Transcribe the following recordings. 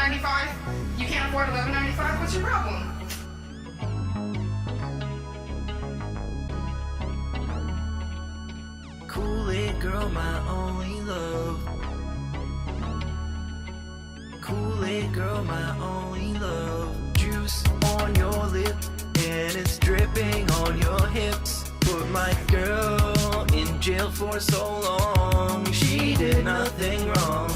$11.95? You can't afford $11.95? What's your problem? Kool-Aid girl, my only love. Kool-Aid girl, my only love. Juice on your lip and it's dripping on your hips. Put my girl in jail for so long. She did nothing wrong.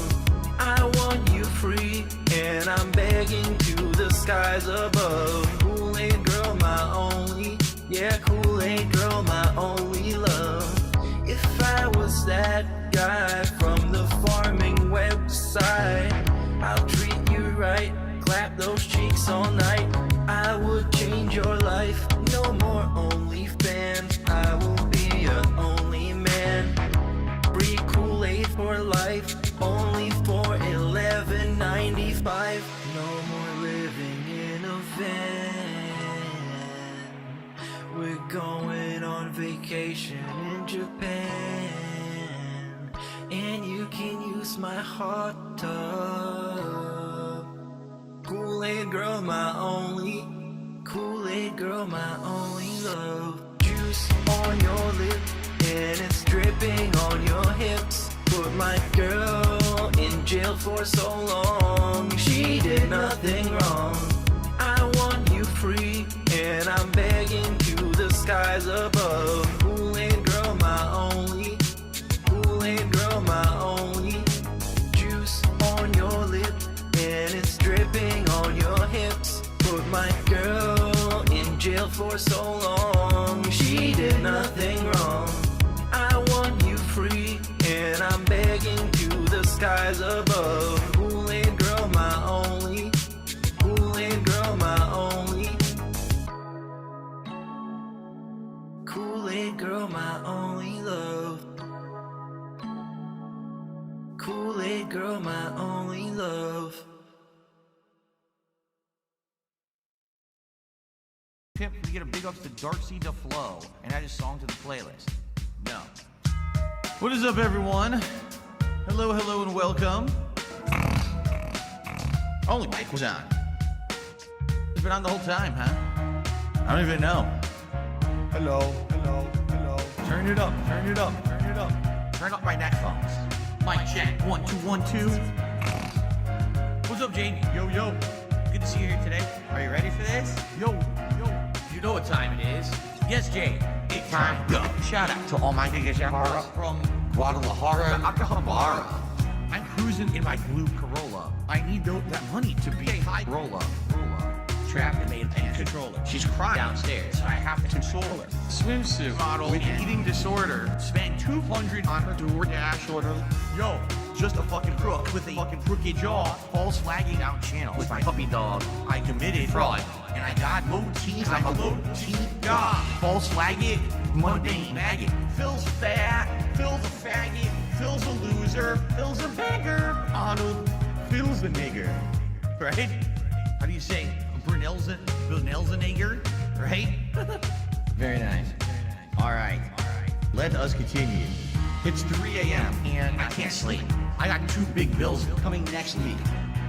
I want you free and I'm begging to the skies above. Kool-Aid girl, my only, yeah, Kool-Aid girl, my only love. If I was that guy from the farming website, I'll treat you right, clap those cheeks all night. I would change your life, no more OnlyFans. I will be your only man. Free Kool-Aid for life, only for $11.95. No more living in a van. We're going on vacation in Japan, and you can use my hot tub. Kool-Aid girl, my only. Kool-Aid girl, my only love. Juice on your lip and it's dripping on your hips. Put my girl in jail for so long. She did nothing wrong. I want you free and I'm begging to the skies above. Kool-Aid girl, my only. Kool-Aid girl, my only. Juice on your lip and it's dripping on your hips. Put my girl in jail for so long. She did nothing wrong. I want you free and I'm begging to the skies above. Kool-Aid girl, my only. Kool-Aid girl, my only. Kool-Aid girl, my only love. Kool-Aid girl, my only love. Tip, we get a big ups to Darcy DeFlo and add his song to the playlist. No. What is up, everyone? Hello, hello, and welcome. Only mic was on. It's been on the whole time, huh? I don't even know. Hello, hello, hello. Turn it up, turn it up, turn it up. Turn up my headphones. Mic check. 1, 2, 1, 2. What's up, Jamie? Yo, yo, Good to see you here today. Are you ready for this? yo, yo. You know what time it is. Yes, Jay. It's time to go. Shout out to all my niggas from Guadalajara, Acapulco. I'm cruising in my blue Corolla. I need that money to be a high roller. Trapped and made a controller. She's crying downstairs, so I have to console her. Swimsuit Model with and eating disorder. Spent $200 on her DoorDash order. Yo, just a fucking crook With a fucking crooked jaw, false flagging out channel with my puppy dog. I committed fraud, and I got low T's. I'm a low T god. False flagging, mundane maggot. Phil's fat, Phil's a faggot, Phil's a loser, Phil's a beggar. Arnold, Phil's a nigger, right? How do you say? Brunel's a nigger, right? very nice. All right, let us continue. It's 3 a.m. and I can't sleep. I got 2 big bills coming next week.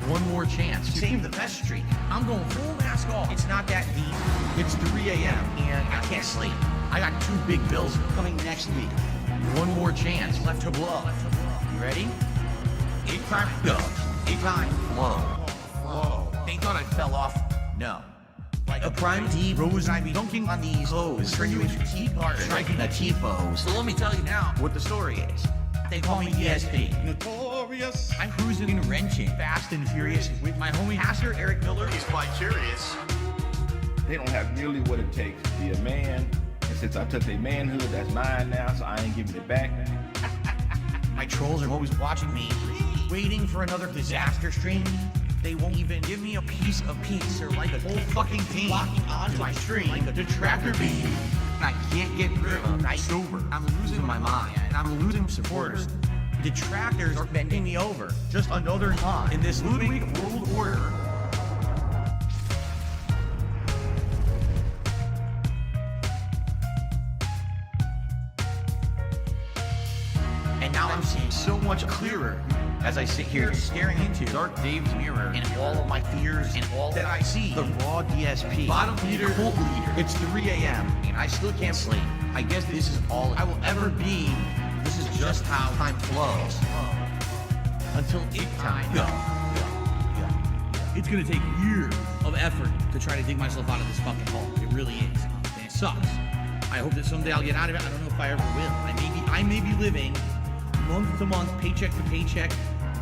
One more chance to save the best streak. I'm going full mask off. It's not that deep. It's 3 a.m. and I can't sleep. I got 2 big bills coming next week. One more chance left to blow. You ready? 8 prime go. 8 prime flow. Whoa. They thought I fell off. No. Like a prime D rose, I be dunking on these hoes. Turn you into T-bar, striking a T-pose. So let me tell you now what the story is. They call me ESP. Notorious. I'm cruising and wrenching, fast and furious, with my homie Pastor Eric Miller. He's quite curious. They don't have nearly what it takes to be a man. And since I took their manhood, that's mine now, so I ain't giving it back. My trolls are always watching me, waiting for another disaster stream. They won't even give me a piece of peace or like a whole fucking team locking onto my stream like a detractor beam. I can't get rid of night sober. I'm losing my mind and I'm losing supporters. Detractors are bending me over. Just another con in this moving world order. And now I'm seeing so much clearer. as I sit here staring into Dark Dave's mirror and all of my fears and all that I see. The raw DSP, bottom leader, cult leader. It's 3 a.m. and I still can't sleep. I guess this is all I will ever be. This is just how time flows. Until it time. It's gonna take years of effort to try to dig myself out of this fucking hole. It really is. And it sucks. I hope that someday I'll get out of it. I don't know if I ever will. I may be living month to month, paycheck to paycheck,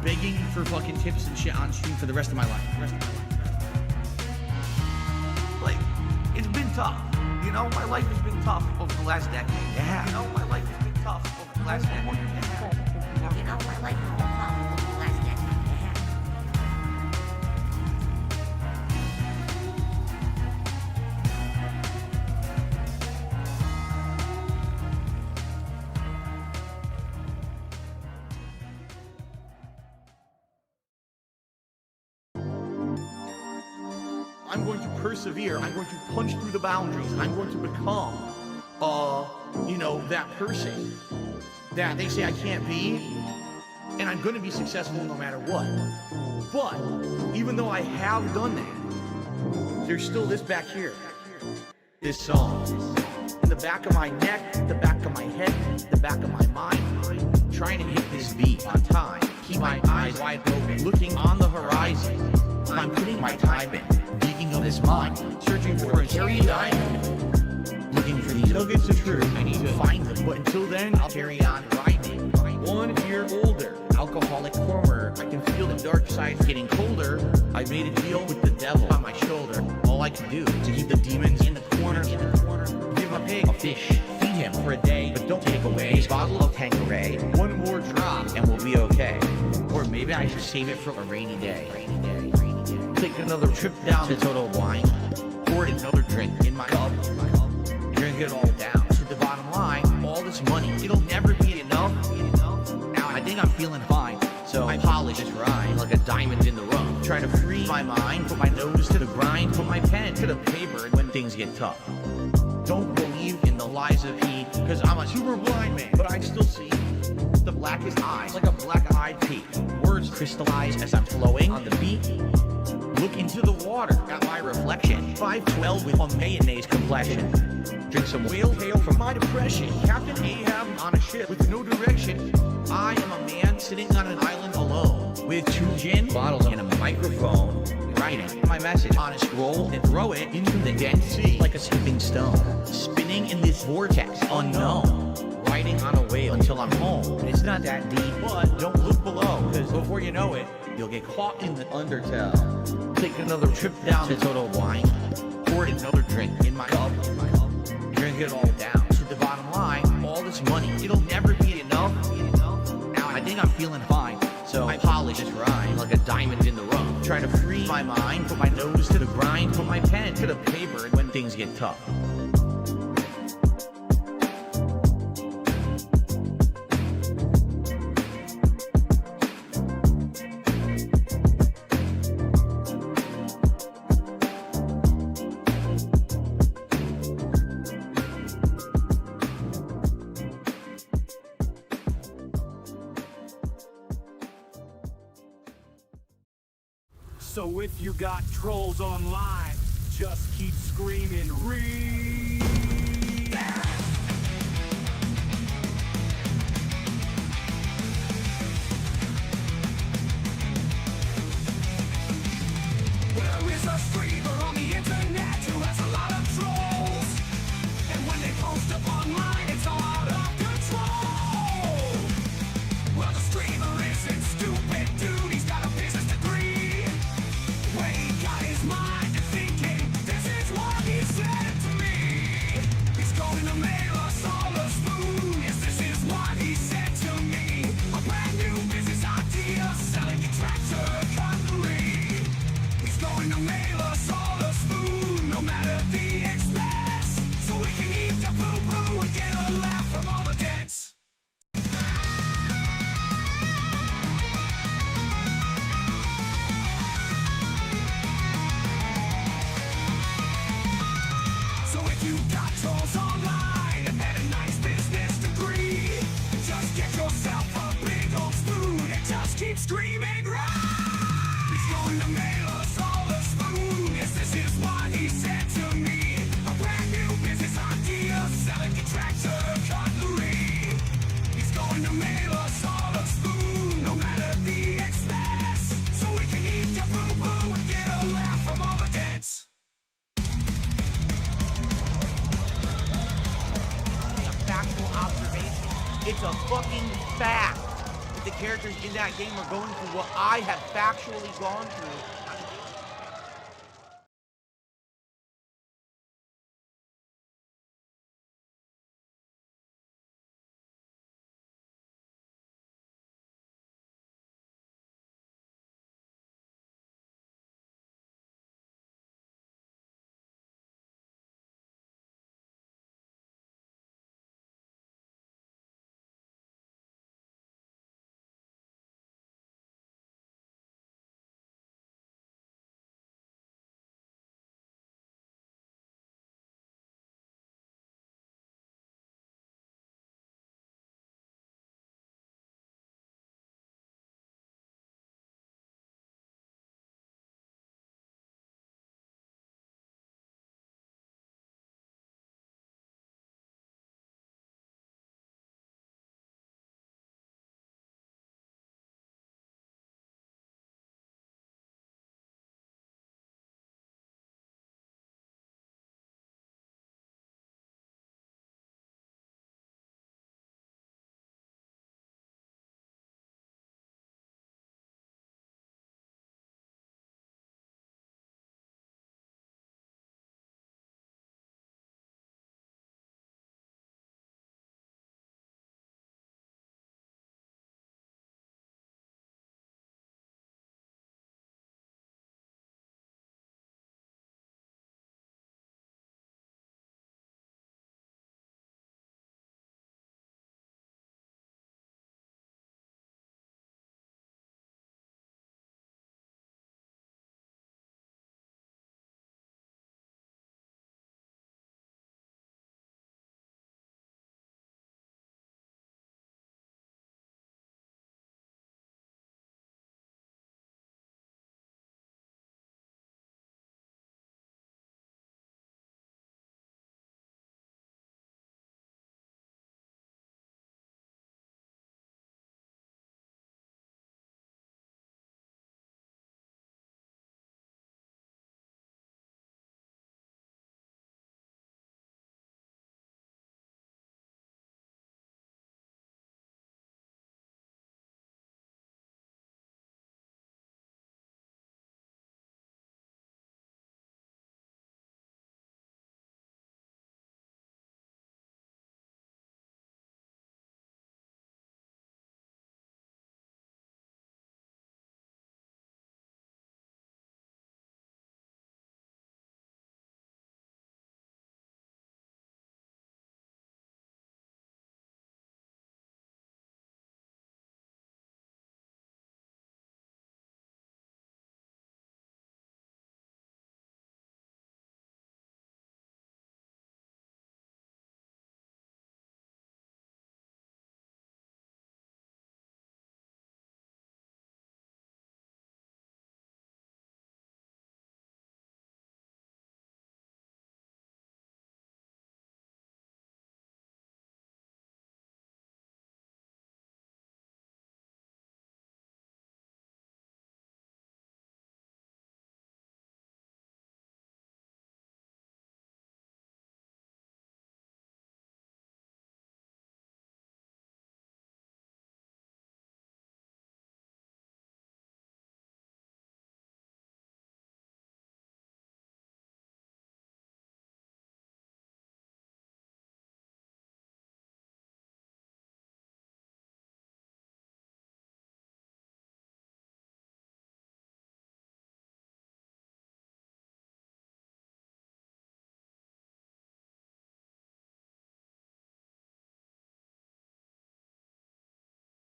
begging for fucking tips and shit on stream for the rest of my life. Like, it's been tough. You know, my life has been tough over the last decade. Yeah. You know, my life has been tough over the last decade. Yeah. You know, my life has been tough over the last decade. I'm going to persevere. I'm going to punch through the boundaries. I'm going to become, that person that they say I can't be. And I'm going to be successful no matter what. But even though I have done that, there's still this back here. This song. In the back of my neck, the back of my head, the back of my mind. Trying to hit this beat on time. Keep my eyes wide open, looking on the horizon. I'm putting my time in. Digging on this mine, searching for a cherry diamond, looking for these nuggets of truth. I need to find them, but until then, I'll carry on grinding. 1 year older, alcoholic former. I can feel the dark side getting colder. I made a deal with the devil on my shoulder. All I can do to keep the demons in the corner. Give a pig a fish, feed him for a day, but don't take away his bottle of Tanqueray. 1 more drop, and we'll be okay. Or maybe I should save it for a rainy day. Take another trip down to Total Wine. Pour another drink in my cup. Drink it all down to the bottom line. All this money, it'll never be enough. Now I think I'm feeling fine, so I polish this rhyme like a diamond in the rough. Try to free my mind, put my nose to the grind, put my pen to the paper when things get tough. Don't believe in the lies of he, cause I'm a super blind man, but I still see the blackest eyes like a black-eyed pea. Words crystallize as I'm flowing on the beat. Look into the water at my reflection. 5'12" with a mayonnaise complexion. Drink some whale tail from my depression. Captain Ahab on a ship with no direction. I am a man sitting on an island alone with 2 gin bottles and a microphone. Writing my message on a scroll and throw it into the Dead Sea like a skipping stone. Spinning in this vortex unknown. Riding on a whale until I'm home. It's not that deep, but don't look below, cause before you know it, you'll get caught in the undertow. Take another trip down to Total Wine. Pour another drink in my cup. Drink it all down to the bottom line. All this money, it'll never be enough. Now I think I'm feeling fine, so I polish this rhyme like a diamond in the rough. Try to free my mind, put my nose to the grind, put my pen to the paper when things get tough. So if you got trolls online, just keep screaming, read. There is a streamer on the internet who has a lot of trolls. And when they post up online, it's all out of control. Well, the streamer isn't stupid, dude. He's got a business degree. Where he got his mind to thinking, this is what he said to me. keep screaming, run! He's going to mail us all a spoon. Yes, this is what he said to me. A brand new business idea, selling tractor cutlery. He's going to mail us all a spoon, no matter the expense, so we can eat your boo-boo and get a laugh from all the dents. A factual observation. It's a fucking fact that the characters in that game are going through what I have factually gone through.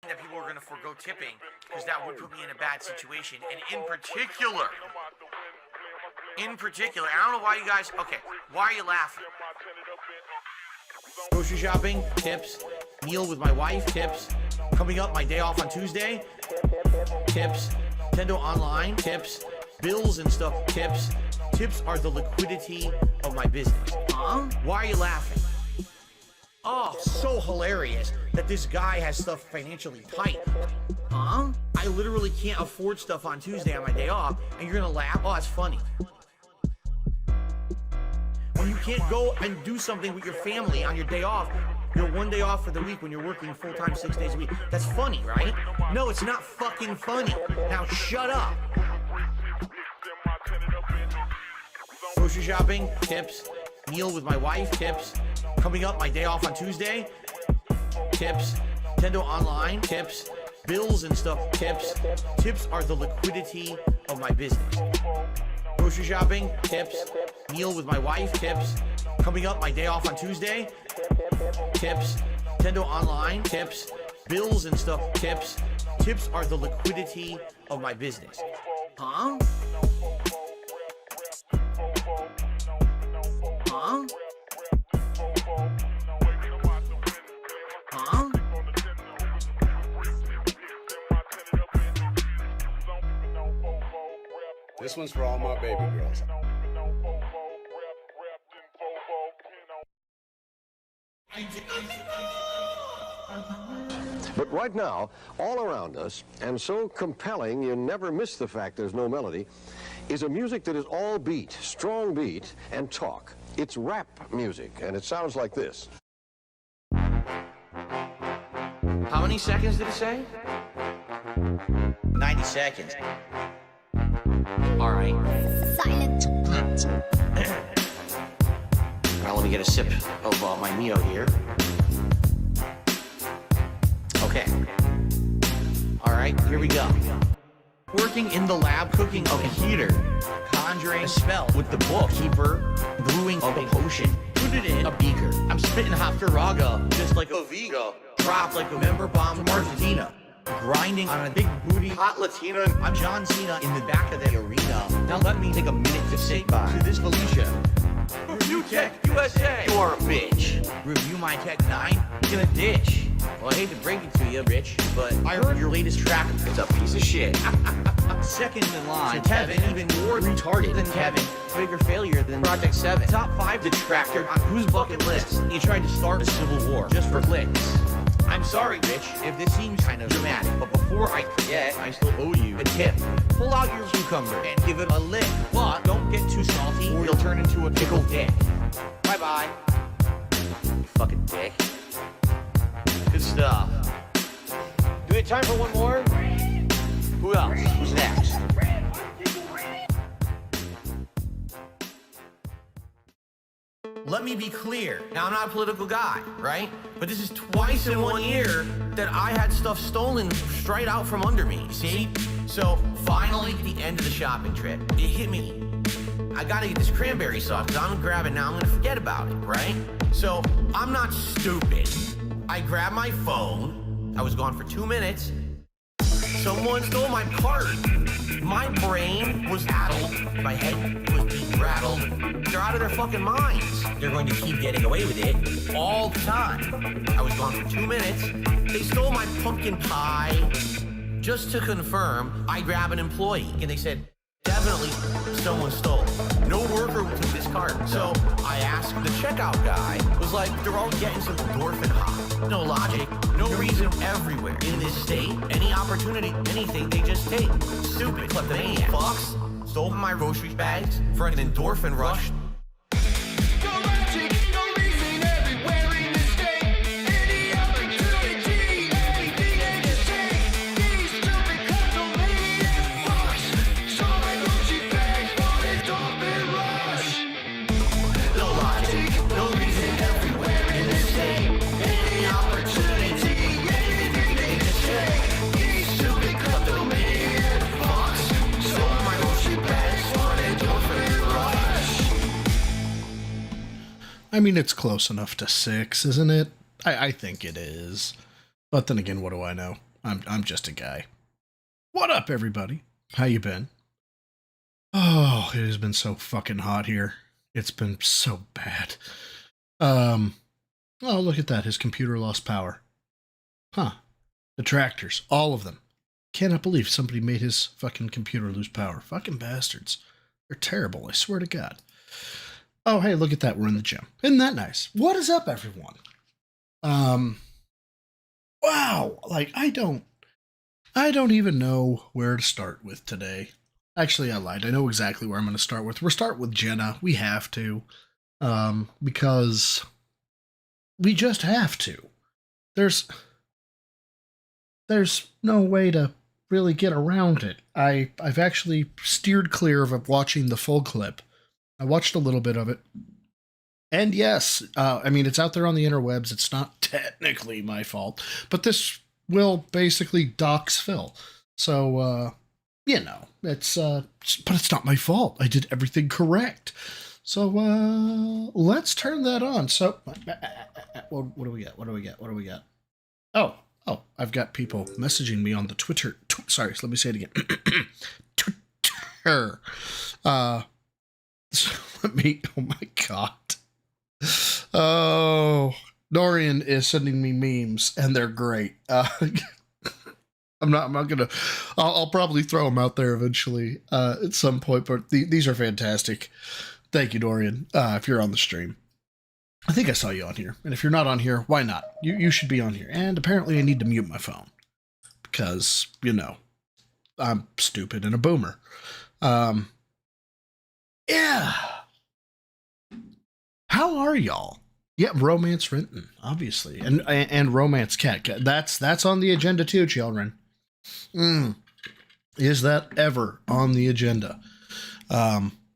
That people are going to forego tipping because that would put me in a bad situation. And in particular, I don't know why you guys, okay, why are you laughing? Grocery shopping, tips. Meal with my wife, tips. Coming up, my day off on Tuesday, tips, Nintendo Online, tips, bills and stuff, tips. Tips are the liquidity of my business. Huh? Why are you laughing? Oh, so hilarious that this guy has stuff financially tight. Huh? I literally can't afford stuff on Tuesday on my day off, and you're gonna laugh? Oh, it's funny. When you can't go and do something with your family on your day off, your one day off for the week when you're working full-time 6 days a week. That's funny, right? No, it's not fucking funny. Now shut up. Grocery shopping, tips. Meal with my wife, tips. Coming up, my day off on Tuesday, tips. Nintendo Online, tips. Bills and stuff, tips. Tips are the liquidity of my business. Grocery shopping, tips. Meal with my wife, tips. Coming up, my day off on Tuesday, tips. Nintendo Online, tips. Bills and stuff, tips. Tips are the liquidity of my business. Huh? Huh? Huh? This one's for all my baby girls. But right now, all around us, and so compelling you never miss the fact there's no melody, is a music that is all beat, strong beat, and talk. It's rap music, and it sounds like this. How many seconds did it say? 90 seconds. All right. Silent. Now let me get a sip of my Mio here. Okay. All right, here we go. Working in the lab, cooking of a heater, conjuring a spell with the bookkeeper, brewing of a potion. Put it in a beaker. I'm spitting hot Faraga, just like a Viga. Drop like a member bomb from Argentina. Grinding on a big booty hot Latina. I'm John Cena in the back of the arena. Now let me take a minute to say bye to this Felicia. Review Tech USA. You're a bitch. Review my Tech 9 in a ditch. Well, I hate to break it to you, Rich, but I heard your latest track is a piece of shit. Second in line, Kevin, even more retarded than Kevin. Bigger failure than Project 7. Top 5 detractor on whose bucket list? You tried to start a civil war just for clicks. I'm sorry, Rich, if this seems kind of dramatic, but before I forget, I still owe you a tip. Pull out your cucumber and give it a lick, but don't get too salty or you'll turn into a pickled dick. Bye-bye. You fucking dick. Good stuff. Do we have time for one more? Who else? Who's next? Let me be clear. Now, I'm not a political guy, right? But this is twice in 1 year that I had stuff stolen straight out from under me, see? So, finally, at the end of the shopping trip, it hit me. I gotta get this cranberry sauce, because I'm gonna grab it now, I'm gonna forget about it, right? So, I'm not stupid. I grabbed my phone. I was gone for 2 minutes. Someone stole my card. My brain was addled. My head was being rattled. They're out of their fucking minds. They're going to keep getting away with it all the time. I was gone for 2 minutes. They stole my pumpkin pie. Just to confirm, I grabbed an employee, and they said, definitely someone stole. No worker took this card. So I asked the checkout guy, was like, they're all getting some endorphin high. No logic, no reason everywhere. In this state, any opportunity, anything, they just take. Stupid kleptomaniac fucks stole my grocery bags for an endorphin rush. I mean, it's close enough to 6, isn't it? I think it is. But then again, what do I know? I'm just a guy. What up, everybody? How you been? Oh, it has been so fucking hot here. It's been so bad. Oh, look at that. His computer lost power. Huh. The tractors. All of them. Cannot believe somebody made his fucking computer lose power. Fucking bastards. They're terrible, I swear to God. Oh, hey, look at that. We're in the gym. Isn't that nice? What is up, everyone? Wow. Like, I don't even know where to start with today. Actually, I lied. I know exactly where I'm going to start with. We're starting with Jenna. We have to. Because we just have to. There's no way to really get around it. I've actually steered clear of watching the full clip. I watched a little bit of it. And yes, I mean, it's out there on the interwebs. It's not technically my fault. But this will basically dox Phil. So, you know, it's but it's not my fault. I did everything correct. So let's turn that on. So what do we got? What do we got? Oh, I've got people messaging me on the Twitter. Sorry, let me say it again. Twitter. So let me. Oh my God. Oh, Dorian is sending me memes, and they're great. I'm not gonna. I'll probably throw them out there eventually at some point, but these are fantastic. Thank you, Dorian. If you're on the stream, I think I saw you on here, and if you're not on here, why not? You should be on here. And apparently, I need to mute my phone because you know I'm stupid and a boomer. Yeah. How are y'all? Yeah, Romance Renton, obviously, and Romance Cat. That's on the agenda too, children. Is that ever on the agenda? God,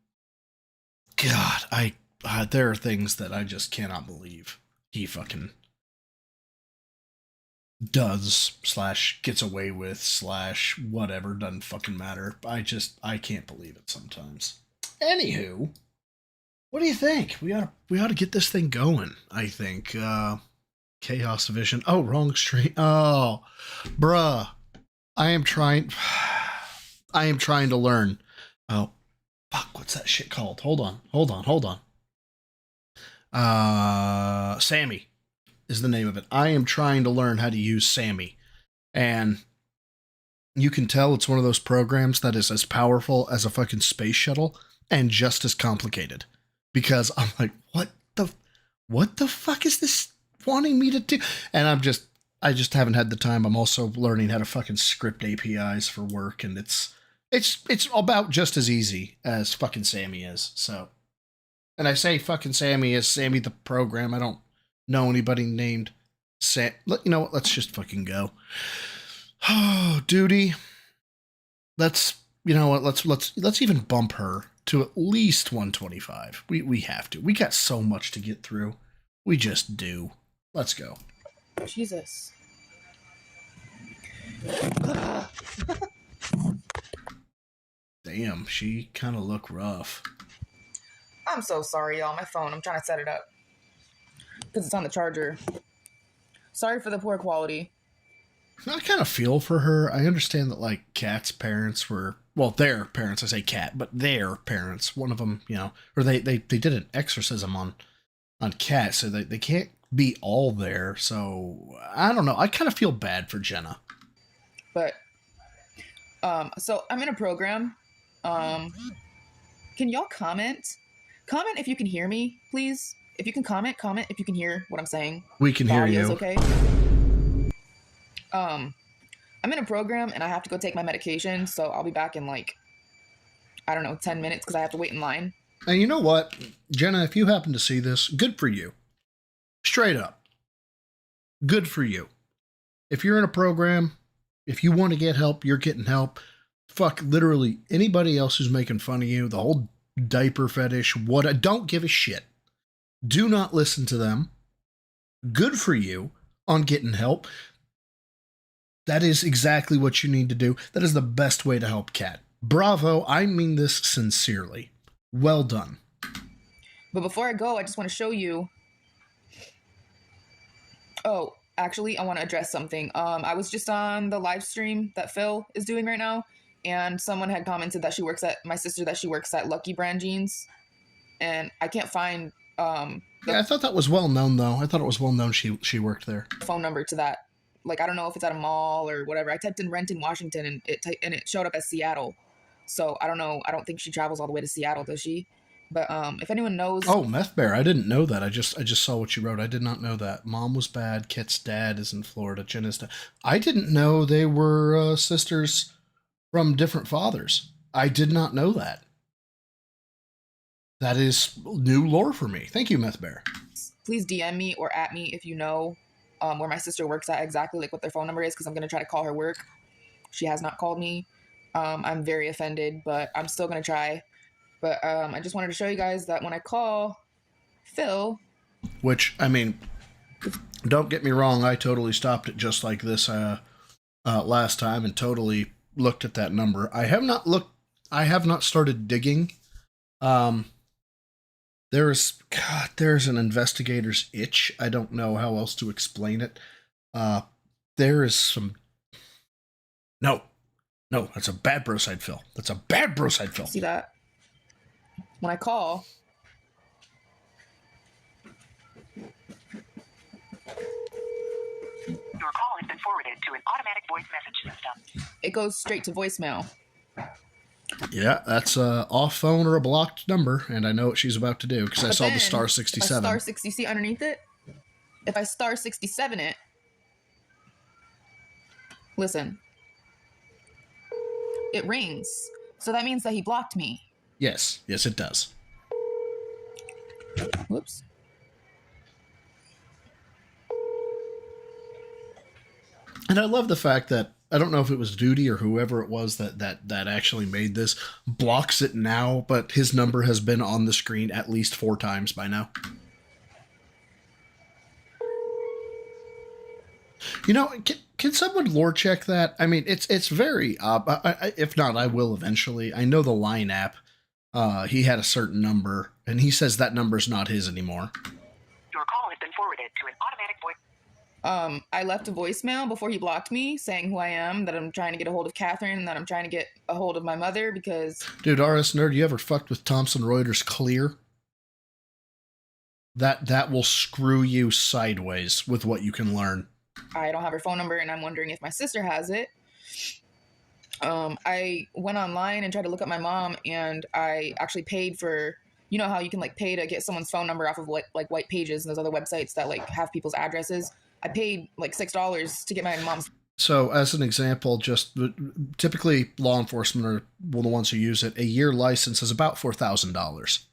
there are things that I just cannot believe he fucking does / gets away with / whatever, doesn't fucking matter. I can't believe it sometimes. Anywho, what do you think? We ought to get this thing going, I think. Chaos Vision. Oh, wrong stream. Oh, bruh. I am trying to learn. Oh, fuck, what's that shit called? Hold on. Sammy is the name of it. I am trying to learn how to use Sammy. And you can tell it's one of those programs that is as powerful as a fucking space shuttle and just as complicated. Because I'm like, what the fuck is this wanting me to do? And I just haven't had the time. I'm also learning how to fucking script APIs for work, and it's about just as easy as fucking Sammy is. So, and I say fucking Sammy as Sammy the program. I don't know anybody named Sam. You know what? Let's just fucking go. Oh, duty. Let's even bump her to at least 125. We have to. We got so much to get through. We just do. Let's go. Jesus. Damn, she kind of look rough. I'm so sorry, y'all. My phone. I'm trying to set it up. Because it's on the charger. Sorry for the poor quality. I kind of feel for her. I understand that, like, Kat's parents were... Well, their parents. I say Kat, but their parents. One of them, you know... Or they did an exorcism on Kat, so they can't be all there. So, I don't know. I kind of feel bad for Jenna. But, so I'm in a program. Can y'all comment? Comment if you can hear me, please. If you can comment if you can hear what I'm saying. We can hear you. Okay. I'm in a program and I have to go take my medication, so I'll be back in like, I don't know, 10 minutes because I have to wait in line. And you know what, Jenna, if you happen to see this, good for you. Straight up. Good for you. If you're in a program, if you want to get help, you're getting help. Fuck, literally anybody else who's making fun of you, the whole diaper fetish, don't give a shit. Do not listen to them. Good for you on getting help. That is exactly what you need to do. That is the best way to help Kat. Bravo. I mean this sincerely. Well done. But before I go, I just want to show you. Oh, actually, I want to address something. I was just on the live stream that Phil is doing right now, and someone had commented that my sister works at Lucky Brand Jeans, and I can't find yeah, I thought that was well known though. I thought it was well known she worked there. Phone number to that like I don't know if it's at a mall or whatever. I typed in rent in Washington and it showed up as Seattle. So I don't know. I don't think she travels all the way to Seattle, does she? But if anyone knows, Oh, Meth Bear, I didn't know that. I just saw what you wrote. I did not know that. Mom was bad. Kit's dad is in Florida. Jenna's dad. I didn't know they were sisters from different fathers. I did not know that. That is new lore for me. Thank you, Meth Bear. please DM me or at me if you know where my sister works at, exactly like what their phone number is, because I'm gonna try to call her work. She has not called me. I'm very offended, but I'm still gonna try. But I just wanted to show you guys that when I call Phil, which, I mean, don't get me wrong, I totally stopped it just like this last time and totally looked at that number. I have not started digging. There's an investigator's itch. I don't know how else to explain it. There is some... No, that's a bad broside fill. That's a bad broside fill. See that? When I call, your call has been forwarded to an automatic voice message system. It goes straight to voicemail. Yeah, that's a off phone or a blocked number, and I know what she's about to do because I saw the star 67. Star 60, see underneath it? If I star 67 it, listen, it rings. So that means that he blocked me. Yes, it does. Whoops. And I love the fact that, I don't know if it was Duty or whoever it was that actually made this, blocks it now, but his number has been on the screen at least 4 times by now. You know, can someone lore check that? I mean, it's very, if not, I will eventually. I know the Line app, he had a certain number, and he says that number's not his anymore. Your call has been forwarded to an automatic voice. I left a voicemail before he blocked me saying who I am, that I'm trying to get a hold of Katherine, and that I'm trying to get a hold of my mother because... Dude, RS Nerd, you ever fucked with Thomson Reuters Clear? That will screw you sideways with what you can learn. I don't have her phone number, and I'm wondering if my sister has it. I went online and tried to look up my mom, and I actually paid for... You know how you can like pay to get someone's phone number off of like White Pages and those other websites that like have people's addresses? I paid like $6 to get my mom's. So as an example, just typically law enforcement are the ones who use it. A year license is about $4,000.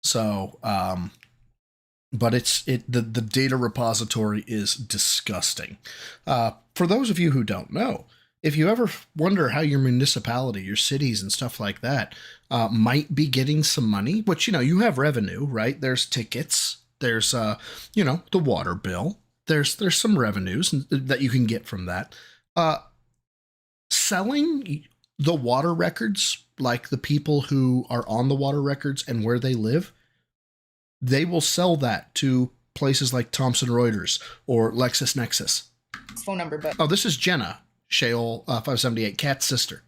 So, but the data repository is disgusting. For those of you who don't know, if you ever wonder how your municipality, your cities and stuff like that might be getting some money, which, you know, you have revenue, right? There's tickets, there's, the water bill. There's some revenues that you can get from that. Selling the water records, like the people who are on the water records and where they live, they will sell that to places like Thomson Reuters or LexisNexis. Phone number, but... Oh, this is Jenna, Sheol 578, Kat's sister.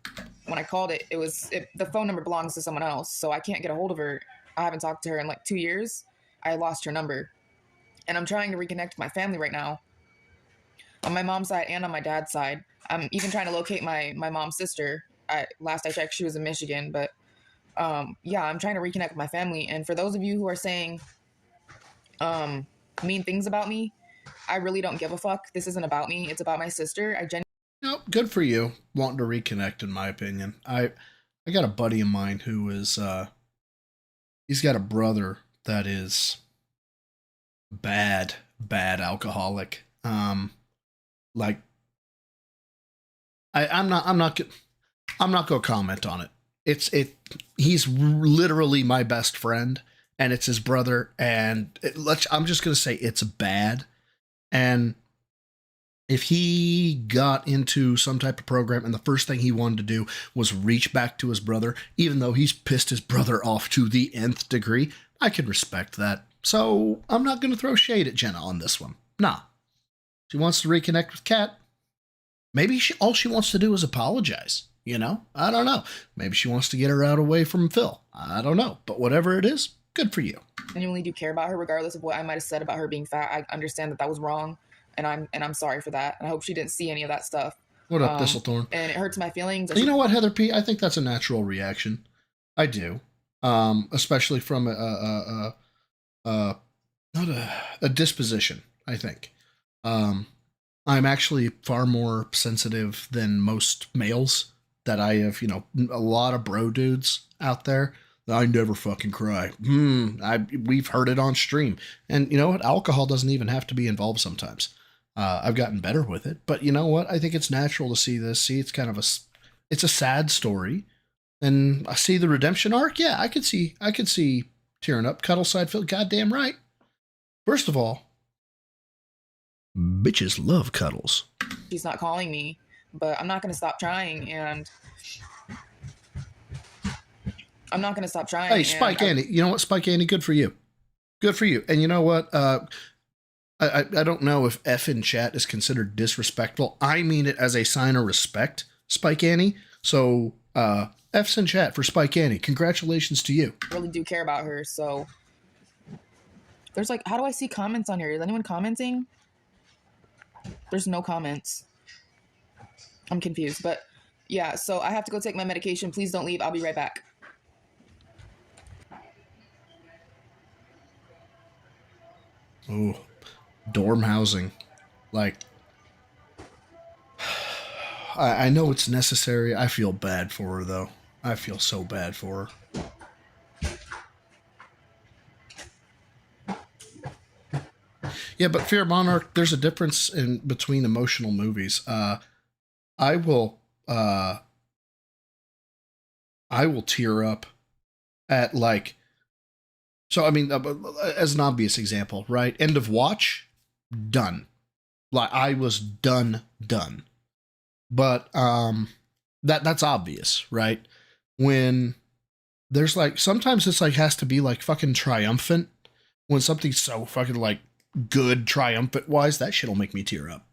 When I called it, the phone number belongs to someone else, so I can't get a hold of her. I haven't talked to her in like 2 years. I lost her number. And I'm trying to reconnect with my family right now. On my mom's side and on my dad's side. I'm even trying to locate my mom's sister. Last I checked, she was in Michigan. But yeah, I'm trying to reconnect with my family. And for those of you who are saying mean things about me, I really don't give a fuck. This isn't about me. It's about my sister. No, good for you wanting to reconnect, in my opinion. I got a buddy of mine who is, he's got a brother that is... bad alcoholic. I'm not gonna comment on it. He's literally my best friend, and it's his brother, and I'm just gonna say it's bad. And if he got into some type of program and the first thing he wanted to do was reach back to his brother, even though he's pissed his brother off to the nth degree, I can respect that. So I'm not going to throw shade at Jenna on this one. Nah. She wants to reconnect with Kat. Maybe all she wants to do is apologize. You know? I don't know. Maybe she wants to get her out away from Phil. I don't know. But whatever it is, good for you. I genuinely do care about her, regardless of what I might have said about her being fat. I understand that was wrong. and I'm sorry for that. And I hope she didn't see any of that stuff. What up, Thistlethorn? And it hurts my feelings. You know what, Heather P? I think that's a natural reaction. I do, especially from not a disposition. I think I'm actually far more sensitive than most males. That I have, a lot of bro dudes out there. I never fucking cry. We've heard it on stream, and you know what? Alcohol doesn't even have to be involved sometimes. I've gotten better with it, but you know what? I think it's natural to see this. See, it's kind of it's a sad story, and I see the redemption arc. Yeah, I could see tearing up. Cuddle side feel goddamn right. First of all, bitches love cuddles. She's not calling me, but I'm not going to stop trying, and I'm not going to stop trying. Hey, Spike Andy, you know what, Spike Andy, good for you. Good for you. And you know what? I don't know if F in chat is considered disrespectful. I mean it as a sign of respect, Spike Annie. So F's in chat for Spike Annie. Congratulations to you. I really do care about her. So there's how do I see comments on here? Is anyone commenting? There's no comments. I'm confused. But yeah, so I have to go take my medication. Please don't leave. I'll be right back. Oh, dorm housing. I know it's necessary. I feel bad for her, though. I feel so bad for her. Yeah, but Fear Monarch, there's a difference in between emotional movies. I will tear up at so I mean, as an obvious example, right? End of watch, done. I was done. But that's obvious, right? When there's sometimes it's has to be fucking triumphant. When something's so fucking good triumphant wise, that shit'll make me tear up.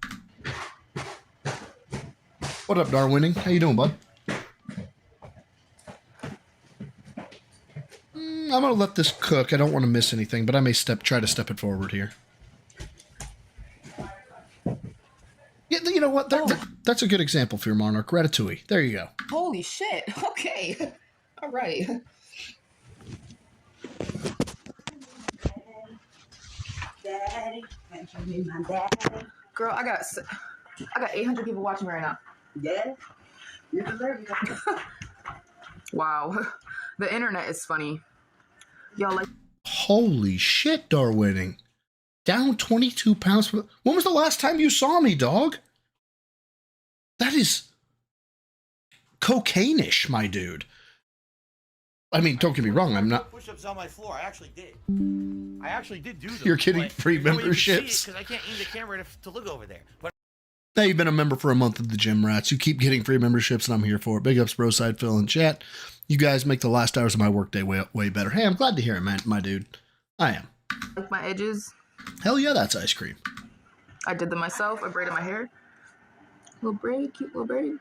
What up, Darwinning? How you doing, bud? I'm gonna let this cook. I don't want to miss anything, but I may try to step it forward here. Yeah, you know what? That's a good example, Fear Monarch. Ratatouille. There you go. Holy shit. Okay. All right. Daddy, can't you be my daddy? Girl, I got 800 people watching me right now. Yeah, you deserve it. Wow. The internet is funny. Y'all Holy shit, Darwinning. Down 22 pounds. When was the last time you saw me, dog? That is cocaine-ish, my dude. I mean, don't get me wrong, I'm not... Push-ups on my floor. I actually did do them. You're getting free memberships. Because I can't use the camera to look over there. But Now you've been a member for a month of the Gym Rats. You keep getting free memberships, and I'm here for it. Big ups, bro, side Phil, and chat. You guys make the last hours of my workday way better. Hey, I'm glad to hear it, man, my dude. I am. like my edges. Hell yeah, that's ice cream. I did them myself. I braided my hair. Little braid, cute little braid.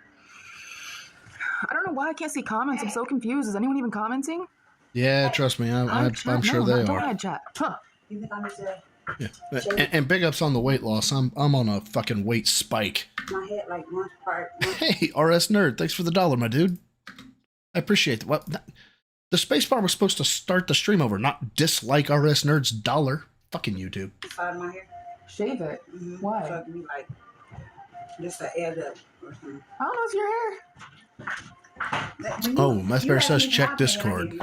I don't know why I can't see comments. I'm so confused. Is anyone even commenting? Yeah, trust me. I'm sure they are. Chat. Huh. Yeah. And big ups on the weight loss. I'm on a fucking weight spike. My head like one part. Hey, RS Nerd, thanks for the $1, my dude. I appreciate it. What? The spacebar was supposed to start the stream over, not dislike RS Nerd's $1. Fucking YouTube. Side of my hair. Shave it. Mm-hmm. Why? Fuck me like just an air up or something. I don't know, it's your hair. Oh, Meth Bear says check Discord.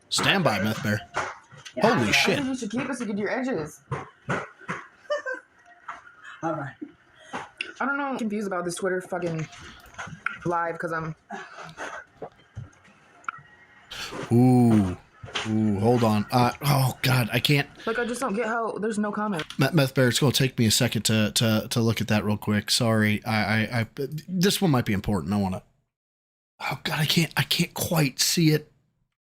Stand by, Meth Bear. Holy shit. I think you should keep it so you get your edges. All right. I don't know. I'm confused about this Twitter fucking live because I'm... Ooh, hold on. Oh, God, I can't... Like, I just don't get how there's no comment. Meth Bear, it's going to take me a second to look at that real quick. Sorry. I this one might be important. I want to... Oh, God, I can't quite see it.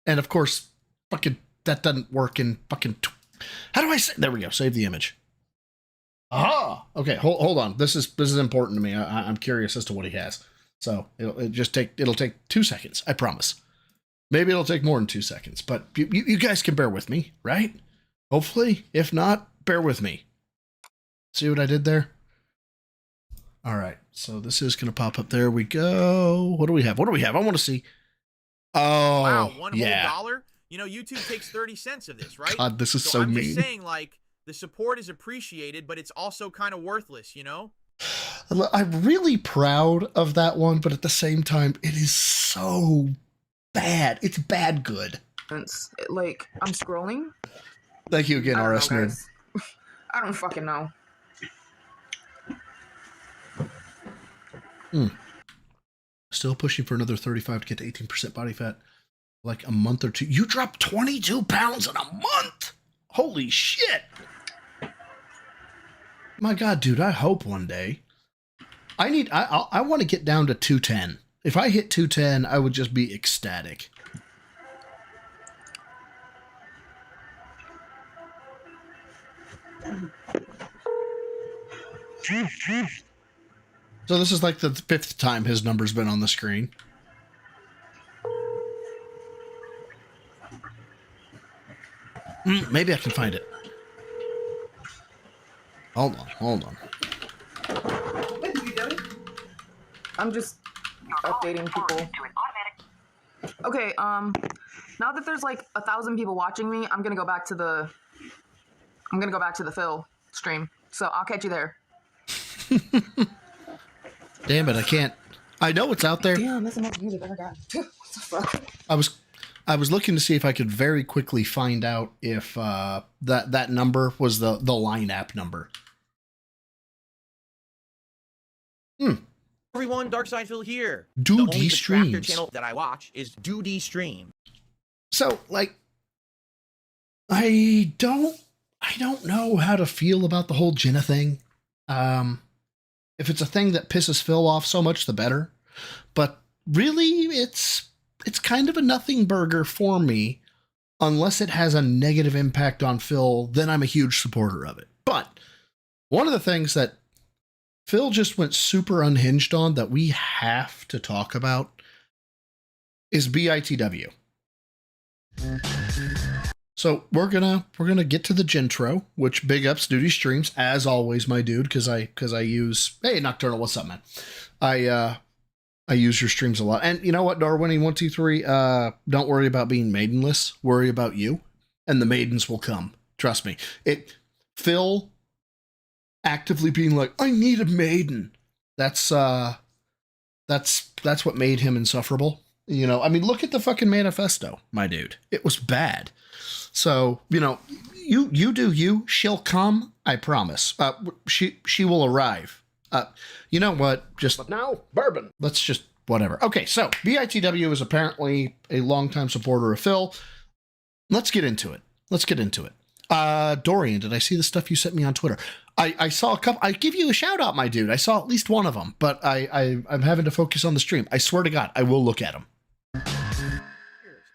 And, of course, fucking... That doesn't work in fucking... How do I say... There we go. Save the image. Ah! Okay, hold on. This is important to me. I'm curious as to what he has. So it'll take 2 seconds. I promise. Maybe it'll take more than 2 seconds. But you guys can bear with me, right? Hopefully. If not, bear with me. See what I did there? All right, so this is going to pop up. There we go. What do we have? What do we have? I want to see. Oh, Wow, one yeah. whole dollar? You know, YouTube takes 30 cents of this, right? God, this is so I'm mean. just saying, like, the support is appreciated, but it's also kind of worthless, you know? I'm really proud of that one, but at the same time, it is so bad. It's bad good. It's like, I'm scrolling. Thank you again, I don't RS know, Nerd. guys. I don't fucking know. Still pushing for another 35 to get to 18% body fat. Like a month or two. You dropped 22 pounds in a month! Holy shit! My God, dude, I hope one day. I want to get down to 210. If I hit 210, I would just be ecstatic. So this is like the 5th time his number's been on the screen. Maybe I can find it. Hold on. What are you doing? I'm just updating people. Okay, now that there's like 1,000 people watching me, I'm gonna go back to the Phil stream. So I'll catch you there. Damn it, I can't. I know it's out there. Damn, that's the most music I ever got. What the fuck? I was looking to see if I could very quickly find out if that number was the line app number. Everyone, Darkside Phil here. Dude, the only streams. Detractor channel that I watch is Duty Stream. So, like, I don't know how to feel about the whole Jenna thing. If it's a thing that pisses Phil off so much, the better. But really, it's kind of a nothing burger for me. Unless it has a negative impact on Phil, then I'm a huge supporter of it. But one of the things that Phil just went super unhinged on that we have to talk about is BITW. So we're gonna get to the Gentro, which big ups Duty Streams as always, my dude, because I use Nocturnal, what's up, man? I use your streams a lot, and you know what, Darwinny123, don't worry about being maidenless. Worry about you, and the maidens will come. Trust me. Phil actively being like, I need a maiden. That's what made him insufferable. You know, I mean, look at the fucking manifesto, my dude. It was bad. So, you know, you do you. She'll come, I promise. She will arrive. You know what? But now, bourbon. Let's just, whatever. Okay, so BITW is apparently a longtime supporter of Phil. Let's get into it. Dorian, did I see the stuff you sent me on Twitter? I saw a couple. I give you a shout out, my dude. I saw at least one of them, but I'm having to focus on the stream. I swear to God, I will look at them.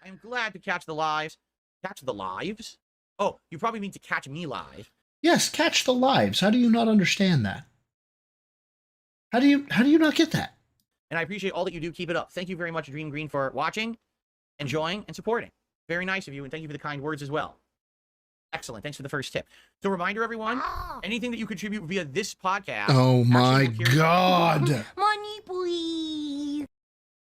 I'm glad to catch the lives. Catch the lives? Oh, you probably mean to catch me live. Yes, catch the lives. How do you not understand that? How do you not get that? And I appreciate all that you do. Keep it up. Thank you very much, Dream Green, for watching, enjoying, and supporting. Very nice of you, and thank you for the kind words as well. Excellent. Thanks for the first tip. So, reminder, everyone, anything that you contribute via this podcast. Oh my God. Money, please.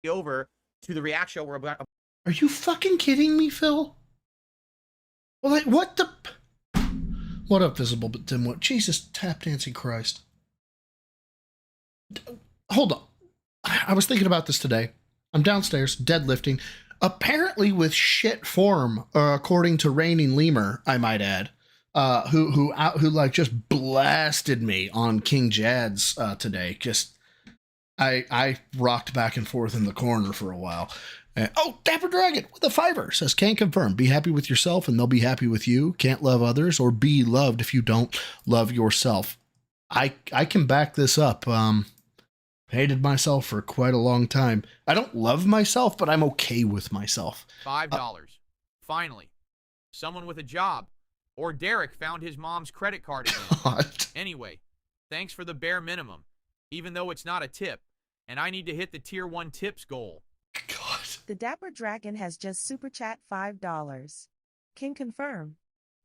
Over to the React show we're about. Are you fucking kidding me, Phil? Well, like, what the? What up, Visible but Dimwit? Jesus, tap dancing Christ. Hold on. I was thinking about this today. I'm downstairs, deadlifting. Apparently with shit form, according to Reigning Lemur, I might add, who like just blasted me on King Jad's today. Just I rocked back and forth in the corner for a while. Dapper Dragon with a $5 says, can't confirm. Be happy with yourself and they'll be happy with you. Can't love others or be loved if you don't love yourself. I can back this up. Hated myself for quite a long time. I don't love myself, but I'm okay with myself. $5. Finally, someone with a job. Or Derek found his mom's credit card again. God. Anyway, thanks for the bare minimum, even though it's not a tip, and I need to hit the tier 1 tips goal. God. The Dapper Dragon has just super chat $5. Can confirm.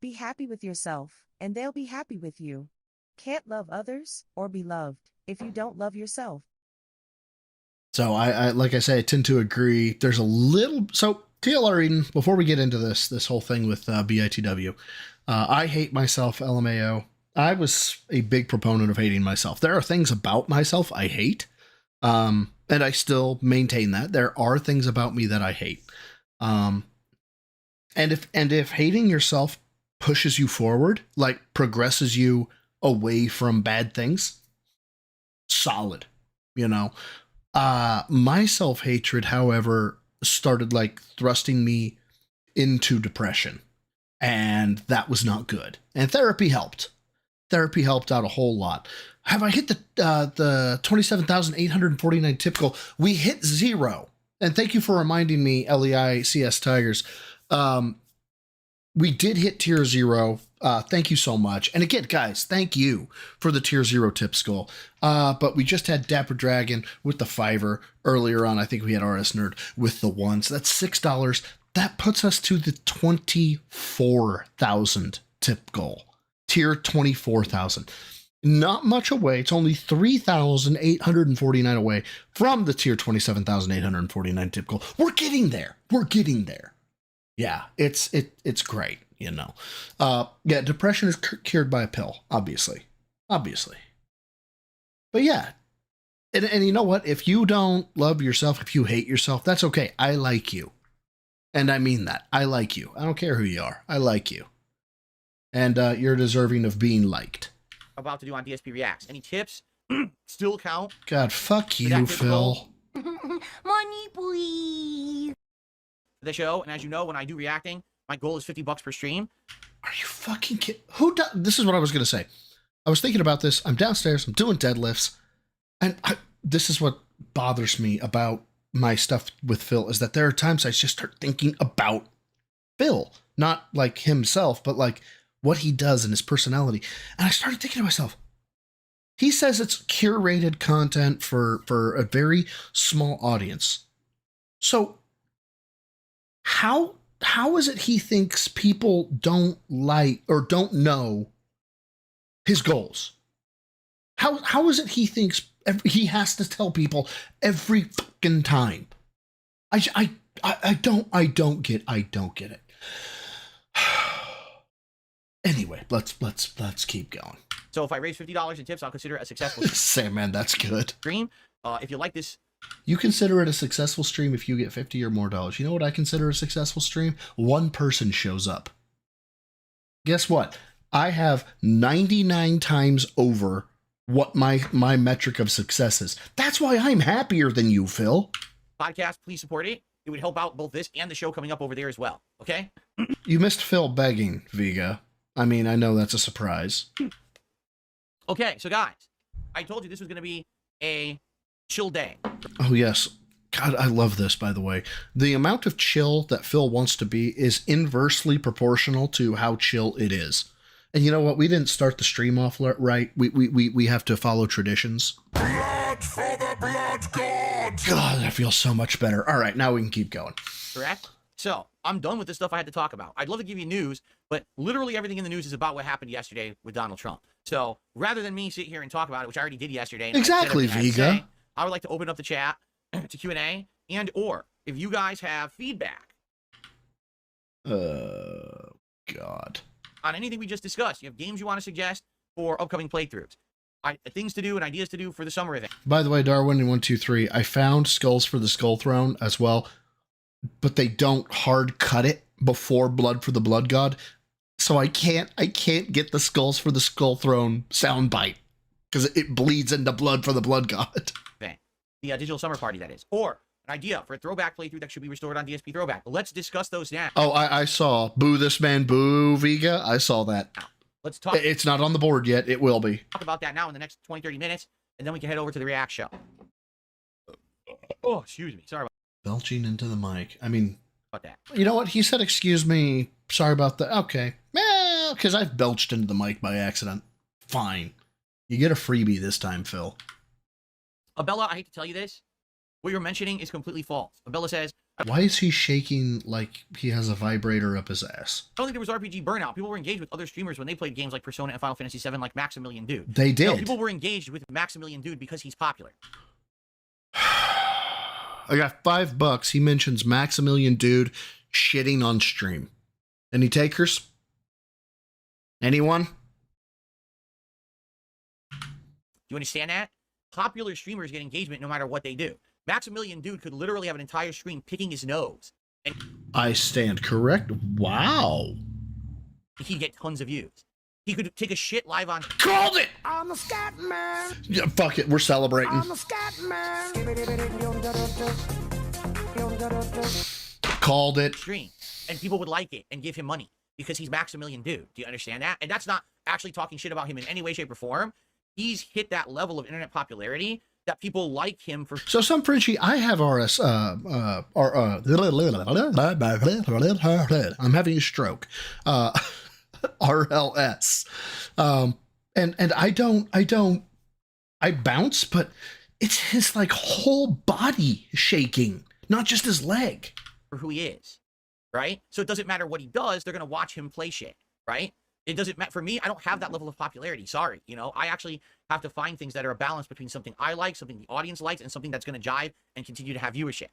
Be happy with yourself, and they'll be happy with you. Can't love others or be loved if you don't love yourself. So I like I say, I tend to agree. There's a little so TLR Eden. Before we get into this whole thing with BITW, I hate myself. LMAO. I was a big proponent of hating myself. There are things about myself I hate, and I still maintain that there are things about me that I hate. And if hating yourself pushes you forward, like progresses you away from bad things, solid, you know. My self-hatred, however, started like thrusting me into depression, and that was not good. And therapy helped. Therapy helped out a whole lot. Have I hit the 27,849 tip goal? We hit 0. And thank you for reminding me, LEICS Tigers. We did hit tier 0. Thank you so much. And again, guys, thank you for the tier 0 tips goal. But we just had Dapper Dragon with the $5 earlier on. I think we had RS Nerd with the 1. So that's $6. That puts us to the 24,000 tip goal. Tier 24,000. Not much away. It's only 3,849 away from the tier 27,849 tip goal. We're getting there. We're getting there. Yeah, it's great, you know. Yeah, depression is cured by a pill, obviously. But yeah, and you know what? If you don't love yourself, if you hate yourself, that's okay. I like you. And I mean that. I like you. I don't care who you are. I like you. And you're deserving of being liked. About to do on DSP Reacts. Any tips still count? God, fuck you, Phil. Money, please. The show, and as you know, when I do reacting, my goal is $50 per stream. Are you fucking kidding? This is what I was going to say. I was thinking about this. I'm downstairs. I'm doing deadlifts. And this is what bothers me about my stuff with Phil, is that there are times I just start thinking about Phil. Not like himself, but like what he does and his personality. And I started thinking to myself, he says it's curated content for a very small audience. So how is it he thinks people don't like or don't know his goals? How is it he thinks he has to tell people every fucking time? I don't get it. Anyway, let's keep going. So if I raise $50 in tips, I'll consider it a successful Say, man, that's good. stream. If you like this, you consider it a successful stream if you get 50 or more dollars. You know what I consider a successful stream? One person shows up. Guess what? I have 99 times over what my metric of success is. That's why I'm happier than you, Phil. podcast, please support it. It would help out both this and the show coming up over there as well. Okay? You missed Phil begging, Vega. I mean, I know that's a surprise. Okay, so guys, I told you this was going to be a chill day. Oh, yes. God, I love this, by the way. The amount of chill that Phil wants to be is inversely proportional to how chill it is. And you know what? We didn't start the stream off right. We have to follow traditions. Blood for the blood god! God, that feels so much better. All right, now we can keep going. Correct? So, I'm done with the stuff I had to talk about. I'd love to give you news, but literally everything in the news is about what happened yesterday with Donald Trump. So, rather than me sit here and talk about it, which I already did yesterday. Exactly, Vega. I would like to open up the chat to Q&A, and or if you guys have feedback. God. On anything we just discussed. You have games you want to suggest for upcoming playthroughs. Things to do and ideas to do for the summer event. By the way, Darwin in 123, I found skulls for the Skull Throne as well, but they don't hard cut it before Blood for the Blood God. So I can't get the skulls for the Skull Throne soundbite because it bleeds into Blood for the Blood God. The digital summer party, that is. Or an idea for a throwback playthrough that should be restored on DSP Throwback. Let's discuss those now. Oh, I saw Boo This Man Boo, Vega. I saw that. Let's talk. It's not on the board yet. It will be. Talk about that now in the next 20, 30 minutes, and then we can head over to the React show. Oh, excuse me. Sorry Belching into the mic. I mean, about that. You know what? He said, excuse me. Sorry about that. Okay. Well, because I've belched into the mic by accident. Fine. You get a freebie this time, Phil. Abella, I hate to tell you this. What you're mentioning is completely false. Abella says, Why is he shaking like he has a vibrator up his ass? I don't think there was RPG burnout. People were engaged with other streamers when they played games like Persona and Final Fantasy VII, like Maximilian Dude. They did. No, people were engaged with Maximilian Dude because he's popular. I got $5. He mentions Maximilian Dude shitting on stream. Any takers? Anyone? You understand that? Popular streamers get engagement no matter what they do. Maximilian Dude could literally have an entire stream picking his nose. And I stand correct. Wow. he'd get tons of views. He could take a shit live on... Called it! I'm a scat man. Yeah, fuck it. We're celebrating. I'm a scat man. Called it. Stream. And people would like it and give him money because he's Maximilian Dude. Do you understand that? And that's not actually talking shit about him in any way, shape, or form. He's hit that level of internet popularity that people like him for. So some Frenchie, I have I'm having a stroke. RLS. And I bounce, but it's his like whole body shaking, not just his leg. For who he is, right? So it doesn't matter what he does, they're gonna watch him play shit, right? It doesn't matter for me. I don't have that level of popularity. Sorry, you know, I actually have to find things that are a balance between something I like, something the audience likes, and something that's gonna jive and continue to have viewership.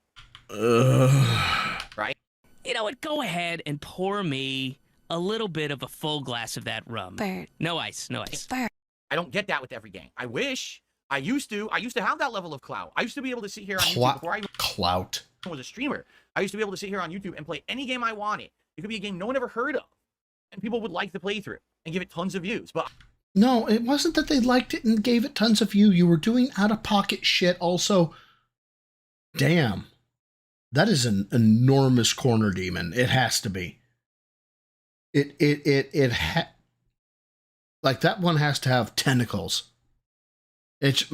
Right? You know what? Go ahead and pour me a little bit of a full glass of that rum. Bird. No ice, no ice. Bird. I don't get that with every game. I wish I used to. I used to have that level of clout. I used to be able to sit here on YouTube before I Clout. was a streamer. I used to be able to sit here on YouTube and play any game I wanted. It could be a game no one ever heard of, and people would like the playthrough and give it tons of views. But No, it wasn't that they liked it and gave it tons of views. You were doing out-of-pocket shit also. Damn. That is an enormous corner demon. It has to be. Like that one has to have tentacles. It's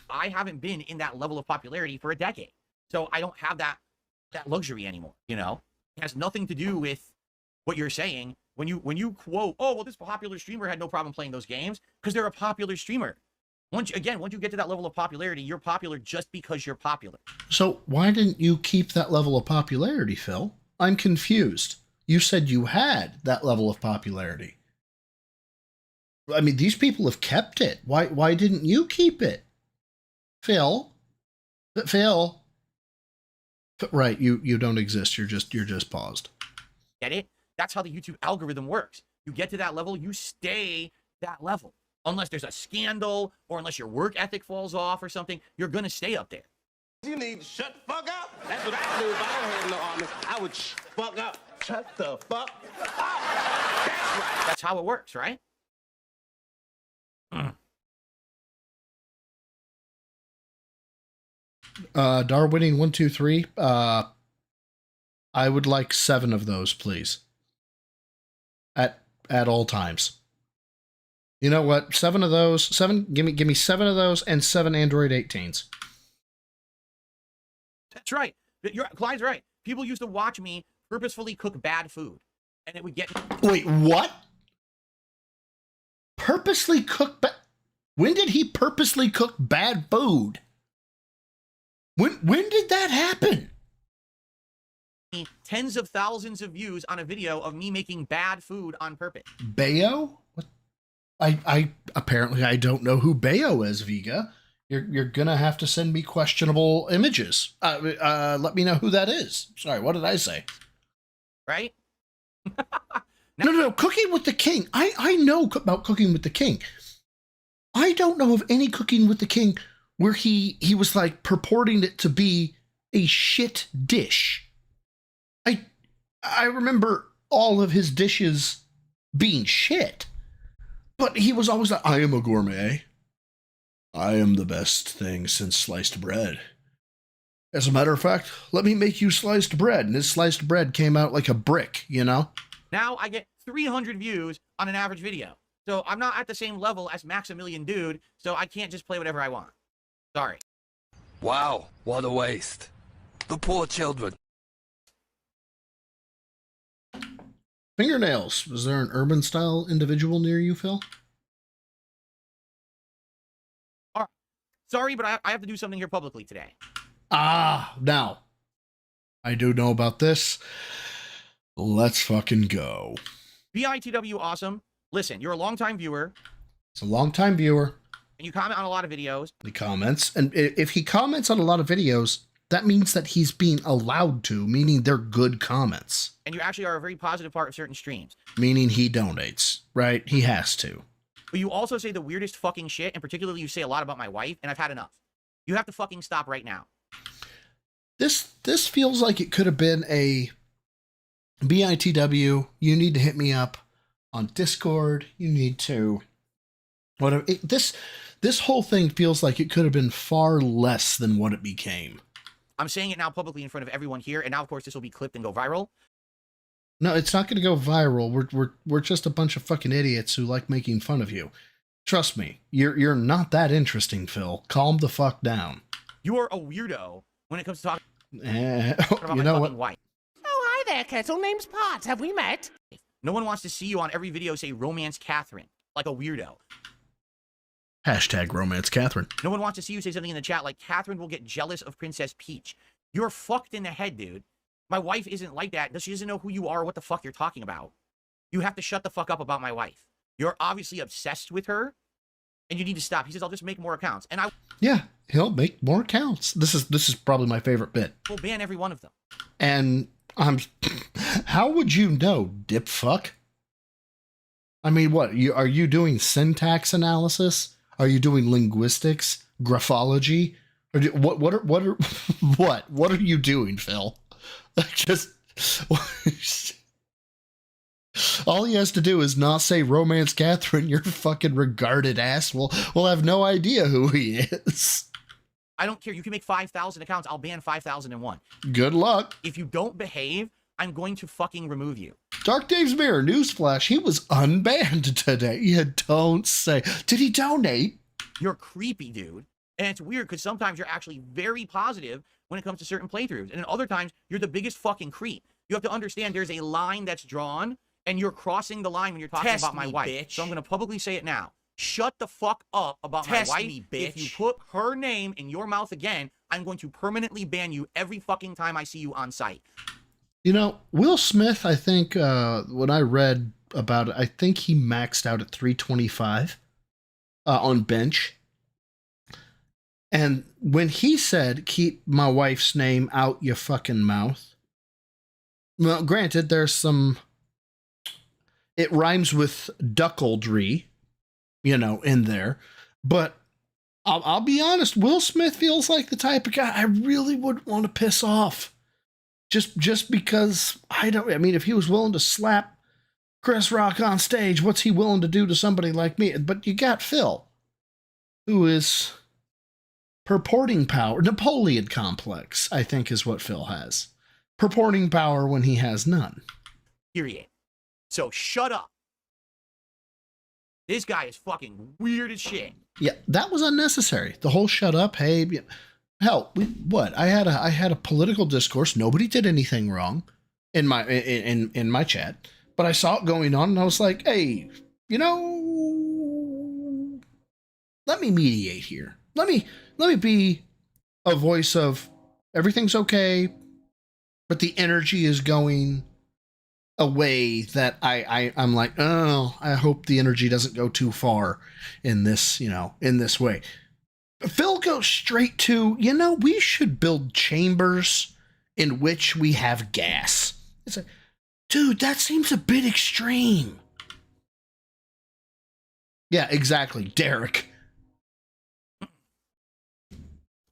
I haven't been in that level of popularity for a decade, so I don't have that luxury anymore. You know, it has nothing to do with what you're saying when you quote, oh well, this popular streamer had no problem playing those games because they're a popular streamer. Once you get to that level of popularity, you're popular just because you're popular. So why didn't you keep that level of popularity, Phil? I'm confused. You said you had that level of popularity. I mean, these people have kept it. Why didn't you keep it? Phil? Phil? Right, you don't exist. You're just paused. Get it? That's how the YouTube algorithm works. You get to that level, you stay that level. Unless there's a scandal or unless your work ethic falls off or something, you're going to stay up there. You need to shut the fuck up. That's what I do if I don't have no army. I would fuck up. Shut the fuck up. That's right. That's how it works, right? Darwinning 123. I would like 7 of those, please. At all times. You know what? 7 of those. 7. Give me 7 of those and 7 Android 18s. That's right. Clyde's right. People used to watch me purposefully cook bad food, and it would get. Wait, what? Purposely cook when did he purposely cook bad food? When did that happen? Tens of thousands of views on a video of me making bad food on purpose. Bayo? What? I apparently I don't know who Bayo is, Vega. You're gonna have to send me questionable images. Let me know who that is. Sorry, what did I say? Right? No. Cooking with the King. I know about Cooking with the King. I don't know of any Cooking with the King where he was like purporting it to be a shit dish. I remember all of his dishes being shit, but he was always like, I am a gourmet. I am the best thing since sliced bread. As a matter of fact, let me make you sliced bread. And his sliced bread came out like a brick, you know? Now I get 300 views on an average video. So I'm not at the same level as Maximilian Dude, so I can't just play whatever I want. Sorry. Wow, what a waste. The poor children. Fingernails. Was there an urban style individual near you, Phil? All right. Sorry, but I have to do something here publicly today. Now. I do know about this. Let's fucking go. BITW awesome. Listen, you're a longtime viewer. It's a longtime viewer. And you comment on a lot of videos. He comments. And if he comments on a lot of videos, that means that he's being allowed to, meaning they're good comments. And you actually are a very positive part of certain streams. Meaning he donates, right? He has to. But you also say the weirdest fucking shit, and particularly you say a lot about my wife, and I've had enough. You have to fucking stop right now. This feels like it could have been a BITW. You need to hit me up on Discord. You need to whatever. This whole thing feels like it could have been far less than what it became. I'm saying it now publicly in front of everyone here, and now of course this will be clipped and go viral. No, it's not going to go viral. We're just a bunch of fucking idiots who like making fun of you. Trust me, you're not that interesting, Phil. Calm the fuck down. You are a weirdo when it comes to talking about you my know fucking what? wife. Oh, hi there, Kettle. Name's Potts. Have we met? No one wants to see you on every video say romance Katherine, like a weirdo. Hashtag romance Katherine. No one wants to see you say something in the chat like Katherine will get jealous of Princess Peach. You're fucked in the head, dude. My wife isn't like that. She doesn't know who you are or what the fuck you're talking about. You have to shut the fuck up about my wife. You're obviously obsessed with her, and you need to stop. He says, I'll just make more accounts. And I Yeah, he'll make more accounts. This is probably my favorite bit. will ban every one of them. And how would you know, dip fuck? I mean, what? Are you doing syntax analysis? Are you doing linguistics, graphology? Or what are you doing, Phil? Just all he has to do is not say romance Katherine. Your fucking regarded ass will have no idea who he is. I don't care. You can make 5,000 accounts. I'll ban 5,001. Good luck. If you don't behave, I'm going to fucking remove you. Dark Dave's Mirror, newsflash, he was unbanned today. You don't say. Did he donate? You're creepy, dude. And it's weird because sometimes you're actually very positive when it comes to certain playthroughs. And then other times, you're the biggest fucking creep. You have to understand there's a line that's drawn, and you're crossing the line when you're talking about my wife. Bitch. So I'm going to publicly say it now. Shut the fuck up about my wife. Me, bitch. If you put her name in your mouth again, I'm going to permanently ban you every fucking time I see you on site. You know, Will Smith, I think, when I read about it, I think he maxed out at 325 on bench. And when he said, keep my wife's name out your fucking mouth, well, granted, there's some, it rhymes with duckaldry, you know, in there. But I'll be honest, Will Smith feels like the type of guy I really would want to piss off. Just because, I mean, if he was willing to slap Chris Rock on stage, what's he willing to do to somebody like me? But you got Phil, who is purporting power. Napoleon complex, I think, is what Phil has. Purporting power when he has none. Period. So shut up. This guy is fucking weird as shit. Yeah, that was unnecessary. The whole shut up, hey, hell, I had a political discourse. Nobody did anything wrong in my chat, but I saw it going on, and I was like, hey, you know, let me mediate here. Let me be a voice of everything's okay, but the energy is going a way that I'm like, oh, I hope the energy doesn't go too far in this, in this way. Phil goes straight to, we should build chambers in which we have gas. It's like, dude, that seems a bit extreme. Yeah, exactly, Derek.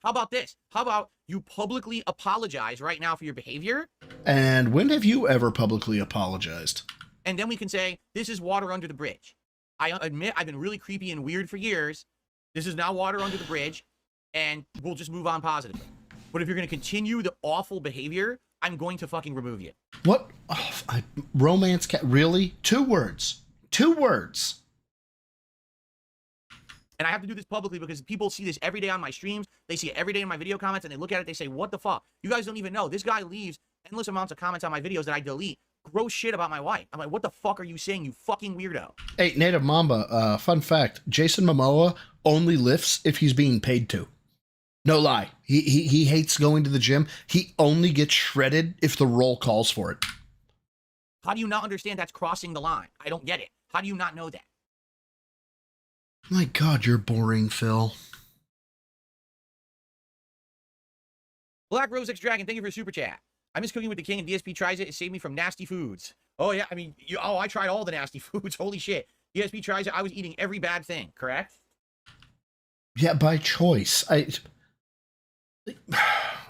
How about this? How about you publicly apologize right now for your behavior? And when have you ever publicly apologized? And then we can say, this is water under the bridge. I admit I've been really creepy and weird for years. This is now water under the bridge, and we'll just move on positively. But if you're going to continue the awful behavior, I'm going to fucking remove you. What? Oh, romance cat? Really? 2 words. 2 words. And I have to do this publicly because people see this every day on my streams. They see it every day in my video comments, and they look at it, they say, what the fuck? You guys don't even know. This guy leaves endless amounts of comments on my videos that I delete. Gross shit about my wife. I'm like, what the fuck are you saying, you fucking weirdo? Hey, Native Mamba, fun fact, Jason Momoa only lifts if he's being paid to. No lie. He hates going to the gym. He only gets shredded if the role calls for it. How do you not understand that's crossing the line? I don't get it. How do you not know that? My God, you're boring, Phil. Black Rose X Dragon, thank you for the super chat. I miss cooking with the king, and DSP tries it. It saved me from nasty foods. Oh, yeah. I mean, I tried all the nasty foods. Holy shit. DSP tries it. I was eating every bad thing, correct? Yeah, by choice.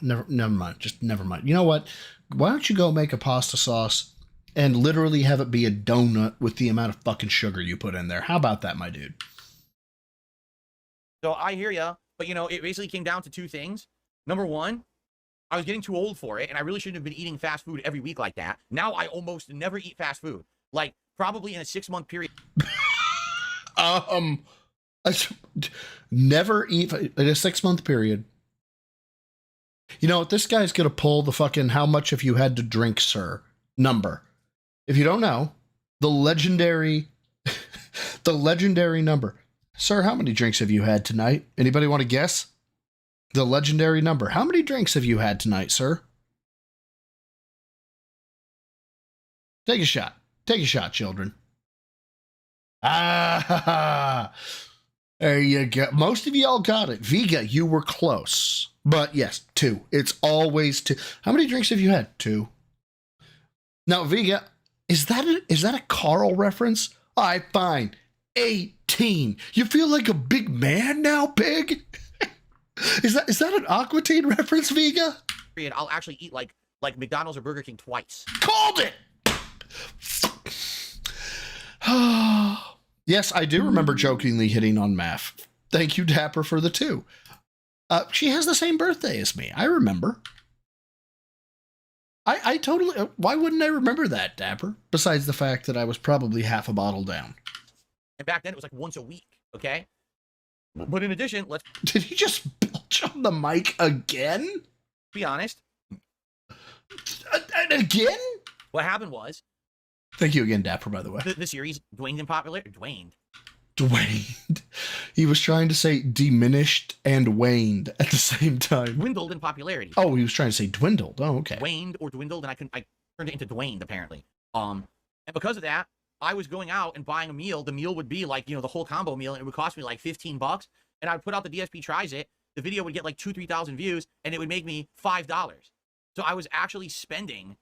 Never mind. Just never mind. You know what? Why don't you go make a pasta sauce and literally have it be a donut with the amount of fucking sugar you put in there? How about that, my dude? So I hear ya, but it basically came down to two things. Number one, I was getting too old for it, and I really shouldn't have been eating fast food every week like that. Now I almost never eat fast food. Like, probably in a 6-month period. Never eat in a 6-month period. You know what? This guy's gonna pull the fucking how much have you had to drink, sir number. If you don't know, the legendary number. Sir, how many drinks have you had tonight? Anybody want to guess? The legendary number. How many drinks have you had tonight, sir? Take a shot. Take a shot, children. Ah, there you go. Most of y'all got it. Vega, you were close. But yes, 2. It's always 2. How many drinks have you had? 2. Now, Vega, is that a Carl reference? All right, fine. 18. You feel like a big man now, pig? Is that an Aqua Teen reference, Vega? I'll actually eat like McDonald's or Burger King twice. Called it! Yes, I do remember jokingly hitting on Math. Thank you, Dapper, for the 2. She has the same birthday as me. I remember. I totally... Why wouldn't I remember that, Dapper? Besides the fact that I was probably half a bottle down. And back then, it was like once a week, okay? But in addition, let's... Did he just belch on the mic again? Be honest. And again? What happened was... Thank you again, Dapper, by the way. The series dwaned in popularity. Dwaned. He was trying to say diminished and waned at the same time. Dwindled in popularity. Oh, he was trying to say dwindled. Oh, okay. Waned or dwindled, and I turned it into dwaned, apparently. And because of that, I was going out and buying a meal. The meal would be like, the whole combo meal, and it would cost me like $15. And I would put out the DSP tries it. The video would get like 2,000-3,000 views, and it would make me $5. So I was actually spending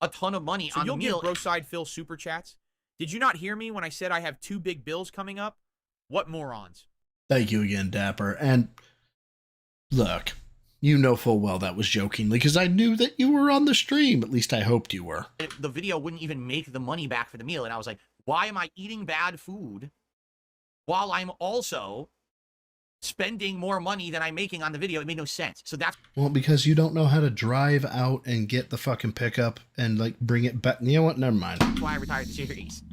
a ton of money on the meal. You'll give Broside Phil super chats? Did you not hear me when I said I have 2 big bills coming up? What morons? Thank you again, Dapper. And look, you know full well that was jokingly because I knew that you were on the stream. At least I hoped you were. The video wouldn't even make the money back for the meal. And I was like, why am I eating bad food while I'm also spending more money than I'm making on the video? It made no sense. So that's... Well, because you don't know how to drive out and get the fucking pickup and like bring it back. You know what? Never mind. That's why I retired the series.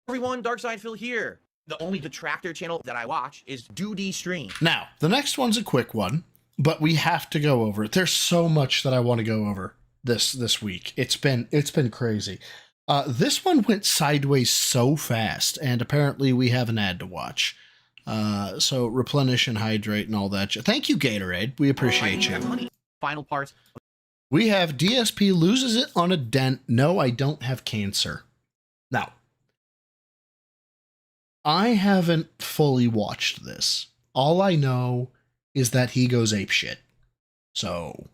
Everyone, Darkside Phil here. The only detractor channel that I watch is Doody Stream. Now, the next one's a quick one, but we have to go over it. There's so much that I want to go over this week. It's been crazy. This one went sideways so fast, and apparently we have an ad to watch. So replenish and hydrate and all that. Thank you, Gatorade. We appreciate you. Final parts. We have DSP loses it on a dent. No, I don't have cancer. Now, I haven't fully watched this. All I know is that he goes apeshit. So,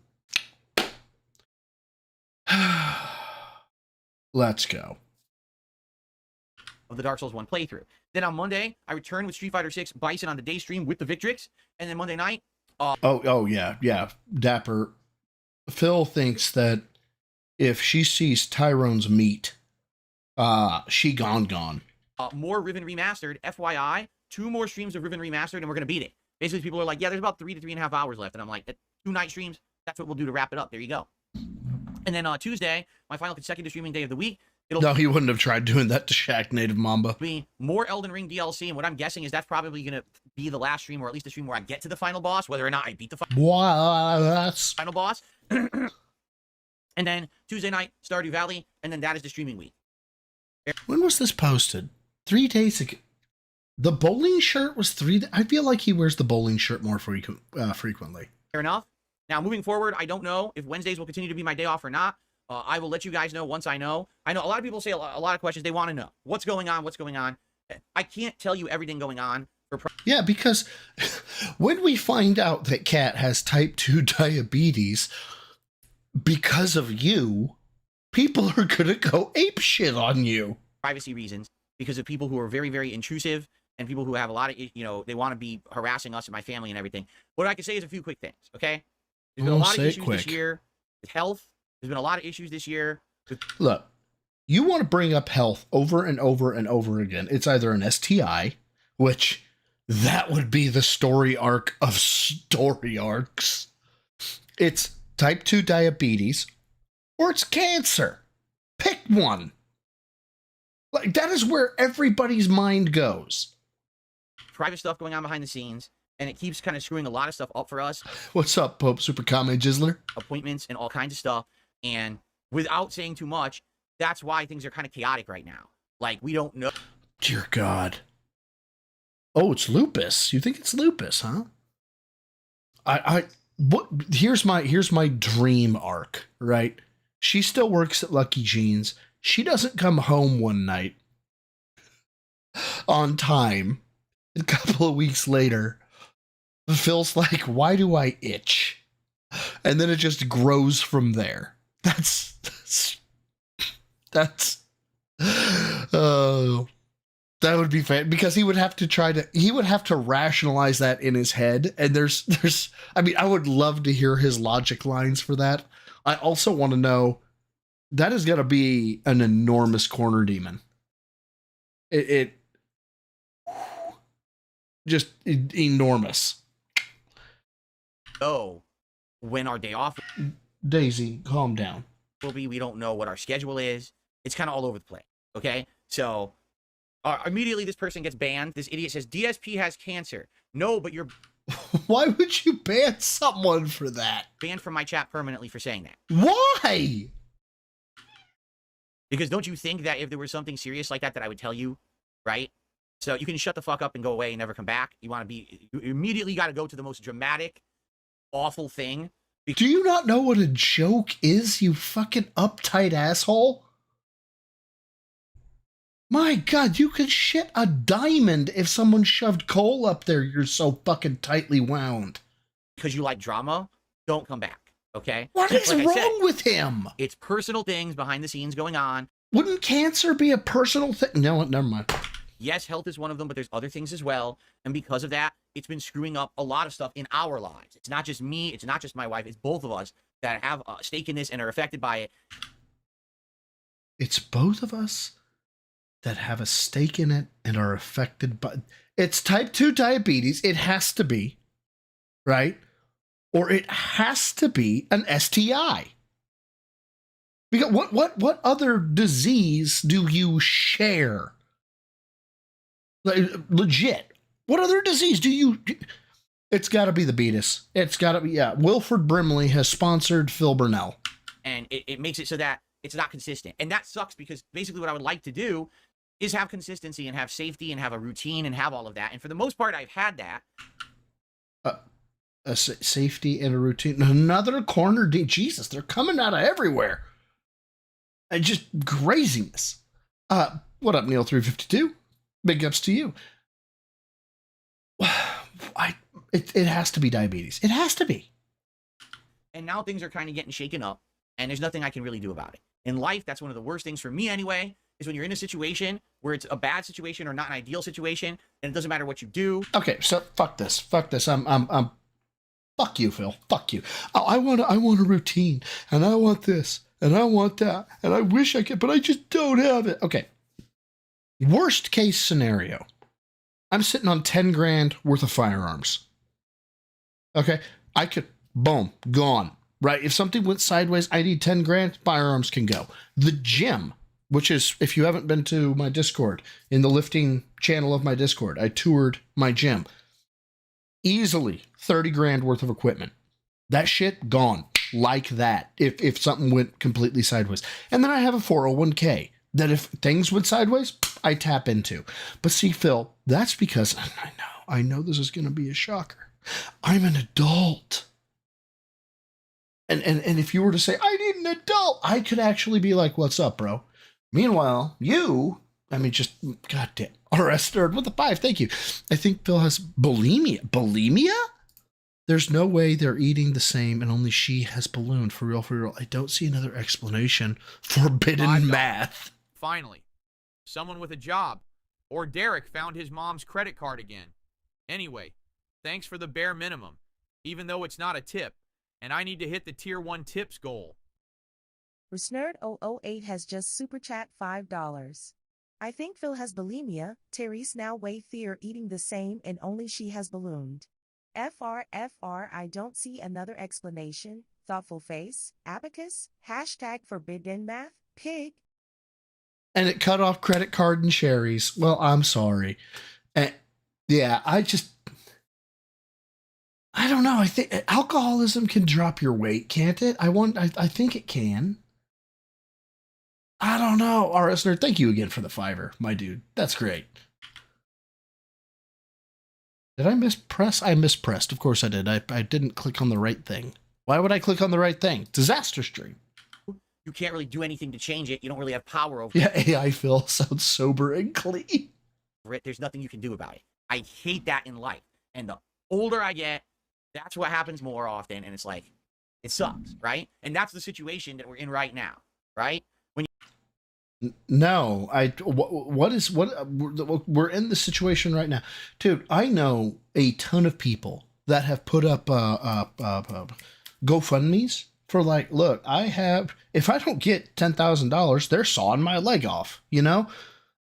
let's go. Of the Dark Souls 1 playthrough. Then on Monday, I returned with Street Fighter 6 Bison on the day stream with the Victrix. And then Monday night... Oh, yeah. Dapper. Phil thinks that if she sees Tyrone's meat, she gone. More Riven Remastered, FYI, 2 more streams of Riven Remastered, and we're going to beat it. Basically, people are like, yeah, there's about 3 to 3.5 hours left. And I'm like, 2 night streams, that's what we'll do to wrap it up. There you go. And then Tuesday, my final consecutive streaming day of the week. No, he wouldn't have tried doing that to Shaq Native Mamba. Be more Elden Ring DLC, and what I'm guessing is that's probably going to be the last stream, or at least the stream where I get to the final boss, whether or not I beat the final boss. And then Tuesday night, Stardew Valley, and then that is the streaming week. When was this posted? 3 days ago. The bowling shirt was $3. I feel like he wears the bowling shirt more frequently. Fair enough. Now, moving forward, I don't know if Wednesdays will continue to be my day off or not. I will let you guys know once I know. I know a lot of people say a lot of questions. They want to know what's going on, what's going on. I can't tell you everything going on. Yeah, because when we find out that Kat has type 2 diabetes because of you, people are going to go ape shit on you. Privacy reasons, because of people who are very, very intrusive and people who have a lot of, they want to be harassing us and my family and everything. What I can say is a few quick things, okay? There's been a lot of issues this year with health. There's been a lot of issues this year. Look, you want to bring up health over and over and over again. It's either an STI, which that would be the story arc of story arcs. It's type 2 diabetes, or it's cancer. Pick one. Like, that is where everybody's mind goes. Private stuff going on behind the scenes, and it keeps kind of screwing a lot of stuff up for us. What's up, Pope Super Comment Jizzler? Appointments and all kinds of stuff. And without saying too much, that's why things are kind of chaotic right now. Like, we don't know. Dear God. Oh, it's lupus. You think it's lupus, huh? Here's my dream arc, right? She still works at Lucky Jeans. She doesn't come home one night on time. A couple of weeks later, Phil's like, why do I itch? And then it just grows from there. That's that would be fan, because he would have to rationalize that in his head. And I would love to hear his logic lines for that. I also want to know, that is going to be an enormous corner demon. Just enormous. Oh, when our day off. Daisy, calm down. Will be. We don't know what our schedule is. It's kind of all over the place. Okay, so immediately this person gets banned. This idiot says DSP has cancer. No, but you're. Why would you ban someone for that? Banned from my chat permanently for saying that. Why? Because don't you think that if there was something serious like that I would tell you, right? So you can shut the fuck up and go away and never come back. You immediately got to go to the most dramatic, awful thing. Do you not know what a joke is, you fucking uptight asshole? My God, you could shit a diamond if someone shoved coal up there. You're so fucking tightly wound. Because you like drama, don't come back, okay? What is wrong with him? It's personal things behind the scenes going on. Wouldn't cancer be a personal thing? No, never mind. Yes, health is one of them, but there's other things as well. And because of that, it's been screwing up a lot of stuff in our lives. It's not just me. It's not just my wife. It's both of us that have a stake in this and are affected by it. It's both of us that have a stake in it and are affected by... It's type 2 diabetes. It has to be, right? Or it has to be an STI. Because what other disease do you share? Like, legit. What other disease do you... It's got to be the beatus. It's got to be, yeah. Wilford Brimley has sponsored Phil Burnell. And it makes it so that it's not consistent. And that sucks, because basically what I would like to do is have consistency and have safety and have a routine and have all of that. And for the most part, I've had that. A safety and a routine. Another corner... Jesus, they're coming out of everywhere. And just craziness. What up, Neil352? Big ups to you. It has to be diabetes. It has to be. And now things are kind of getting shaken up, and there's nothing I can really do about it. In life, that's one of the worst things for me anyway, is when you're in a situation where it's a bad situation or not an ideal situation, and it doesn't matter what you do. Okay, so fuck this. Fuck this. Fuck you, Phil. Fuck you. I want a routine, and I want this, and I want that, and I wish I could, but I just don't have it. Okay. Worst case scenario. I'm sitting on 10 grand worth of firearms. Okay. I could, boom, gone. Right? If something went sideways, I need 10 grand, firearms can go. The gym, which is, if you haven't been to my Discord, in the lifting channel of my Discord, I toured my gym. Easily 30 grand worth of equipment. That shit gone like that if something went completely sideways. And then I have a 401k. that if things went sideways, I tap into. But see, Phil, that's because I know this is going to be a shocker. I'm an adult. And if you were to say, I need an adult, I could actually be like, what's up, bro? Meanwhile, just, goddamn. RS Nerd with the 5, thank you. I think Phil has bulimia. Bulimia? There's no way they're eating the same and only she has ballooned. For real. I don't see another explanation. Forbidden math. Finally, someone with a job. Or Derek found his mom's credit card again. Anyway, thanks for the bare minimum, even though it's not a tip. And I need to hit the tier 1 tips goal. Rusnerd008 has just super chat $5. I think Phil has bulimia. Therese now way fear eating the same and only she has ballooned. FR, I don't see another explanation. Thoughtful face, abacus, hashtag forbidden math, pig. And it cut off credit card and cherries. Well, I'm sorry. Yeah, I don't know. I think alcoholism can drop your weight, can't it? I think it can. I don't know. RS Nerd, thank you again for the 5, my dude. That's great. Did I mispress? I mispressed. Of course I did. I didn't click on the right thing. Why would I click on the right thing? Disaster stream. You can't really do anything to change it. You don't really have power over it. Yeah, AI Phil sounds sober and clean. There's nothing you can do about it. I hate that in life. And the older I get, that's what happens more often. And it's like, it sucks, right? And that's the situation that we're in right now, right? No, we're in the situation right now, dude. I know a ton of people that have put up GoFundMe's for like, look, if I don't get $10,000, they're sawing my leg off,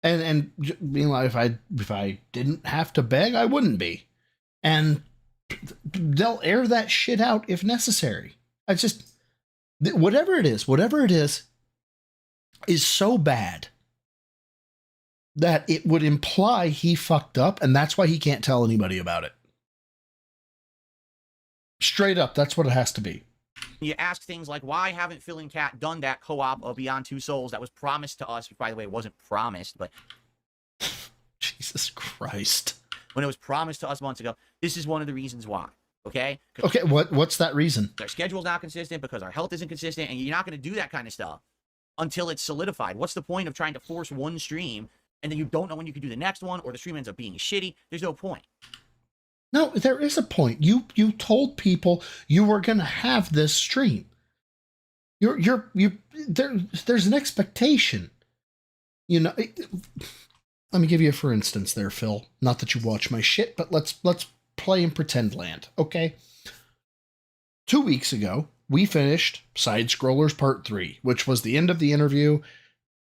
and being like, if I didn't have to beg, I wouldn't be, and they'll air that shit out if necessary. Whatever it is so bad that it would imply he fucked up, and that's why he can't tell anybody about it. Straight up, that's what it has to be. You ask things like, why haven't Phil and Kat done that co-op of Beyond Two Souls that was promised to us? Which, by the way, it wasn't promised, but Jesus Christ. When it was promised to us months ago, this is one of the reasons why. Okay? Okay, what's that reason? Their schedule's not consistent because our health isn't consistent, and you're not going to do that kind of stuff until it's solidified. What's the point of trying to force one stream and then you don't know when you can do the next one, or the stream ends up being shitty? There's no point. No, there is a point. You told people you were going to have this stream. There's an expectation. Let me give you a for instance there, Phil. Not that you watch my shit, but let's play in pretend land, okay? 2 weeks ago, we finished Side Scrollers Part 3, which was the end of the interview.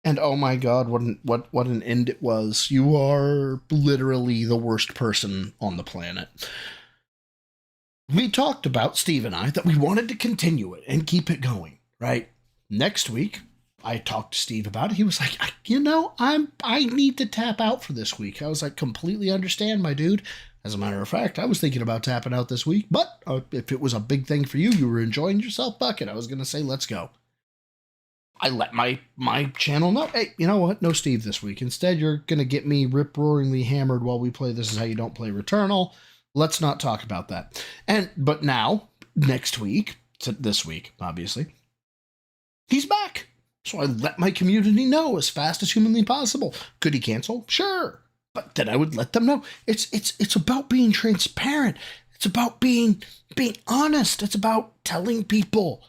And oh my God, what an end it was. You are literally the worst person on the planet. We talked about, Steve and I, that we wanted to continue it and keep it going, right? Next week, I talked to Steve about it. He was like, I need to tap out for this week. I was like, completely understand, my dude. As a matter of fact, I was thinking about tapping out this week, but if it was a big thing for you, you were enjoying yourself, bucket, I was going to say, let's go. I let my channel know, hey, you know what? No Steve this week. Instead, you're going to get me rip-roaringly hammered while we play This Is How You Don't Play Returnal. Let's not talk about that. But now, next week, this week, obviously, he's back. So I let my community know as fast as humanly possible. Could he cancel? Sure. But then I would let them know. It's about being transparent. It's about being honest. It's about telling people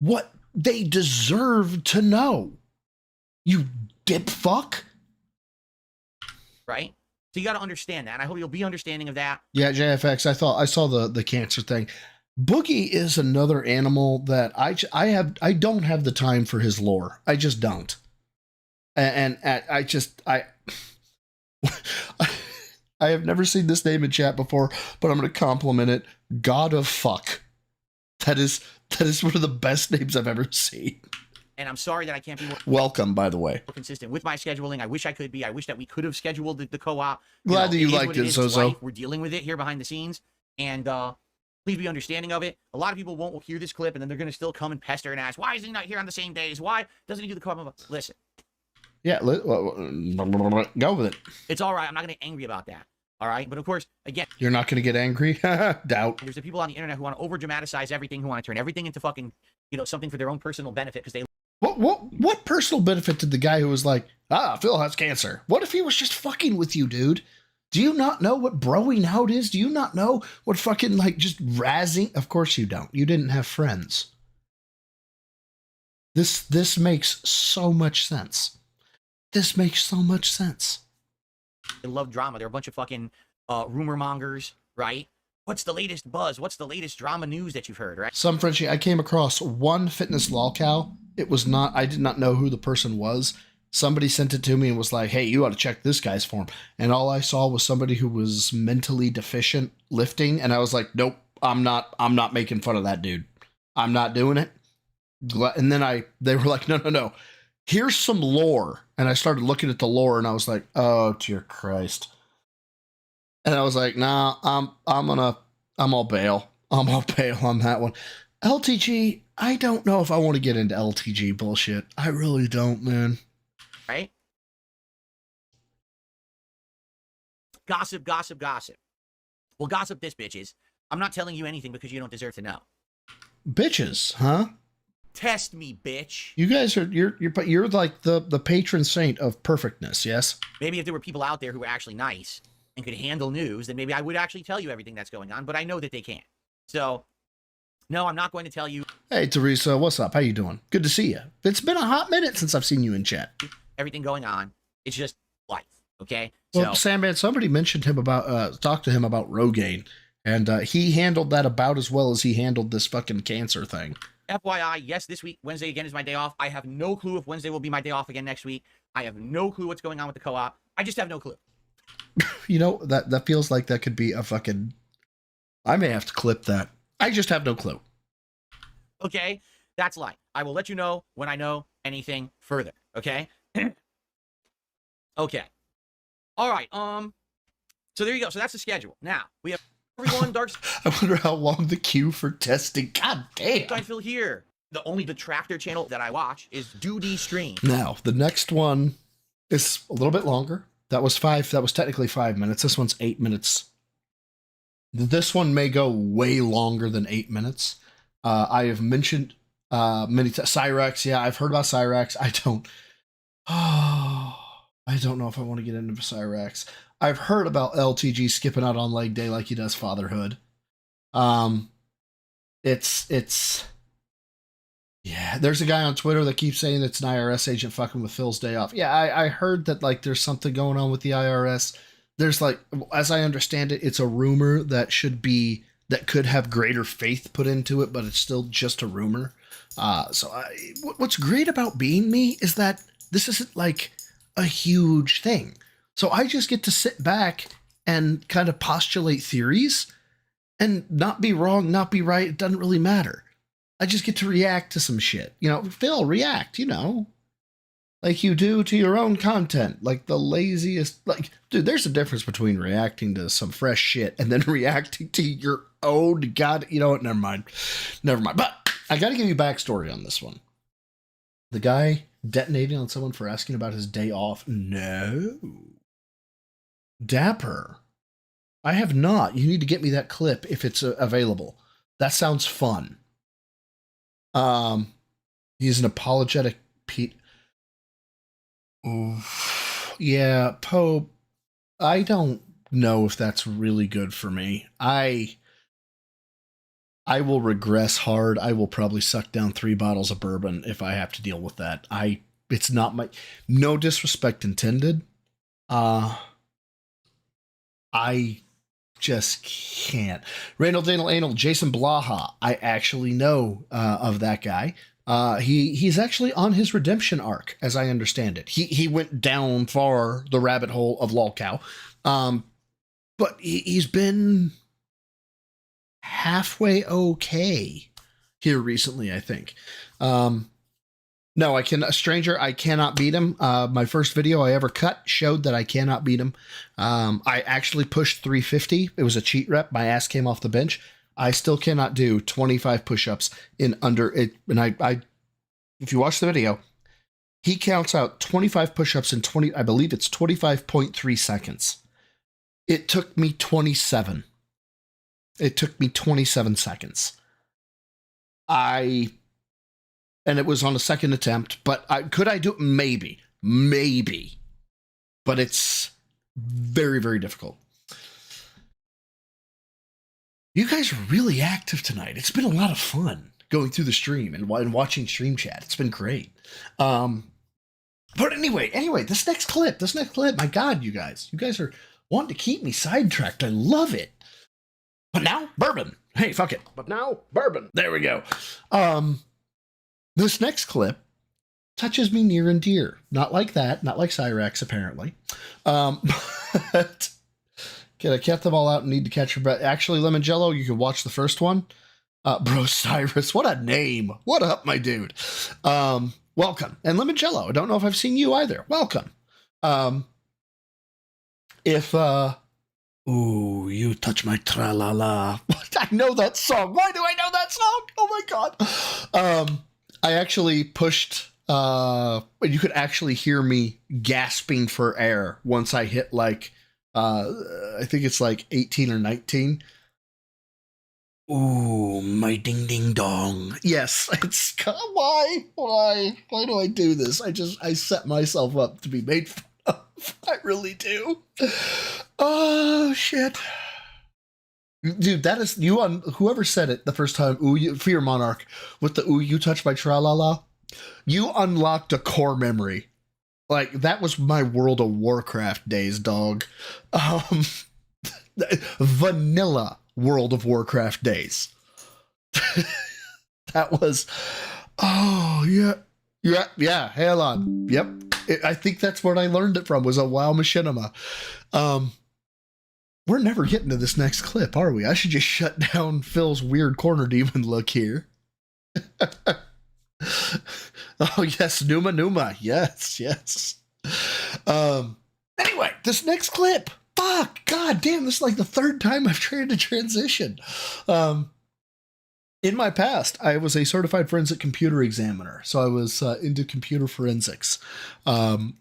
what they deserve to know. You dip fuck. Right? So you got to understand that. I hope you'll be understanding of that. Yeah, JFX, I saw the cancer thing. Boogie is another animal that I don't have the time for his lore. I just don't. And I have never seen this name in chat before, but I'm going to compliment it. God of Fuck. That is one of the best names I've ever seen. And I'm sorry that I can't be more welcome, by the way. Consistent with my scheduling. I wish I could be. I wish that we could have scheduled the co-op. Glad that you liked it, Zozo. We're dealing with it here behind the scenes, and please be understanding of it. A lot of people won't hear this clip, and then they're going to still come and pester and ask, why is he not here on the same days? Why doesn't he do the co-op? Listen, Yeah, go with it. It's all right. I'm not going to get angry about that. All right. But of course, again, You're not going to get angry? Doubt. there's the people on the internet who want to over dramatize everything, who want to turn everything into fucking, something for their own personal benefit because they. What personal benefit did the guy who was like, Phil has cancer? What if he was just fucking with you, dude? Do you not know what broing out is? Do you not know what fucking, like, just razzing? Of course you don't. You didn't have friends. This makes so much sense. This makes so much sense. They love drama. They're a bunch of fucking rumor mongers, right? What's the latest buzz? What's the latest drama news that you've heard, right? Some Frenchie, I came across one fitness lolcow. It was not, I did not know who the person was. Somebody sent it to me and was like, hey, you ought to check this guy's form. And all I saw was somebody who was mentally deficient lifting. And I was like, nope, I'm not making fun of that dude. I'm not doing it. And then they were like, no. Here's some lore. And I started looking at the lore and I was like, oh, dear Christ. And I was like, nah, I'll bail. I'll bail on that one. LTG, I don't know if I want to get into LTG bullshit. I really don't, man. Right? Gossip. Well, gossip this, bitches. I'm not telling you anything because you don't deserve to know. Bitches, huh? Test me, bitch. You guys are you're like the patron saint of perfectness, yes? Maybe if there were people out there who were actually nice and could handle news, then maybe I would actually tell you everything that's going on, but I know that they can't. So, no, I'm not going to tell you. Hey, Teresa, what's up? How you doing? Good to see you. It's been a hot minute since I've seen you in chat. Everything going on. It's just life, okay? Well, Sandman, somebody mentioned him about, talked to him about Rogaine, and he handled that about as well as he handled this fucking cancer thing. FYI, yes, this week, Wednesday again is my day off. I have no clue if Wednesday will be my day off again next week. I have no clue what's going on with the co-op. I just have no clue. You know, that feels like that could be a fucking... I may have to clip that. I just have no clue. Okay? That's life. I will let you know when I know anything further. Okay? Okay. All right. So there you go. So that's the schedule. Now, we have everyone dark... I wonder how long the queue for testing... God damn! I feel here. The only detractor channel that I watch is Doody Stream. Now, the next one is a little bit longer. That was technically 5 minutes. This one's 8 minutes. This one may go way longer than 8 minutes. I have mentioned many times Cyrax. Yeah, I've heard about Cyrax. I don't know if I want to get into Cyrax. I've heard about LTG skipping out on leg day like he does fatherhood. Yeah, there's a guy on Twitter that keeps saying it's an IRS agent fucking with Phil's day off. Yeah, I heard that, like, there's something going on with the IRS. There's, like, as I understand it, it's a rumor that could have greater faith put into it, but it's still just a rumor. What's great about being me is that this isn't, like, a huge thing. So I just get to sit back and kind of postulate theories and not be wrong, not be right. It doesn't really matter. I just get to react to some shit. You know, Phil, react, you know, like you do to your own content, like the laziest, like, dude, there's a difference between reacting to some fresh shit and then reacting to your own God, you know what, never mind. But I got to give you backstory on this one. The guy detonating on someone for asking about his day off. No. Dapper. I have not. You need to get me that clip if it's available. That sounds fun. He's an apologetic Pete. Yeah, Pope. I don't know if that's really good for me. I will regress hard. I will probably suck down 3 bottles of bourbon if I have to deal with that. It's not my, no disrespect intended. I just can't. Randall Daniel Anal, Jason Blaha. I actually know of that guy. He's actually on his redemption arc, as I understand it. He went down far the rabbit hole of lolcow, but he's been halfway okay here recently, I think. No, I cannot beat him. My first video I ever cut showed that I cannot beat him. I actually pushed 350. It was a cheat rep. My ass came off the bench. I still cannot do 25 push-ups in under it. And I if you watch the video, He counts out 25 push-ups in 20, I believe it's 25.3 seconds. It took me 27. It took me 27 seconds. And it was on a second attempt, but could I do it? Maybe. But it's very, very difficult. You guys are really active tonight. It's been a lot of fun going through the stream and watching stream chat. It's been great. But anyway, this next clip, my God, you guys are wanting to keep me sidetracked. I love it. But now, bourbon. Hey, fuck it. But now, bourbon. There we go. This next clip touches me near and dear. Not like that. Not like Cyrax, apparently. But I kept them all out and need to catch your breath. Actually, Lemon Jello, you can watch the first one. Bro Cyrus, what a name. What up, my dude? Welcome. And Lemon Jello, I don't know if I've seen you either. Welcome. Ooh, you touch my tra-la-la. I know that song. Why do I know that song? Oh my God. I actually pushed, you could actually hear me gasping for air once I hit like, I think it's like 18 or 19. Ooh, my ding ding dong. Yes, it's why do I do this? I set myself up to be made fun of. I really do. Oh shit, dude, that is you on whoever said it the first time. Ooh, Fear Monarch with the ooh, you touch my tra la la. You unlocked a core memory. Like that was my World of Warcraft days, dog. Vanilla World of Warcraft days. That was, oh yeah, hell on. Yep. I think that's what I learned it from was a WoW Machinima. We're never getting to this next clip, are we? I should just shut down Phil's weird corner demon look here. Oh yes, Numa. Yes. Anyway, this next clip. Fuck, god damn, this is like the third time I've tried to transition. In my past, I was a certified forensic computer examiner, so I was into computer forensics,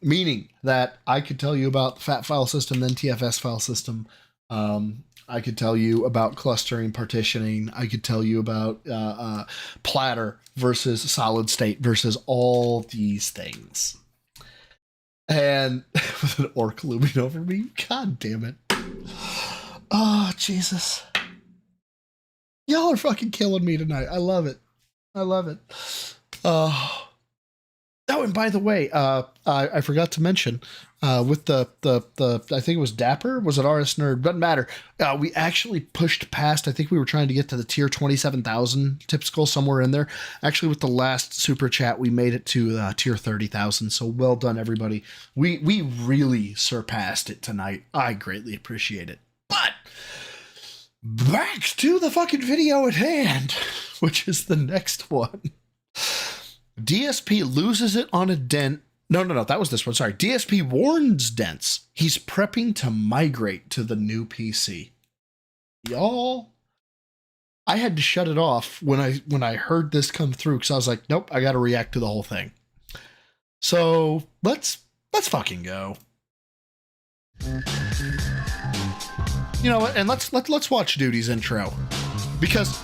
meaning that I could tell you about the FAT file system, then TFS file system. I could tell you about clustering, partitioning. I could tell you about platter versus solid state versus all these things. And with an orc looming over me, god damn it. Oh, Jesus. Y'all are fucking killing me tonight. I love it. Oh, and by the way, I forgot to mention, with the I think it was Dapper, was it RS Nerd? Doesn't matter. We actually pushed past, I think we were trying to get to the tier 27,000 typical somewhere in there. Actually, with the last super chat, we made it to tier 30,000. So well done, everybody. We really surpassed it tonight. I greatly appreciate it. But back to the fucking video at hand, which is the next one. DSP loses it on a dent. No, that was this one. Sorry. DSP warns Dents he's prepping to migrate to the new PC. Y'all, I had to shut it off when I heard this come through because I was like, nope, I got to react to the whole thing. So let's fucking go. You know what? And let's watch Duty's intro because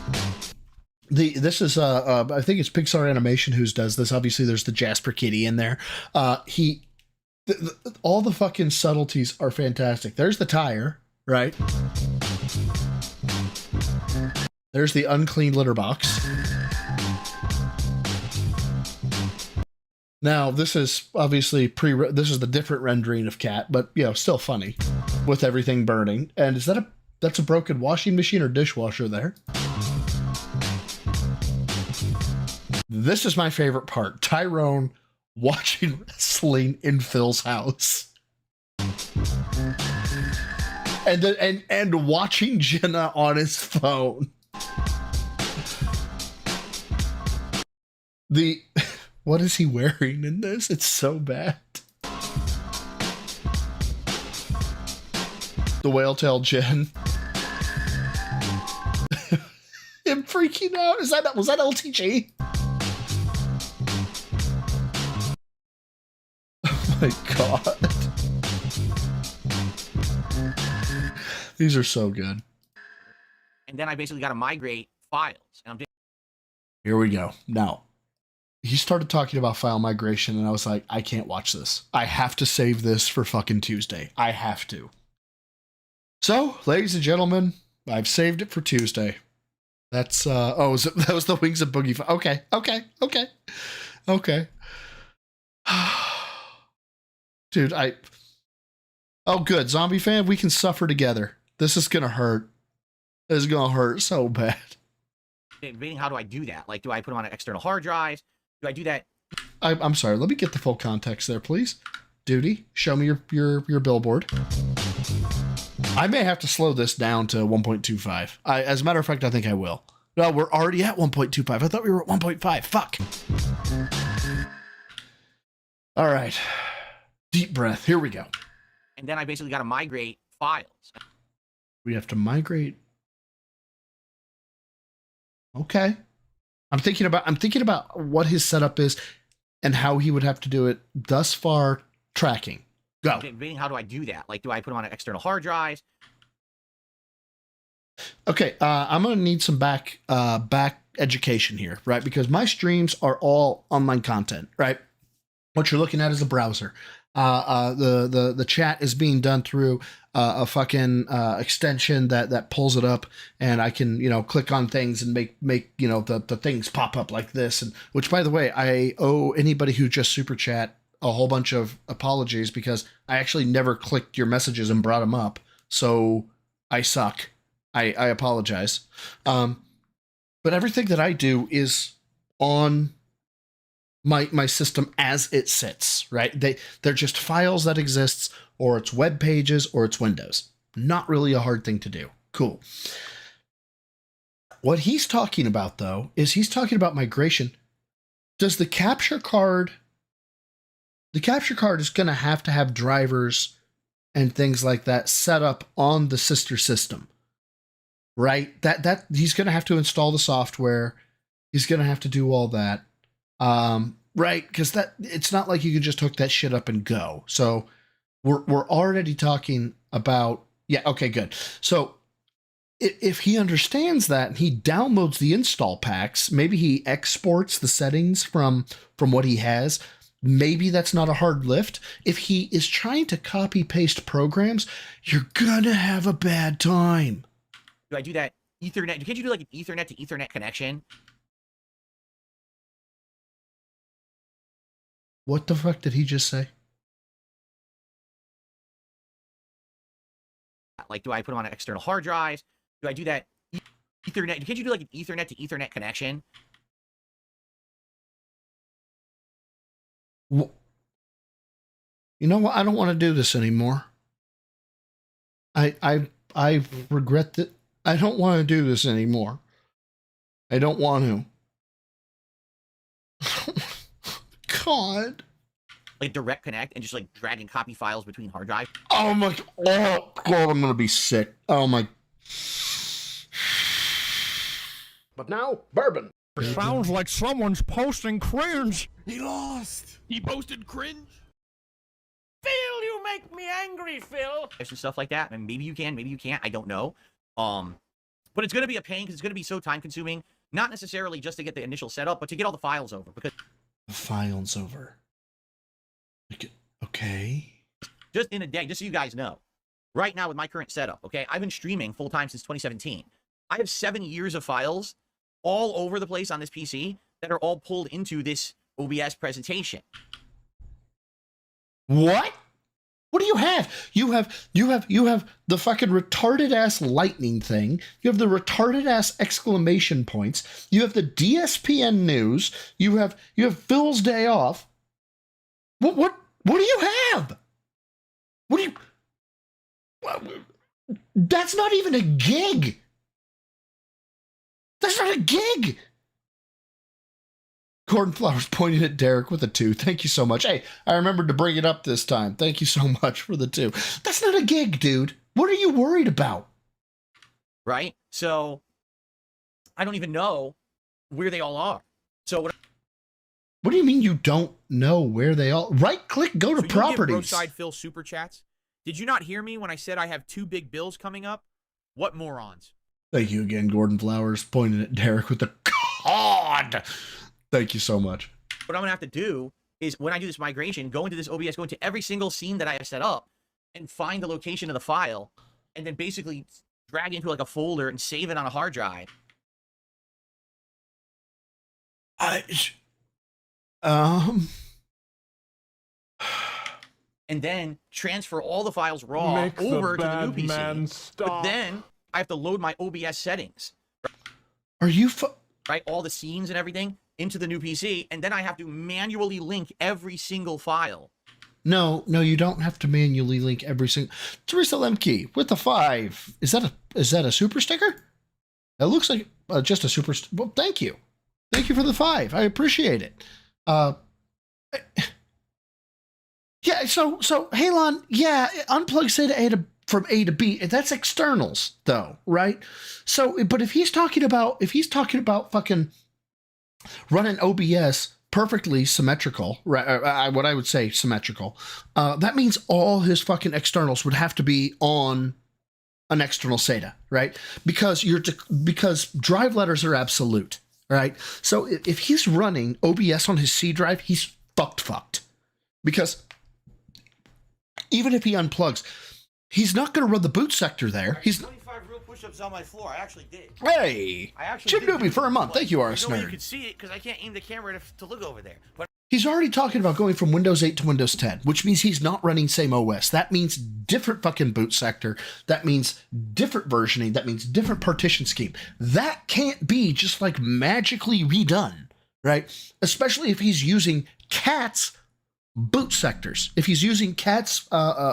this is I think it's Pixar Animation who does this. Obviously, there's the Jasper Kitty in there. All the fucking subtleties are fantastic. There's the tire, right? There's the unclean litter box. Now, this is obviously this is the different rendering of Cat, but you know, still funny with everything burning. And is that's a broken washing machine or dishwasher there? This is my favorite part. Tyrone watching wrestling in Phil's house. And watching Jenna on his phone. What is he wearing in this? It's so bad. The whale tail Jen. Him freaking out. Was that LTG? my god. These are so good. And then I basically got to migrate files. And I'm Here we go. Now, he started talking about file migration, and I was like, I can't watch this. I have to save this for fucking Tuesday. I have to. So, ladies and gentlemen, I've saved it for Tuesday. That's, that was the Wings of Boogie. Okay. Dude, oh, good. Zombie fan, we can suffer together. This is gonna hurt. This is gonna hurt so bad. debating how do I do that? Like, do I put them on an external hard drive? Do I do that? I'm sorry. Let me get the full context there, please. Duty, show me your billboard. I may have to slow this down to 1.25. As a matter of fact, I think I will. No, we're already at 1.25. I thought we were at 1.5. Fuck. All right. Deep breath. Here we go. And then I basically got to migrate files. We have to migrate. Okay. I'm thinking about what his setup is and how he would have to do it. Thus far, tracking. Go. Debating how do I do that? Like, do I put them on an external hard drive? Okay, I'm gonna need some back education here, right? Because my streams are all online content, right? What you're looking at is a browser. The chat is being done through a fucking extension that pulls it up, and I can click on things and make the things pop up like this. And which, by the way, I owe anybody who just super chat a whole bunch of apologies because I actually never clicked your messages and brought them up, so I suck. I apologize. But everything that I do is on my system as it sits, right? They're just files that exists, or it's web pages, or it's Windows. Not really a hard thing to do. Cool. What he's talking about, though, is he's talking about migration. Does the capture card is going to have drivers and things like that set up on the sister system, right? That he's going to have to install the software. He's going to have to do all that. Right, because it's not like you can just hook that shit up and go. So we're already talking about, yeah, okay, good. So if he understands that and he downloads the install packs, maybe he exports the settings from what he has. Maybe that's not a hard lift. If he is trying to copy paste programs, you're gonna have a bad time. Do I do that Ethernet? Can't you do like an Ethernet to Ethernet connection? What the fuck did he just say? Like, do I put them on an external hard drive? Do I do that Ethernet? Can't you do like an Ethernet to Ethernet connection? You know what? I don't want to do this anymore. I regret that. I don't want to do this anymore. I don't want to. God. Like direct connect and just like drag and copy files between hard drives. Oh my God, I'm gonna be sick. Oh my. But now, bourbon. Sounds like someone's posting cringe. He lost. He posted cringe. Phil, you make me angry, Phil. And stuff like that. And maybe you can, maybe you can't. I don't know. But it's gonna be a pain because it's gonna be so time consuming. Not necessarily just to get the initial setup, but to get all the files over. Because the files over. Okay. Just in a day, just so you guys know. Right now with my current setup, okay, I've been streaming full time since 2017. I have 7 years of files all over the place on this PC that are all pulled into this OBS presentation. What? What do you have? You have the fucking retarded ass lightning thing. You have the retarded ass exclamation points. You have the DSPN news. You have Phil's day off. What do you have? What do you? That's not even a gig. That's not a gig. Cornflowers pointed at Derek with a 2. Thank you so much. Hey, I remembered to bring it up this time. Thank you so much for the 2. That's not a gig, dude. What are you worried about? Right? So, I don't even know where they all are. So, What do you mean you don't know where they all? Right click, go to so properties. You give Broside Phil super chats. Did you not hear me when I said I have 2 big bills coming up? What morons? Thank you again, Gordon Flowers, pointing at Derek with the COD. Thank you so much. What I'm gonna have to do is when I do this migration, go into this OBS, go into every single scene that I have set up, and find the location of the file, and then basically drag it into like a folder and save it on a hard drive. And then transfer all the files raw over to the new PC. But then I have to load my OBS settings. Are you right? All the scenes and everything into the new PC, and then I have to manually link every single file. No, you don't have to manually link every single. Teresa Lemke with the 5. Is that a super sticker? It looks like just a super. Well, thank you for the 5. I appreciate it. Yeah. So Halon, yeah, unplug SATA from A to B. That's externals, though, right? So, but if he's talking about fucking running OBS perfectly symmetrical, right? What I would say symmetrical. That means all his fucking externals would have to be on an external SATA, right? Because drive letters are absolute, right? So if he's running OBS on his C drive, he's fucked. Because even if he unplugs, he's not going to run the boot sector there. He's 25 real push-ups on my floor. I actually did. Hey, Chip Newbie for a month. Thank you, RS No way Nerd. you could see it because I can't aim the camera to look over there. But He's already talking about going from Windows 8 to Windows 10, which means he's not running same OS. That means different fucking boot sector. That means different versioning. That means different partition scheme. That can't be just like magically redone, right? Especially if he's using CAT's boot sectors. If he's using CAT's, not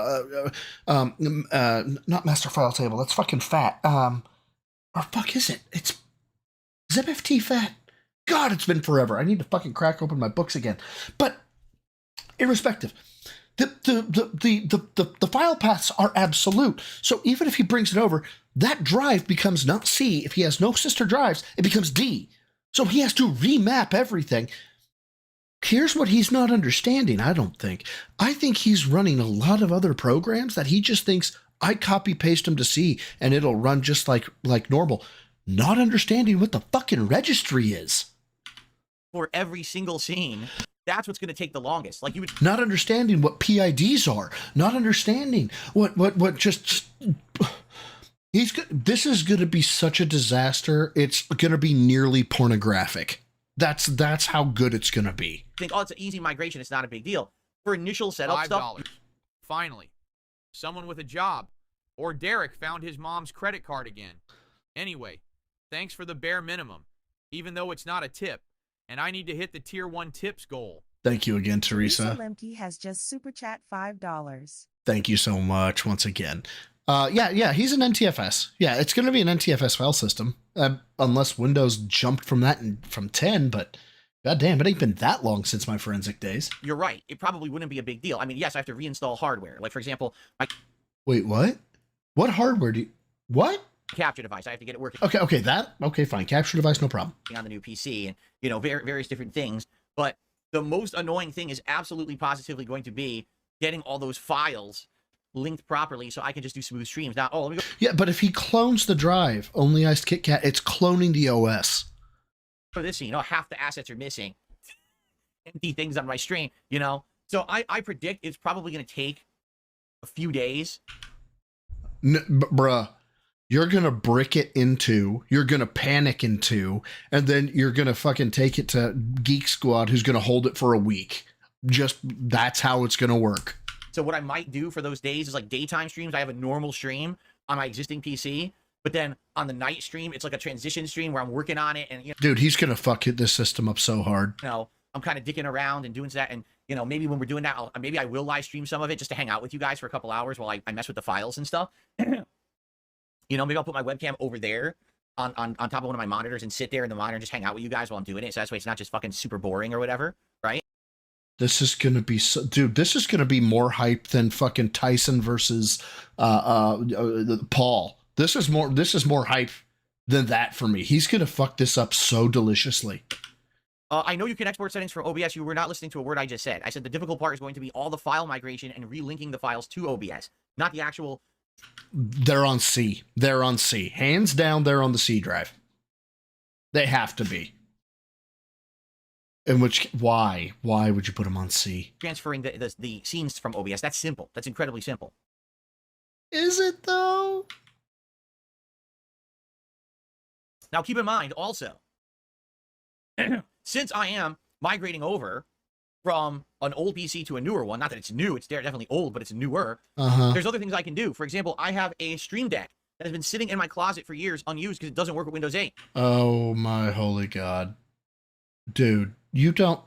master file table, that's fucking FAT. Or fuck is it? It's ZipFT FAT. God, it's been forever. I need to fucking crack open my books again. But irrespective, the file paths are absolute. So even if he brings it over, that drive becomes not C. If he has no sister drives, it becomes D. So he has to remap everything. Here's what he's not understanding, I don't think. I think he's running a lot of other programs that he just thinks, I copy paste them to C and it'll run just like normal. Not understanding what the fucking registry is. For every single scene, that's what's going to take the longest. Like you would not understanding what PIDs are, not understanding what just this is going to be such a disaster. It's going to be nearly pornographic. That's how good it's going to be. Think, oh, it's an easy migration. It's not a big deal. For initial setup stuff. $5. Finally, someone with a job. Or Derek found his mom's credit card again. Anyway, thanks for the bare minimum, even though it's not a tip. And I need to hit the tier 1 tips goal. Thank you again, Teresa. Lemke has just super chat $5. Thank you so much once again. Yeah, he's an NTFS. Yeah, it's going to be an NTFS file system, unless Windows jumped from that from 10, but goddamn, it ain't been that long since my forensic days. You're right. It probably wouldn't be a big deal. I mean, yes, I have to reinstall hardware. Like, for example, my... Wait, what? What hardware do you... What? Capture device. I have to get it working. Okay, fine. Capture device, no problem. On the new PC and, various different things. But the most annoying thing is absolutely positively going to be getting all those files linked properly so I can just do smooth streams. Now, let me go. Yeah, but if he clones the drive, only iced Kit Kat, it's cloning the OS. For this scene, half the assets are missing. Empty things on my stream, So I predict it's probably going to take a few days. Bruh. You're going to brick it into, you're going to panic into, and then you're going to fucking take it to Geek Squad, who's going to hold it for a week. Just, that's how it's going to work. So what I might do for those days is like daytime streams. I have a normal stream on my existing PC, but then on the night stream, it's like a transition stream where I'm working on it. And dude, he's going to fuck this system up so hard. I'm kind of dicking around and doing that. And, maybe when we're doing that, maybe I will live stream some of it just to hang out with you guys for a couple hours while I mess with the files and stuff. Maybe I'll put my webcam over there on top of one of my monitors and sit there in the monitor and just hang out with you guys while I'm doing it. So that's way it's not just fucking super boring or whatever, right? This is going to be dude, this is going to be more hype than fucking Tyson versus Paul. This is more hype than that for me. He's going to fuck this up so deliciously. I know you can export settings from OBS. You were not listening to a word I just said. I said the difficult part is going to be all the file migration and relinking the files to OBS, not the actual. They're on C. They're on C. Hands down, they're on the C drive. They have to be. In which, why? Why would you put them on C? Transferring the scenes from OBS. That's simple. That's incredibly simple. Is it, though? Now, keep in mind, also, since I am migrating over from an old PC to a newer one, not that it's new, it's definitely old, but it's newer, there's other things I can do. For example, I have a Stream Deck that has been sitting in my closet for years unused because it doesn't work with Windows 8. Oh, my holy God. Dude, you don't...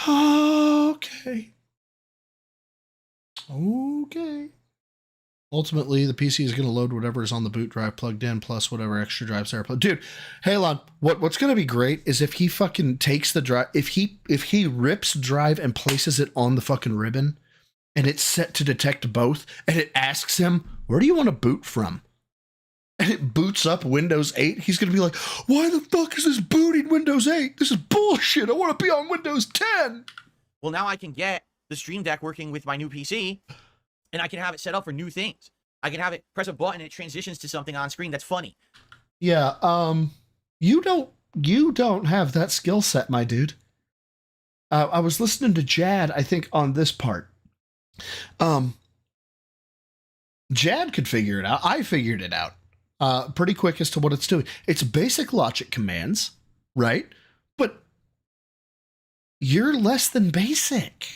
Okay. Okay. Ultimately, the PC is going to load whatever is on the boot drive plugged in, plus whatever extra drives are plugged. Dude, Halon, what's going to be great is if he fucking takes the drive, if he rips drive and places it on the fucking ribbon, and it's set to detect both, and it asks him, where do you want to boot from? And it boots up Windows 8, he's going to be like, why the fuck is this booting Windows 8? This is bullshit. I want to be on Windows 10. Well, now I can get the Stream Deck working with my new PC, and I can have it set up for new things. I can have it press a button and it transitions to something on screen that's funny. Yeah, you don't have that skill set, my dude. I was listening to Jad, I think, on this part. Jad could figure it out. I figured it out pretty quick as to what it's doing. It's basic logic commands, right? But you're less than basic.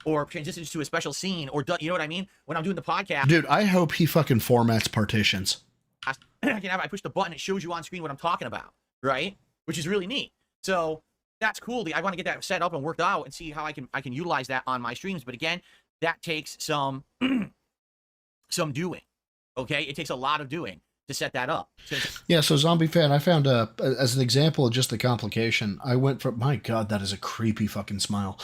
Or transitions to a special scene, or you know what I mean? When I'm doing the podcast, dude, I hope he fucking formats partitions. I push the button, it shows you on screen what I'm talking about, right? Which is really neat. So that's cool. I want to get that set up and worked out and see how I can utilize that on my streams. But again, that takes some doing. Okay, it takes a lot of doing to set that up. Yeah. So Zombie Fan, I found as an example of just the complication. I went from, my God, that is a creepy fucking smile.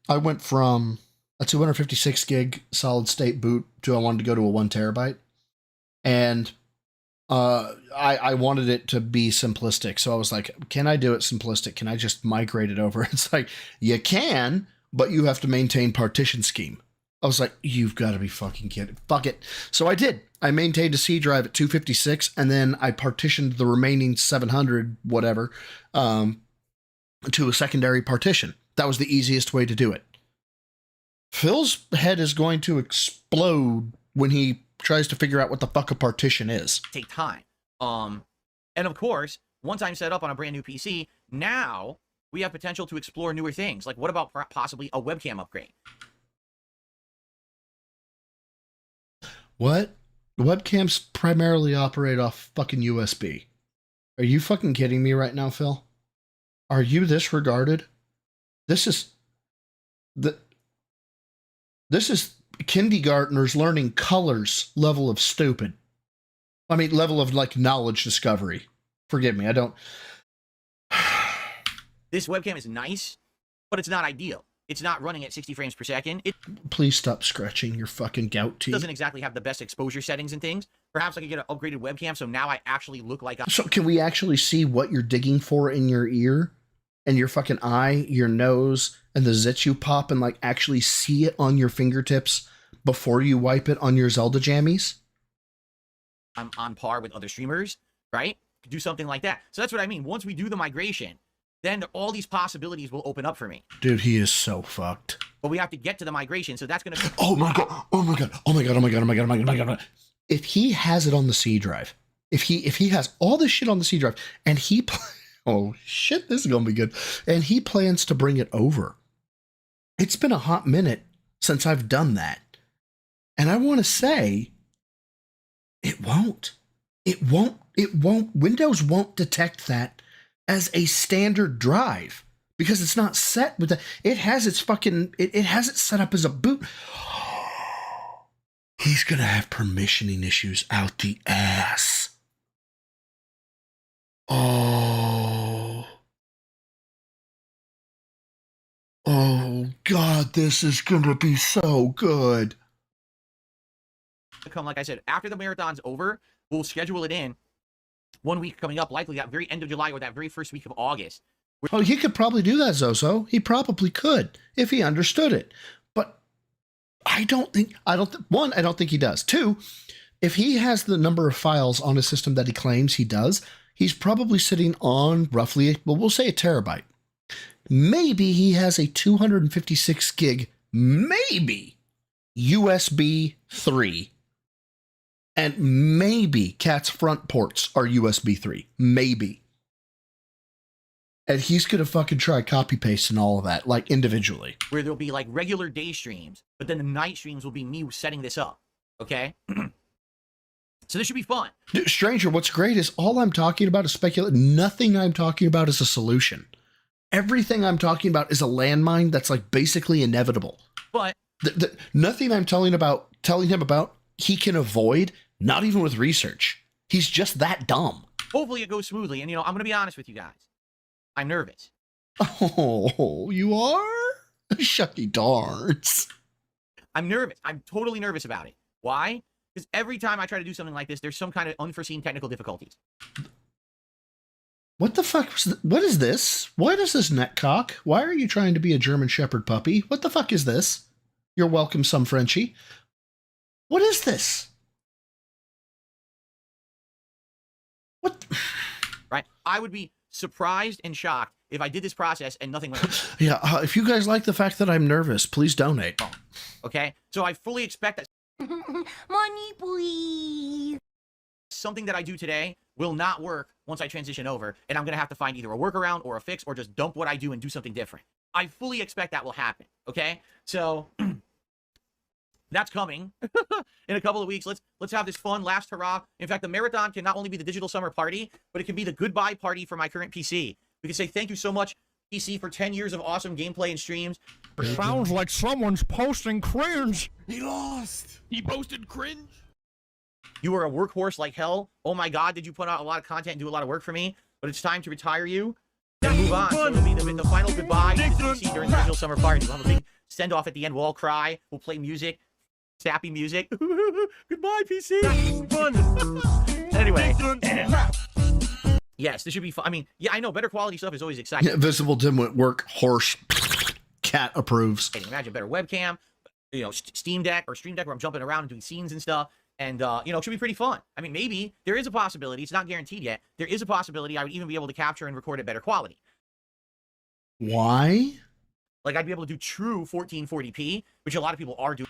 I went from a 256 gig solid state boot to I wanted to go to a 1 terabyte. And I wanted it to be simplistic. So I was like, can I do it simplistic? Can I just migrate it over? It's like, you can, but you have to maintain partition scheme. I was like, you've got to be fucking kidding. Fuck it. So I did. I maintained a C drive at 256, and then I partitioned the remaining 700, whatever, to a secondary partition. That was the easiest way to do it. Phil's head is going to explode when he tries to figure out what the fuck a partition is. Take time. And of course, once I'm set up on a brand new PC, now we have potential to explore newer things. Like, what about possibly a webcam upgrade? What? Webcams primarily operate off fucking USB. Are you fucking kidding me right now, Phil? Are you this regarded? This is kindergartners learning colors level of stupid. I mean, level of like knowledge discovery. Forgive me, I don't. This webcam is nice, but it's not ideal. It's not running at 60 frames per second. Please stop scratching your fucking gout teeth. It doesn't exactly have the best exposure settings and things. Perhaps I could get an upgraded webcam so now I actually look like So can we actually see what you're digging for in your ear and your fucking eye, your nose, and the zits you pop, and like actually see it on your fingertips before you wipe it on your Zelda jammies? I'm on par with other streamers, right? Could do something like that. So that's what I mean. Once we do the migration, then all these possibilities will open up for me. Dude, he is so fucked. But we have to get to the migration, so that's going to... Oh my God. Oh my God. Oh my God. Oh my God. Oh my God. Oh my God. Oh my God. If he has it on the C drive, if he has all this shit on the C drive, and he... Oh shit, this is going to be good. And he plans to bring it over. It's been a hot minute since I've done that. And I want to say, it won't. Windows won't detect that as a standard drive because it's not set with that. It has its fucking, it has it set up as a boot. He's going to have permissioning issues out the ass. Oh. Oh, God, this is going to be so good. Come, like I said, after the marathon's over, we'll schedule it in 1 week coming up, likely that very end of July or that very first week of August. Oh, he could probably do that, Zozo. He probably could if he understood it. But I don't think he does. Two, if he has the number of files on his system that he claims he does, he's probably sitting on roughly, well, we'll say a terabyte. Maybe he has a 256 gig, maybe USB 3. And maybe Cat's front ports are USB 3. Maybe. And he's going to fucking try copy paste and all of that, like individually. Where there'll be like regular day streams, but then the night streams will be me setting this up. Okay? So this should be fun. Stranger, what's great is all I'm talking about is speculation. Nothing I'm talking about is a solution. Everything I'm talking about is a landmine that's like basically inevitable. But nothing I'm telling him about, he can avoid, not even with research. He's just that dumb. Hopefully it goes smoothly. And, I'm going to be honest with you guys. I'm nervous. Oh, you are? Shucky darns. I'm nervous. I'm totally nervous about it. Why? Because every time I try to do something like this, there's some kind of unforeseen technical difficulties. What the fuck what is this? What is this neckcock? Why are you trying to be a German Shepherd puppy? What the fuck is this? You're welcome, some Frenchie. What is this? What? Right? I would be surprised and shocked if I did this process and nothing went. Yeah, if you guys like the fact that I'm nervous, please donate. Okay? So I fully expect that Money, please. something that I do today will not work once I transition over, and I'm going to have to find either a workaround or a fix or just dump what I do and do something different. I fully expect that will happen, okay? So that's coming in a couple of weeks. Let's have this fun last hurrah. In fact, the marathon can not only be the digital summer party, but it can be the goodbye party for my current PC. We can say thank you so much, PC, for 10 years of awesome gameplay and streams. It sounds like someone's posting cringe. He lost. He posted cringe. You were a workhorse like hell. Oh my God, did you put out a lot of content and do a lot of work for me? But it's time to retire you and move on. So it'll be the final goodbye to the PC during the digital summer party. We'll have a big send off at the end. We'll all cry. We'll play music, sappy music. Goodbye, PC. Anyway. Yes, this should be fun. I mean, yeah, I know better quality stuff is always exciting. Visible dimwit work, horse, cat approves. Imagine better webcam, Steam Deck or Stream Deck where I'm jumping around and doing scenes and stuff. And, it should be pretty fun. I mean, maybe there is a possibility. It's not guaranteed yet. There is a possibility I would even be able to capture and record at better quality. Why? Like, I'd be able to do true 1440p, which a lot of people are doing.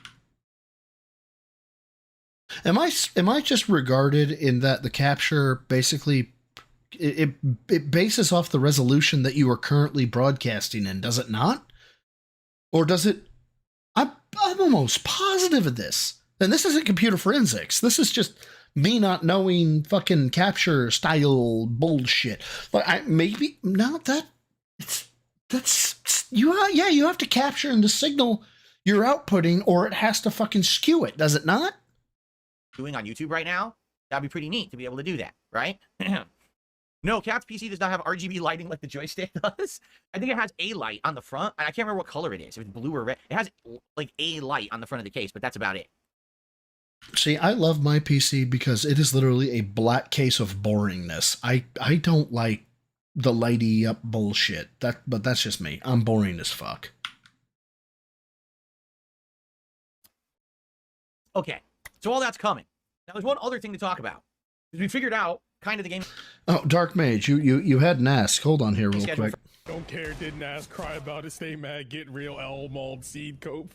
Am I just regarded in that the capture basically it bases off the resolution that you are currently broadcasting in, does it not? Or does it? I'm almost positive of this. And this isn't computer forensics. This is just me not knowing fucking capture style bullshit. Like you have to capture in the signal you're outputting, or it has to fucking skew it, does it not? Doing on YouTube right now, that'd be pretty neat to be able to do that, right? No, Cat's PC does not have RGB lighting like the joystick does. I think it has a light on the front. I can't remember what color it is, if it's blue or red. It has like a light on the front of the case, but that's about it. See, I love my PC because it is literally a black case of boringness. I don't like the lighty up bullshit. But that's just me. I'm boring as fuck. Okay, so all that's coming. Now, there's one other thing to talk about. We figured out kind of the game. Oh, Dark Mage, you had an ask. Hold on here real quick. Don't care, didn't ask, cry about it, stay mad, get real, L mold seed cope.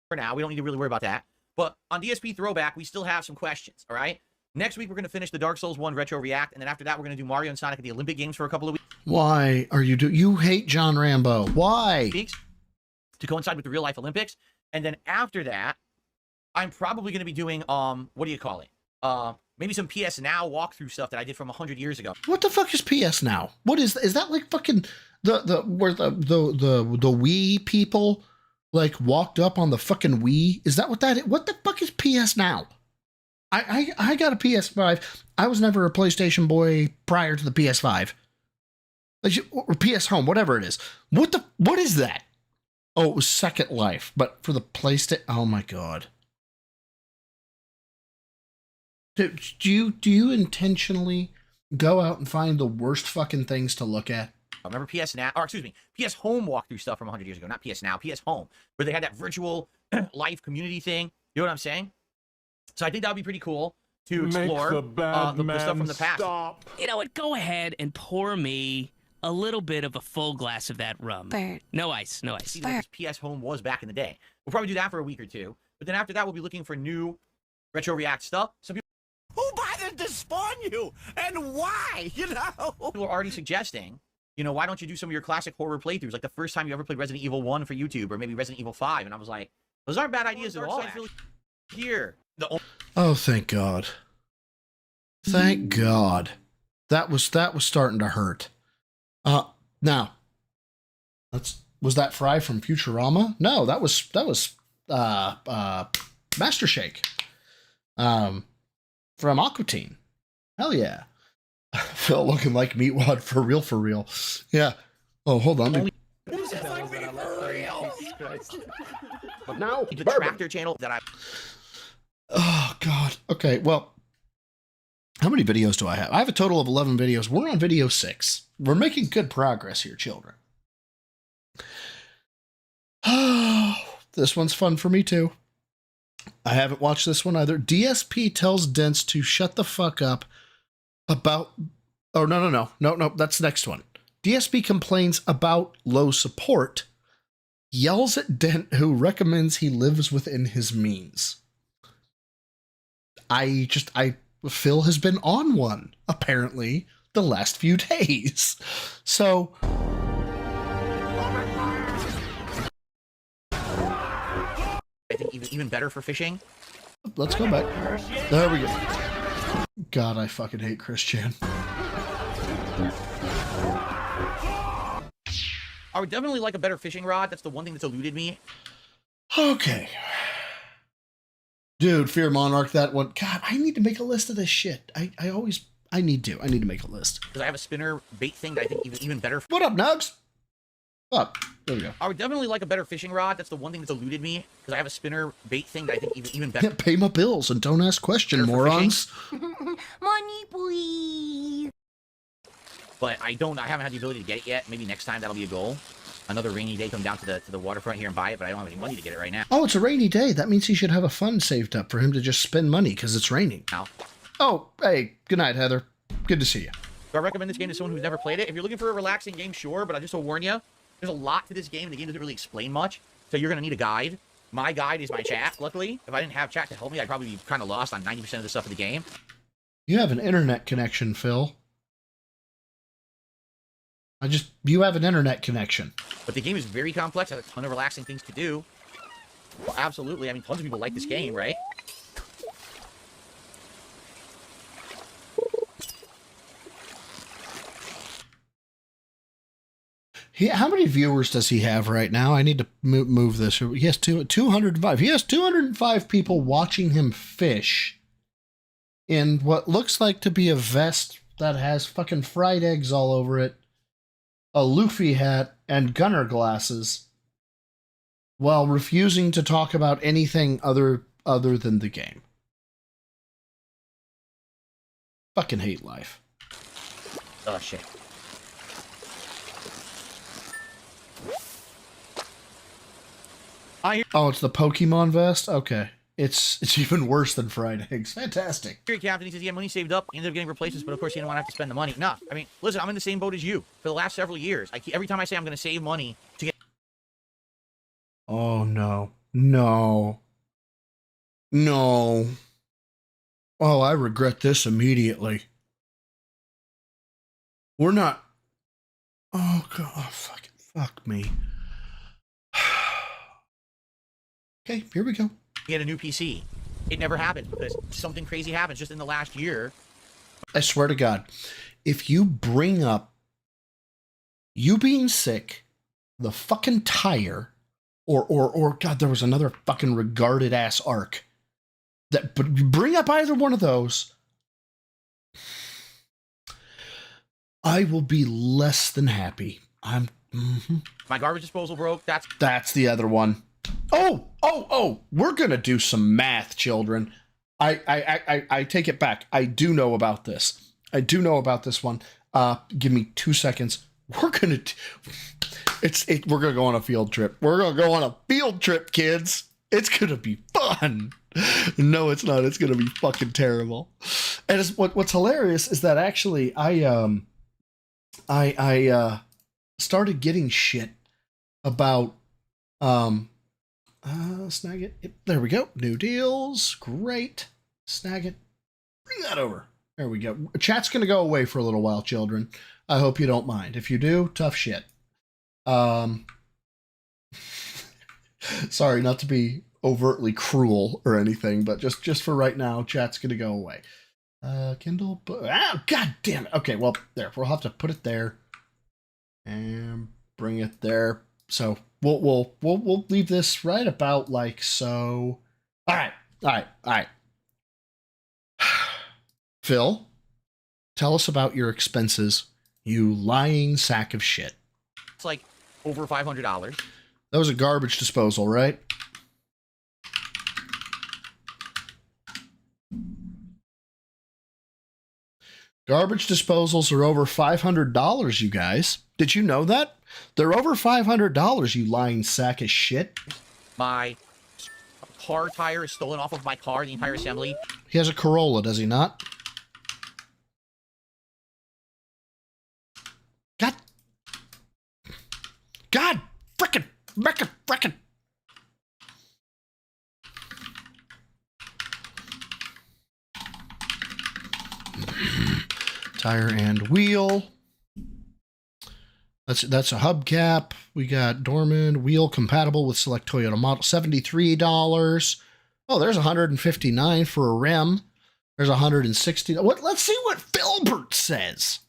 For now, we don't need to really worry about that. But on DSP Throwback, we still have some questions, all right? Next week, we're going to finish the Dark Souls 1 Retro React, and then after that, we're going to do Mario and Sonic at the Olympic Games for a couple of weeks. Why are you you hate John Rambo? Why? To coincide with the real-life Olympics. And then after that, I'm probably going to be doing, what do you call it? Maybe some PS Now walkthrough stuff that I did from 100 years ago. What the fuck is PS Now? What is that like fucking where the Wii people like walked up on the fucking Wii? Is that what that is? What the fuck is PS Now? I got a PS5. I was never a PlayStation boy prior to the PS5. Or PS Home, whatever it is. What is that? Oh, it was Second Life, but for the PlayStation. Oh my god. Do you intentionally go out and find the worst fucking things to look at? I remember PS Now, or excuse me, PS Home walkthrough stuff from 100 years ago, not PS Now, PS Home, where they had that virtual life community thing. You know what I'm saying? So I think that would be pretty cool to explore the stuff from the past. Stop. You know what? Go ahead and pour me a little bit of a full glass of that rum. Bert. No ice, no ice. See what this PS Home was back in the day. We'll probably do that for a week or two. But then after that, we'll be looking for new retro react stuff. Some people Who bothered to spawn you? And why? You know? are already suggesting, you know, why don't you do some of your classic horror playthroughs? Like the first time you ever played Resident Evil 1 for YouTube, or maybe Resident Evil 5. And I was like, those aren't bad ideas at all. Here. Oh, thank God. Thank God. That was starting to hurt. Now, was that Fry from Futurama? No, that was Master Shake. From Aqua Teen. Hell yeah. Phil looking like Meatwad for real. Yeah. Oh, hold on. But now the tractor channel that I. Oh God. Okay. Well, how many videos do I have? I have a total of 11 videos. We're on video 6. We're making good progress here, children. Oh, this one's fun for me too. I haven't watched this one either. DSP tells Dents to shut the fuck up about. Oh, no. That's the next one. DSP complains about low support, yells at Dent, who recommends he lives within his means. Phil has been on one, apparently, the last few days. So. I think even better for fishing. Let's go back. There we go. God, I fucking hate Chris Chan. I would definitely like a better fishing rod. That's the one thing that's eluded me. Okay. Dude, Fear Monarch, that one. God, I need to make a list of this shit. I need to make a list. Because I have a spinner bait thing that I think even better. What up, Nugs? Up. There we go. I would definitely like a better fishing rod. That's the one thing that's eluded me. Because I have a spinner bait thing that I think even better. Pay my bills and don't ask questions, morons. Money, please. But I haven't had the ability to get it yet. Maybe next time that'll be a goal. Another rainy day, come down to the waterfront here and buy it, but I don't have any money to get it right now. Oh, it's a rainy day. That means he should have a fund saved up for him to just spend money because it's raining. Now. Oh, hey, good night, Heather. Good to see you. Do I recommend this game to someone who's never played it? If you're looking for a relaxing game, sure, but I just will warn you, there's a lot to this game. The game doesn't really explain much, so you're going to need a guide. My guide is my chat, luckily. If I didn't have chat to help me, I'd probably be kind of lost on 90% of the stuff in the game. You have an internet connection, Phil. You have an internet connection. But the game is very complex, has a ton of relaxing things to do. Well, absolutely. I mean, tons of people like this game, right? How many viewers does he have right now? I need to move this. He has 205. He has 205 people watching him fish in what looks like to be a vest that has fucking fried eggs all over it, a Luffy hat, and gunner glasses, while refusing to talk about anything other than the game. Fucking hate life. Oh, shit. Oh, it's the Pokemon vest? Okay. It's even worse than fried eggs. Fantastic. Here, Captain, he says he had money saved up. He ended up getting replacements, but of course he didn't want to have to spend the money. Nah, I mean, listen, I'm in the same boat as you for the last several years. Every time I say I'm going to save money to get... Oh, no. No. No. Oh, I regret this immediately. We're not... Oh, God. Oh, fuck me. Okay, here we go. Get a new PC. It never happened because something crazy happens just in the last year. I swear to God, if you bring up you being sick, the fucking tire, or God, there was another fucking regarded ass arc. But bring up either one of those, I will be less than happy. My garbage disposal broke. That's the other one. Oh, we're gonna do some math, children. I take it back. I do know about this. I do know about this one. Give me 2 seconds. We're gonna go on a field trip. We're gonna go on a field trip, kids. It's gonna be fun. No, it's not. It's gonna be fucking terrible. And what's hilarious is that actually I started getting shit about snag it. Yep, there we go. New deals. Great. Snag it. Bring that over. There we go. Chat's gonna go away for a little while, children. I hope you don't mind. If you do, tough shit. Sorry, not to be overtly cruel or anything, but just for right now, chat's gonna go away. Kindle. God damn it. Okay, well, there. We'll have to put it there and bring it there. So we'll leave this right about like so. All right. Phil, tell us about your expenses, you lying sack of shit. It's like over $500. That was a garbage disposal, right? Garbage disposals are over $500, you guys. Did you know that? They're over $500, you lying sack of shit. My car tire is stolen off of my car, the entire assembly. He has a Corolla, does he not? God, frickin'. Tire and wheel. That's a hubcap. We got Dorman wheel compatible with select Toyota model. $73. Oh, there's $159 for a rim. There's $160. Let's see what Filbert says.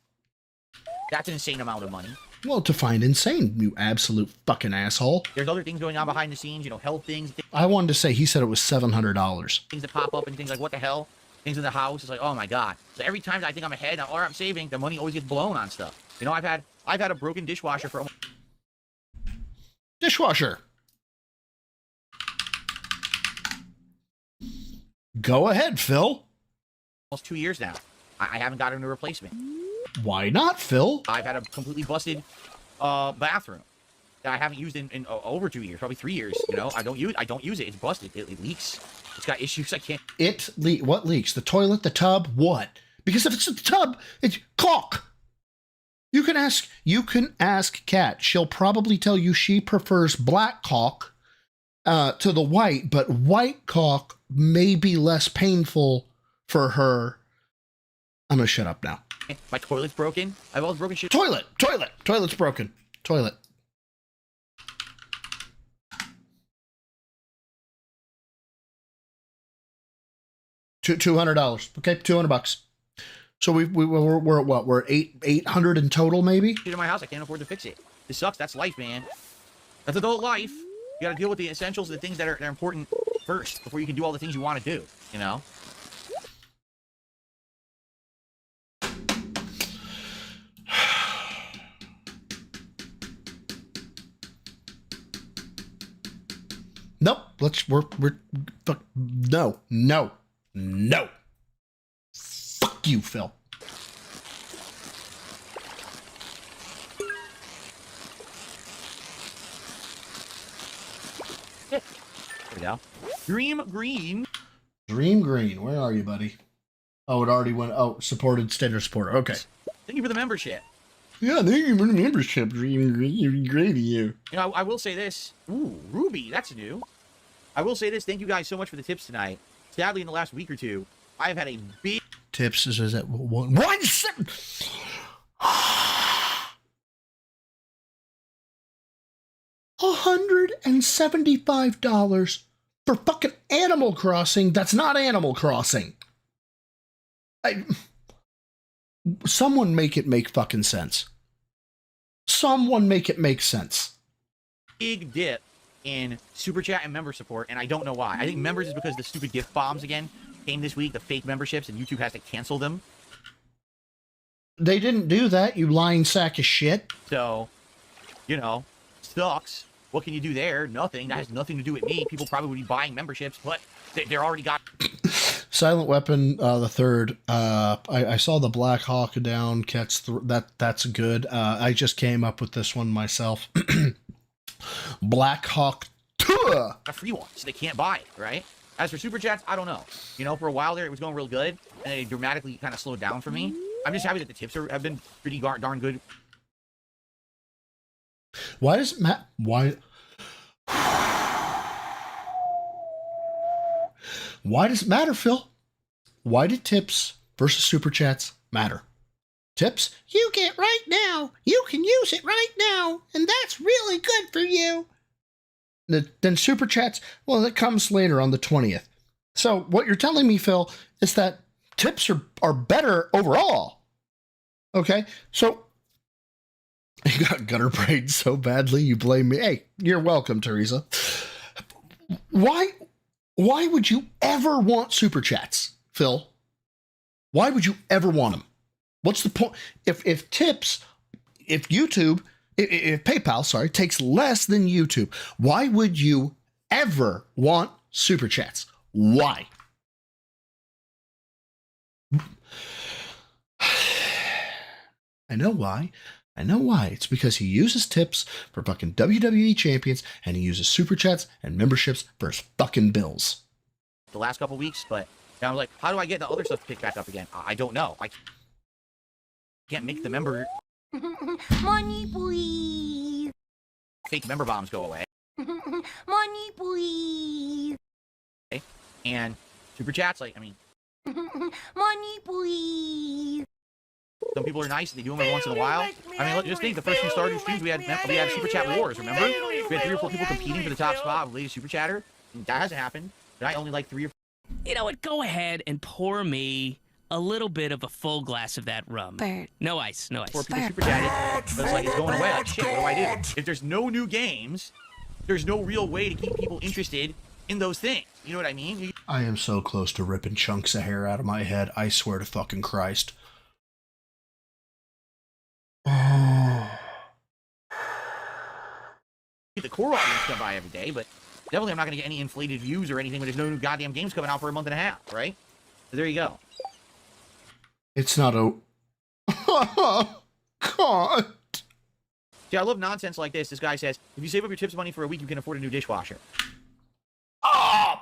That's an insane amount of money. Well, to find insane, you absolute fucking asshole. There's other things going on behind the scenes, health things. I wanted to say he said it was $700. Things that pop up and things like, what the hell? Things in the house. It's like, oh my God. So every time I think I'm ahead or I'm saving, the money always gets blown on stuff. I've had a broken dishwasher for Dishwasher. Go ahead, Phil. almost 2 years now. I haven't gotten a replacement. Why not, Phil? I've had a completely busted bathroom that I haven't used in over 2 years, probably 3 years. I don't use it. It's busted. It leaks. It's got issues. I can't. What leaks? The toilet, the tub, what? Because if it's the tub, it's caulk. You can ask Kat. She'll probably tell you she prefers black caulk to the white, but white caulk may be less painful for her. I'm gonna shut up now. My toilet's broken. I've always broken shit. Toilet's broken. Toilet. $200. Okay, $200. So we're at what? We're at 800 in total, maybe. In my house, I can't afford to fix it. This sucks. That's life, man. That's adult life. You got to deal with the essentials, the things that are important first before you can do all the things you want to do. Nope. No. Fuck you, Phil. There we go. Dream Green. Where are you, buddy? Oh, it already went. Oh, supported standard supporter. Okay. Thank you for the membership. Yeah, thank you for the membership, Dream Green. You're great at you. I will say this. Ooh, Ruby, that's new. I will say this. Thank you guys so much for the tips tonight. Sadly, in the last week or two, I've had a big tips. Is that one? $175 for fucking Animal Crossing. That's not Animal Crossing. Someone make it make fucking sense. Someone make it make sense. Big dip in super chat and member support, and I don't know why. I think members is because the stupid gift bombs again came this week, the fake memberships, and YouTube has to cancel them. They didn't do that, you lying sack of shit. So, sucks. What can you do there? Nothing. That has nothing to do with me. People probably would be buying memberships, but they're already got. Silent Weapon, the third. I saw the Black Hawk Down Cats. That's good. I just came up with this one myself. Black Hawk Tour. A free one, so they can't buy it, right? As for Super Chats, I don't know. You know, for a while there, it was going real good, and it dramatically kind of slowed down for me. I'm just happy that the tips have been pretty darn good. Why does Matt? Why does it matter, Phil? Why did tips versus super chats matter? Tips, you get right now. You can use it right now, and that's really good for you. Then super chats, well, it comes later on the 20th. So what you're telling me, Phil, is that tips are better overall. Okay, so you got gutter braid so badly you blame me. Hey, you're welcome, Teresa. Why would you ever want super chats, Phil? Why would you ever want them? What's the point? If YouTube, if PayPal, sorry, takes less than YouTube, why would you ever want super chats? Why? I know why. It's because he uses tips for fucking WWE champions, and he uses super chats and memberships for his fucking bills. The last couple weeks, but I was like, how do I get the other stuff to pick back up again? I don't know. I can't make the member Money, please. fake member bombs go away. Money, please. Okay? And super chats, like, I mean, Money, please. some people are nice, they do them every once in a while. I mean, look, just think, the first few Stardew streams, we had super chat wars, remember? We had 3 or 4 people competing for the top spot with latest super chatter. And that hasn't happened. But I only like 3 or 4. You know what? Go ahead and pour me a little bit of a full glass of that rum. Bert. No ice, no ice. 4 people super chatted. But it's like, it's going away. Like, shit, what do I do? If there's no new games, there's no real way to keep people interested in those things. You know what I mean? I am so close to ripping chunks of hair out of my head. I swear to fucking Christ. The core audience come by every day, but definitely I'm not going to get any inflated views or anything when there's no new goddamn games coming out for a month and a half, right? So there you go. It's not a... God. See, I love nonsense like this. This guy says, if you save up your tips money for a week, you can afford a new dishwasher. Oh!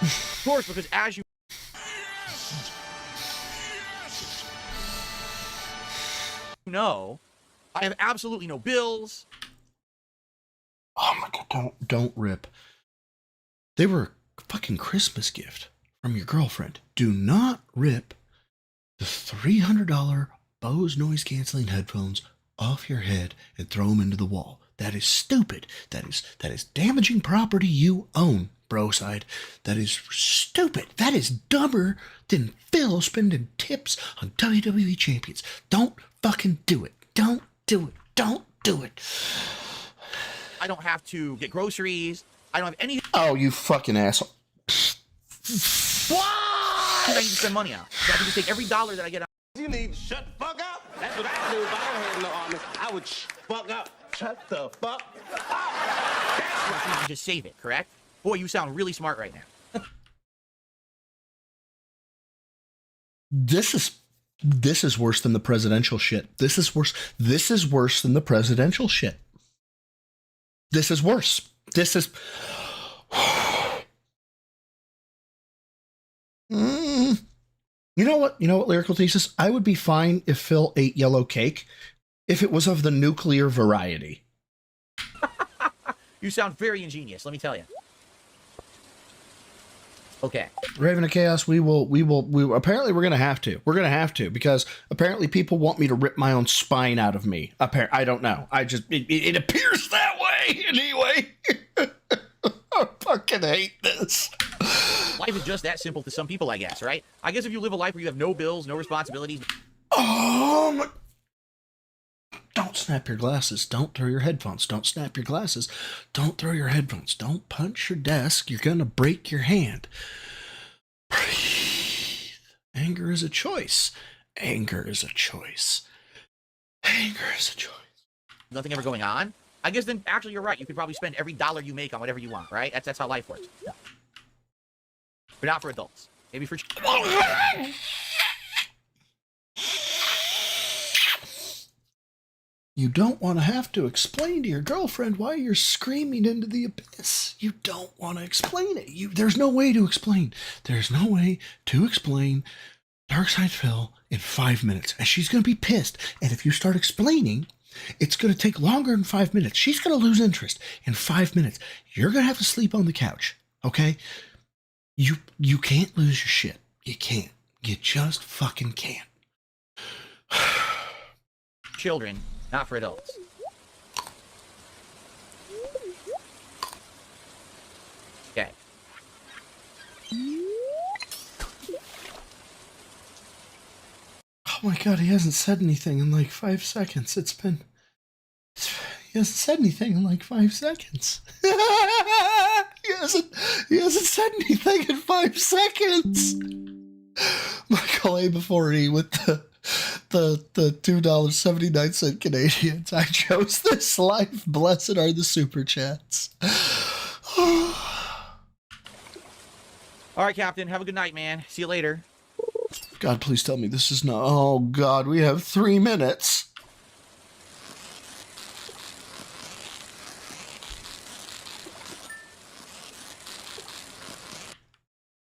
Of course, because as you know, I have absolutely no bills. Oh my God, don't rip. They were a fucking Christmas gift from your girlfriend. Do not rip the $300 Bose noise canceling headphones off your head and throw them into the wall. That is stupid. That is damaging property you own, bro side. That is stupid. That is dumber than Phil spending tips on WWE champions. Don't fucking do it. Don't do it. Don't do it. I don't have to get groceries. I don't have any. Oh, you fucking asshole. What? I need to spend money out. So I can just take every dollar that I get out. You need to shut the fuck up. That's what I do if I don't have no army. I would fuck up. Shut the fuck up. That's right. You can just save it, correct? Boy, you sound really smart right now. This is worse than the presidential shit. This is worse than the presidential shit. This is worse. This is... You know what, Lyrical Thesis? I would be fine if Phil ate yellow cake if it was of the nuclear variety. You sound very ingenious, let me tell you. Okay. Raven of Chaos, we will apparently we're gonna have to. We're gonna have to, because apparently people want me to rip my own spine out of me. I don't know. It appears that way anyway. I fucking hate this. Life is just that simple to some people, I guess, right? I guess if you live a life where you have no bills, no responsibilities. Don't snap your glasses. Don't throw your headphones. Don't snap your glasses. Don't throw your headphones. Don't punch your desk. You're going to break your hand. Breathe. Anger is a choice. Anger is a choice. Anger is a choice. Nothing ever going on. I guess then actually you're right. You could probably spend every dollar you make on whatever you want, right? That's how life works. But not for adults. Maybe for. You don't want to have to explain to your girlfriend why you're screaming into the abyss. You don't want to explain it. There's no way to explain. There's no way to explain Darkside Phil in 5 minutes. And she's going to be pissed. And if you start explaining, it's going to take longer than 5 minutes. She's going to lose interest in 5 minutes. You're going to have to sleep on the couch. Okay? You can't lose your shit. You can't. You just fucking can't. Children, not for adults. Okay. Oh my god, he hasn't said anything in like 5 seconds. He hasn't said anything in like 5 seconds. He hasn't said anything in 5 seconds. Michael A. before E with the $2.79 Canadians. I chose this life. Blessed are the super chats. All right, Captain. Have a good night, man. See you later. God, please tell me this is not. Oh God, we have 3 minutes.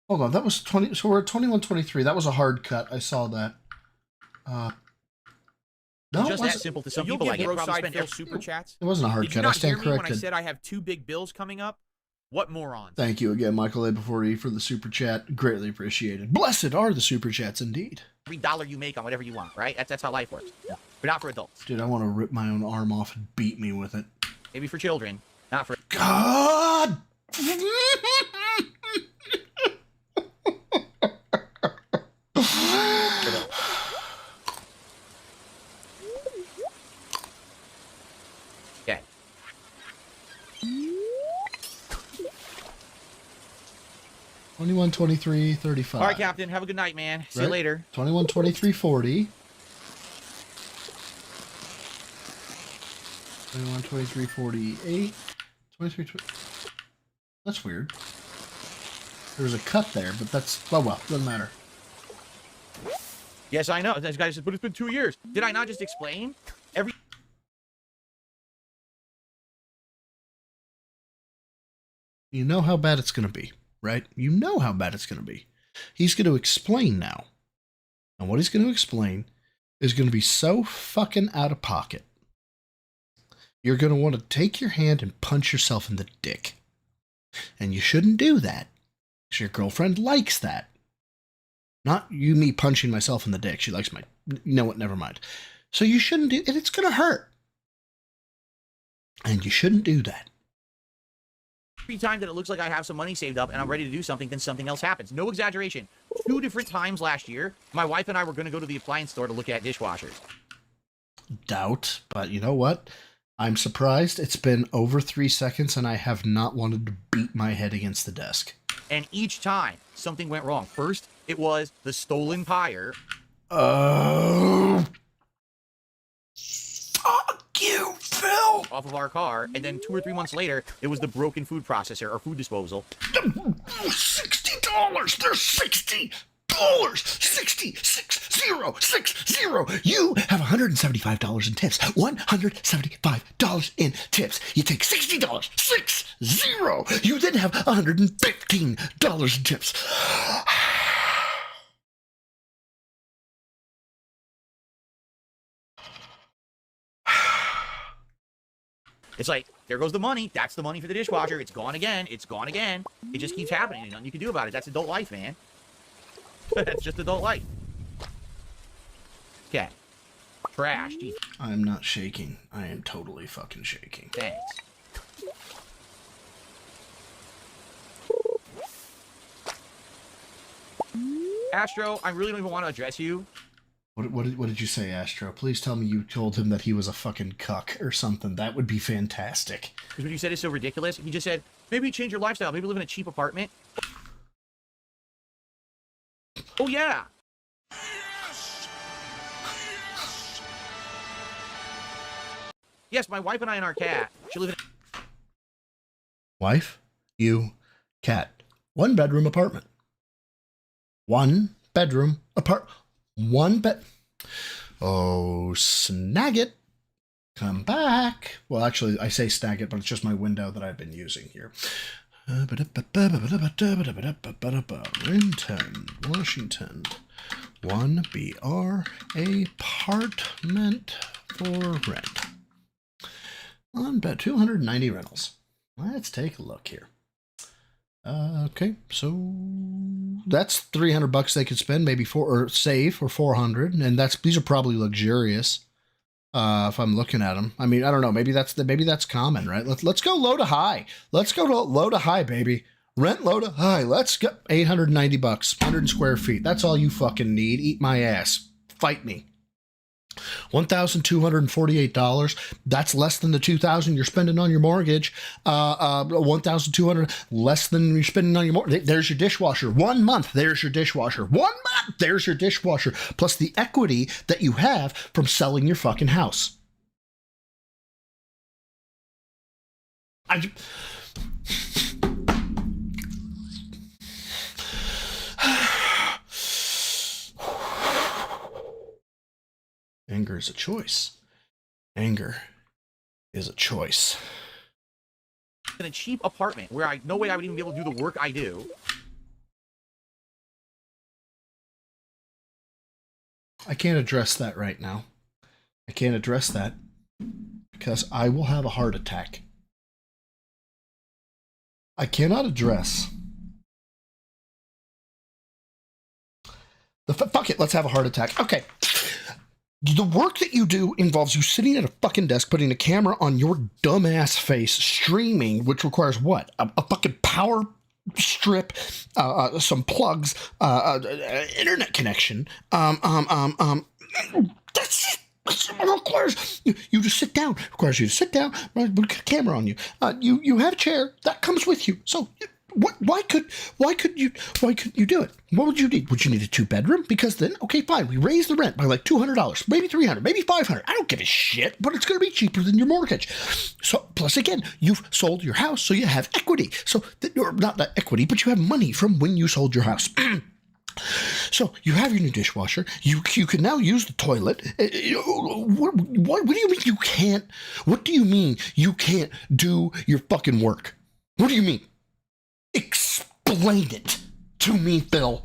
Hold on, that was 20. So we're at 21:23. That was a hard cut. I saw that. No, Just that simple to some You'll people. get I roadside Phil super chats. It wasn't a hard Did cut. you I not stand hear me when I corrected. said I have 2 big bills coming up? What morons? Thank you again, Michael A. before E for the super chat. Greatly appreciated. Blessed are the super chats indeed. Every dollar you make on whatever you want, right? That's how life works. But not for adults. Dude, I want to rip my own arm off and beat me with it. Maybe for children, not for. God! Okay. 21:23:35. All right, Captain. Have a good night, man. See you later. 21:23:40. 21:23:48. 23. That's weird. There was a cut there, but that's well, doesn't matter. Yes, I know. This guy says, but it's been 2 years. Did I not just explain? You know how bad it's going to be, right? You know how bad it's going to be. He's going to explain now. And what he's going to explain is going to be so fucking out of pocket. You're going to want to take your hand and punch yourself in the dick. And you shouldn't do that. Because your girlfriend likes that. Not me punching myself in the dick. She likes my... You know what? Never mind. So you shouldn't do... And it's going to hurt. And you shouldn't do that. Every time that it looks like I have some money saved up and I'm ready to do something, then something else happens. No exaggeration. 2 different times last year, my wife and I were going to go to the appliance store to look at dishwashers. Doubt. But you know what? I'm surprised. It's been over 3 seconds and I have not wanted to beat my head against the desk. And each time, something went wrong. First, it was the stolen pyre. Oh. Fuck you, Phil! Off of our car. And then 2 or 3 months later, it was the broken food processor or food disposal. $60! There's $60! 66 You have $175 in tips. $175 in tips. You take $60. 60. You then have $115 in tips. It's like, there goes the money. That's the money for the dishwasher. It's gone again. It's gone again. It just keeps happening. There's nothing you can do about it. That's adult life, man. That's just adult life. Okay. Trash. Jeez. I'm not shaking. I am totally fucking shaking. Thanks. Astro, I really don't even want to address you. What did you say, Astro? Please tell me you told him that he was a fucking cuck or something. That would be fantastic. Because what you said is so ridiculous. He just said, maybe change your lifestyle. Maybe live in a cheap apartment. Oh, yeah. Yes, my wife and I and our cat. She live in. Wife, you, cat. 1 bedroom apartment. 1 bedroom apart. 1 bed. Oh, snag it. Come back. Well, actually, I say snag it, but it's just my window that I've been using here. Renton, Washington. 1 BR apartment for rent. On bed 290 rentals. Let's take a look here. Okay, so that's $300 they could spend, maybe or save for 400, and these are probably luxurious. If I'm looking at them, I mean, I don't know. Maybe that's common, right? Let's go low to high. Let's go to low to high, baby. Rent low to high. Let's go $890, 100 square feet. That's all you fucking need. Eat my ass. Fight me. $1,248. That's less than the $2,000 you're spending on your mortgage. $1,200 less than you're spending on your mortgage. There's your dishwasher. 1 month. There's your dishwasher. 1 month. There's your dishwasher. Plus the equity that you have from selling your fucking house. Anger is a choice. Anger is a choice. In a cheap apartment where no way I would even be able to do the work I do. I can't address that right now. I can't address that because I will have a heart attack. I cannot address fuck it, let's have a heart attack. Okay. The work that you do involves you sitting at a fucking desk, putting a camera on your dumbass face, streaming, which requires what? A fucking power strip, some plugs, internet connection. That's it. It requires you to sit down. It requires you to sit down, right, put a camera on you. You have a chair that comes with you. So why couldn't you do it? What would you need? Would you need a 2-bedroom? Because then, okay, fine, we raise the rent by like $200, maybe $300, maybe $500. I don't give a shit, but it's going to be cheaper than your mortgage. So, plus again, you've sold your house, so you have equity. So, or not that equity, but you have money from when you sold your house. So you have your new dishwasher. You can now use the toilet. What do you mean you can't? What do you mean you can't do your fucking work? What do you mean? Explain it to me, Phil.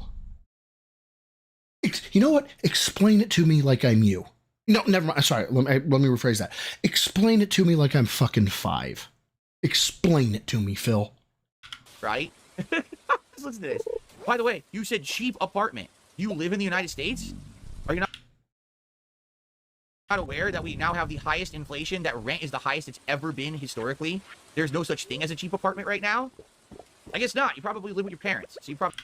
You know what? Explain it to me like I'm you. No, never mind. Sorry, let me rephrase that. Explain it to me like I'm fucking 5. Explain it to me, Phil. Right? Listen to this. By the way, you said cheap apartment. You live in the United States? Are you not aware that we now have the highest inflation, that rent is the highest it's ever been historically? There's no such thing as a cheap apartment right now? I guess not. You probably live with your parents. So you probably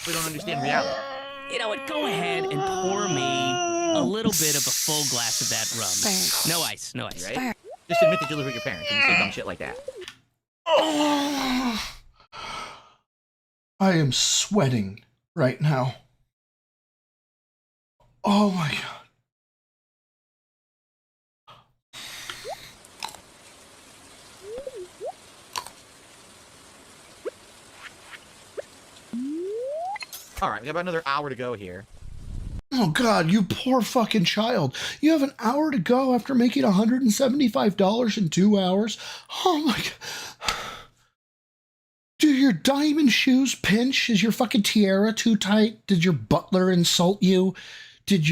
don't understand reality. You know what? Go ahead and pour me a little bit of a full glass of that rum. No ice, no ice. Right? Just admit that you live with your parents and you say dumb shit like that. I am sweating right now. Oh my God. All right, we got about another hour to go here. Oh God, you poor fucking child. You have an hour to go after making $175 in 2 hours? Oh my God. Do your diamond shoes pinch? Is your fucking tiara too tight? Did your butler insult you? Did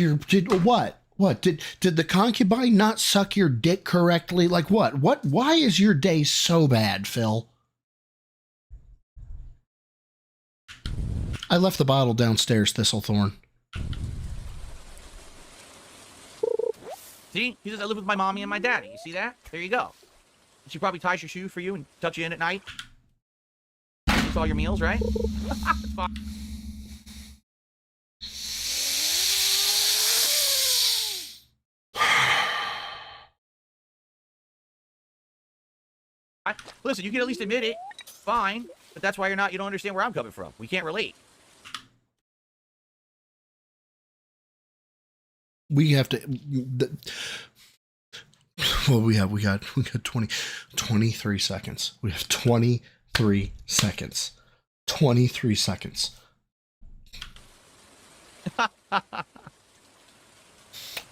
what? What? Did the concubine not suck your dick correctly? Like what? Why is your day so bad, Phil? I left the bottle downstairs, Thistlethorn. See? He says I live with my mommy and my daddy. You see that? There you go. She probably ties your shoe for you and tucks you in at night. Cooks all your meals, right? Listen, you can at least admit it. Fine. But that's why you don't understand where I'm coming from. We can't relate. we have to. Well, we got 23 seconds. We have 23 seconds. 23 seconds.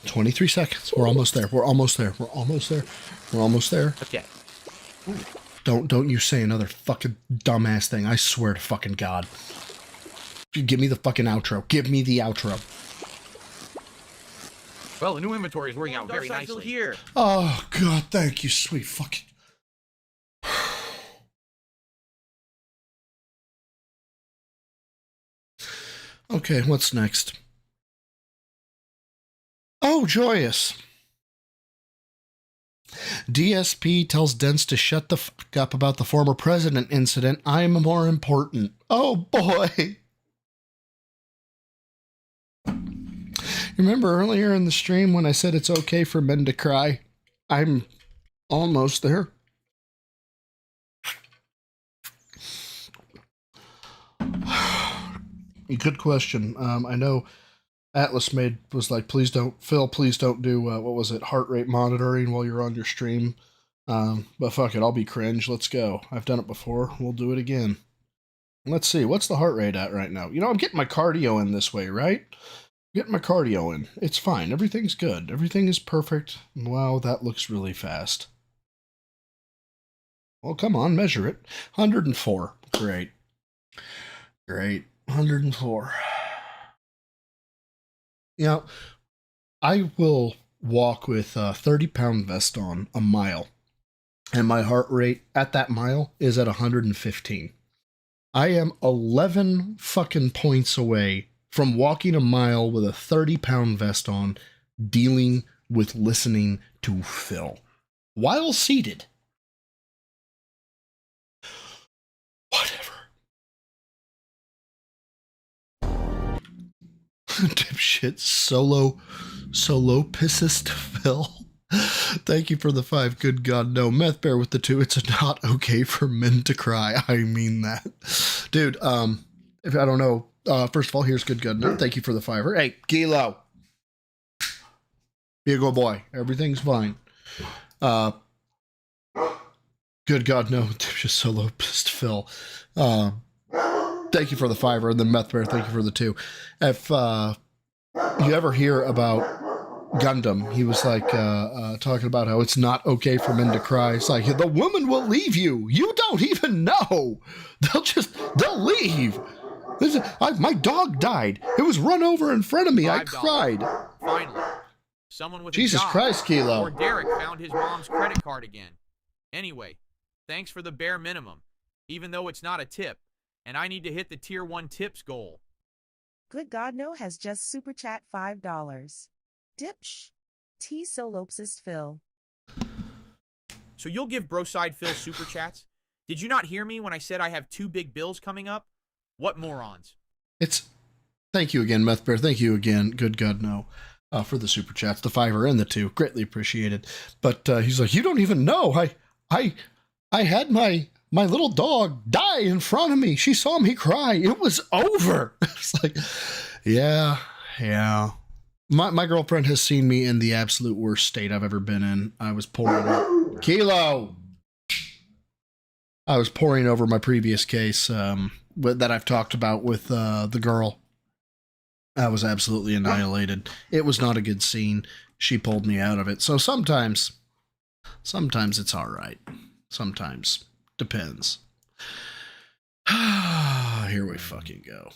23 seconds. We're almost there. We're almost there. We're almost there. We're almost there. Okay. Don't you say another fucking dumbass thing. I swear to fucking God. Give me the fucking outro. Give me the outro. Well, the new inventory is working out very nicely. Still here. Oh, God. Thank you, sweet fucking... Okay, what's next? Oh, joyous. DSP tells Dents to shut the fuck up about the former president incident. I'm more important. Oh, boy. Remember earlier in the stream when I said it's okay for men to cry? I'm almost there. Good question. I know Atlas was like, please don't do, what was it, heart rate monitoring while you're on your stream. But fuck it, I'll be cringe. Let's go. I've done it before. We'll do it again. Let's see, what's the heart rate at right now? You know, I'm getting my cardio in this way, right? Getting my cardio in. It's fine. Everything's good. Everything is perfect. Wow, that looks really fast. Well, come on, measure it. 104. Great. Great. 104. You know, I will walk with a 30-pound vest on a mile, and my heart rate at that mile is at 115. I am 11 fucking points away from walking a mile with a 30-pound vest on, dealing with listening to Phil while seated. Whatever. Dipshit solo pissist Phil. Thank you for the 5. Good God, no. Meth Bear with the 2. It's not okay for men to cry. I mean that. Dude, if I don't know, first of all, here's Good God, no. Thank you for the 5. Hey, Kilo. Be a good boy. Everything's fine. Good God, no. Just solo pissed Phil. Thank you for the 5, and then Meth Bear, thank you for the 2. If you ever hear about Gundam, he was like talking about how it's not okay for men to cry. It's like, the woman will leave you. You don't even know. They'll leave. My dog died. It was run over in front of me. I cried. Finally, someone with Jesus a job. Christ, Kilo. Or Derek found his mom's credit card again. Anyway, thanks for the bare minimum, even though it's not a tip, and I need to hit the tier 1 tips goal. Good God No has just super chat $5. Dipsh. T Solopsis Phil. So you'll give Broside Phil super chats? Did you not hear me when I said I have 2 big bills coming up? What morons? Thank you again, Meth Bear. Thank you again, Good God No, for the super chats, the 5 and the 2. Greatly appreciated. But he's like, you don't even know. I had my little dog die in front of me. She saw me cry. It was over. It's like, yeah. My girlfriend has seen me in the absolute worst state I've ever been in. I was pouring over. Kilo! I was pouring over my previous case that I've talked about with the girl. I was absolutely annihilated. It was not a good scene. She pulled me out of it. So sometimes it's all right. Sometimes. Depends. Here we fucking go.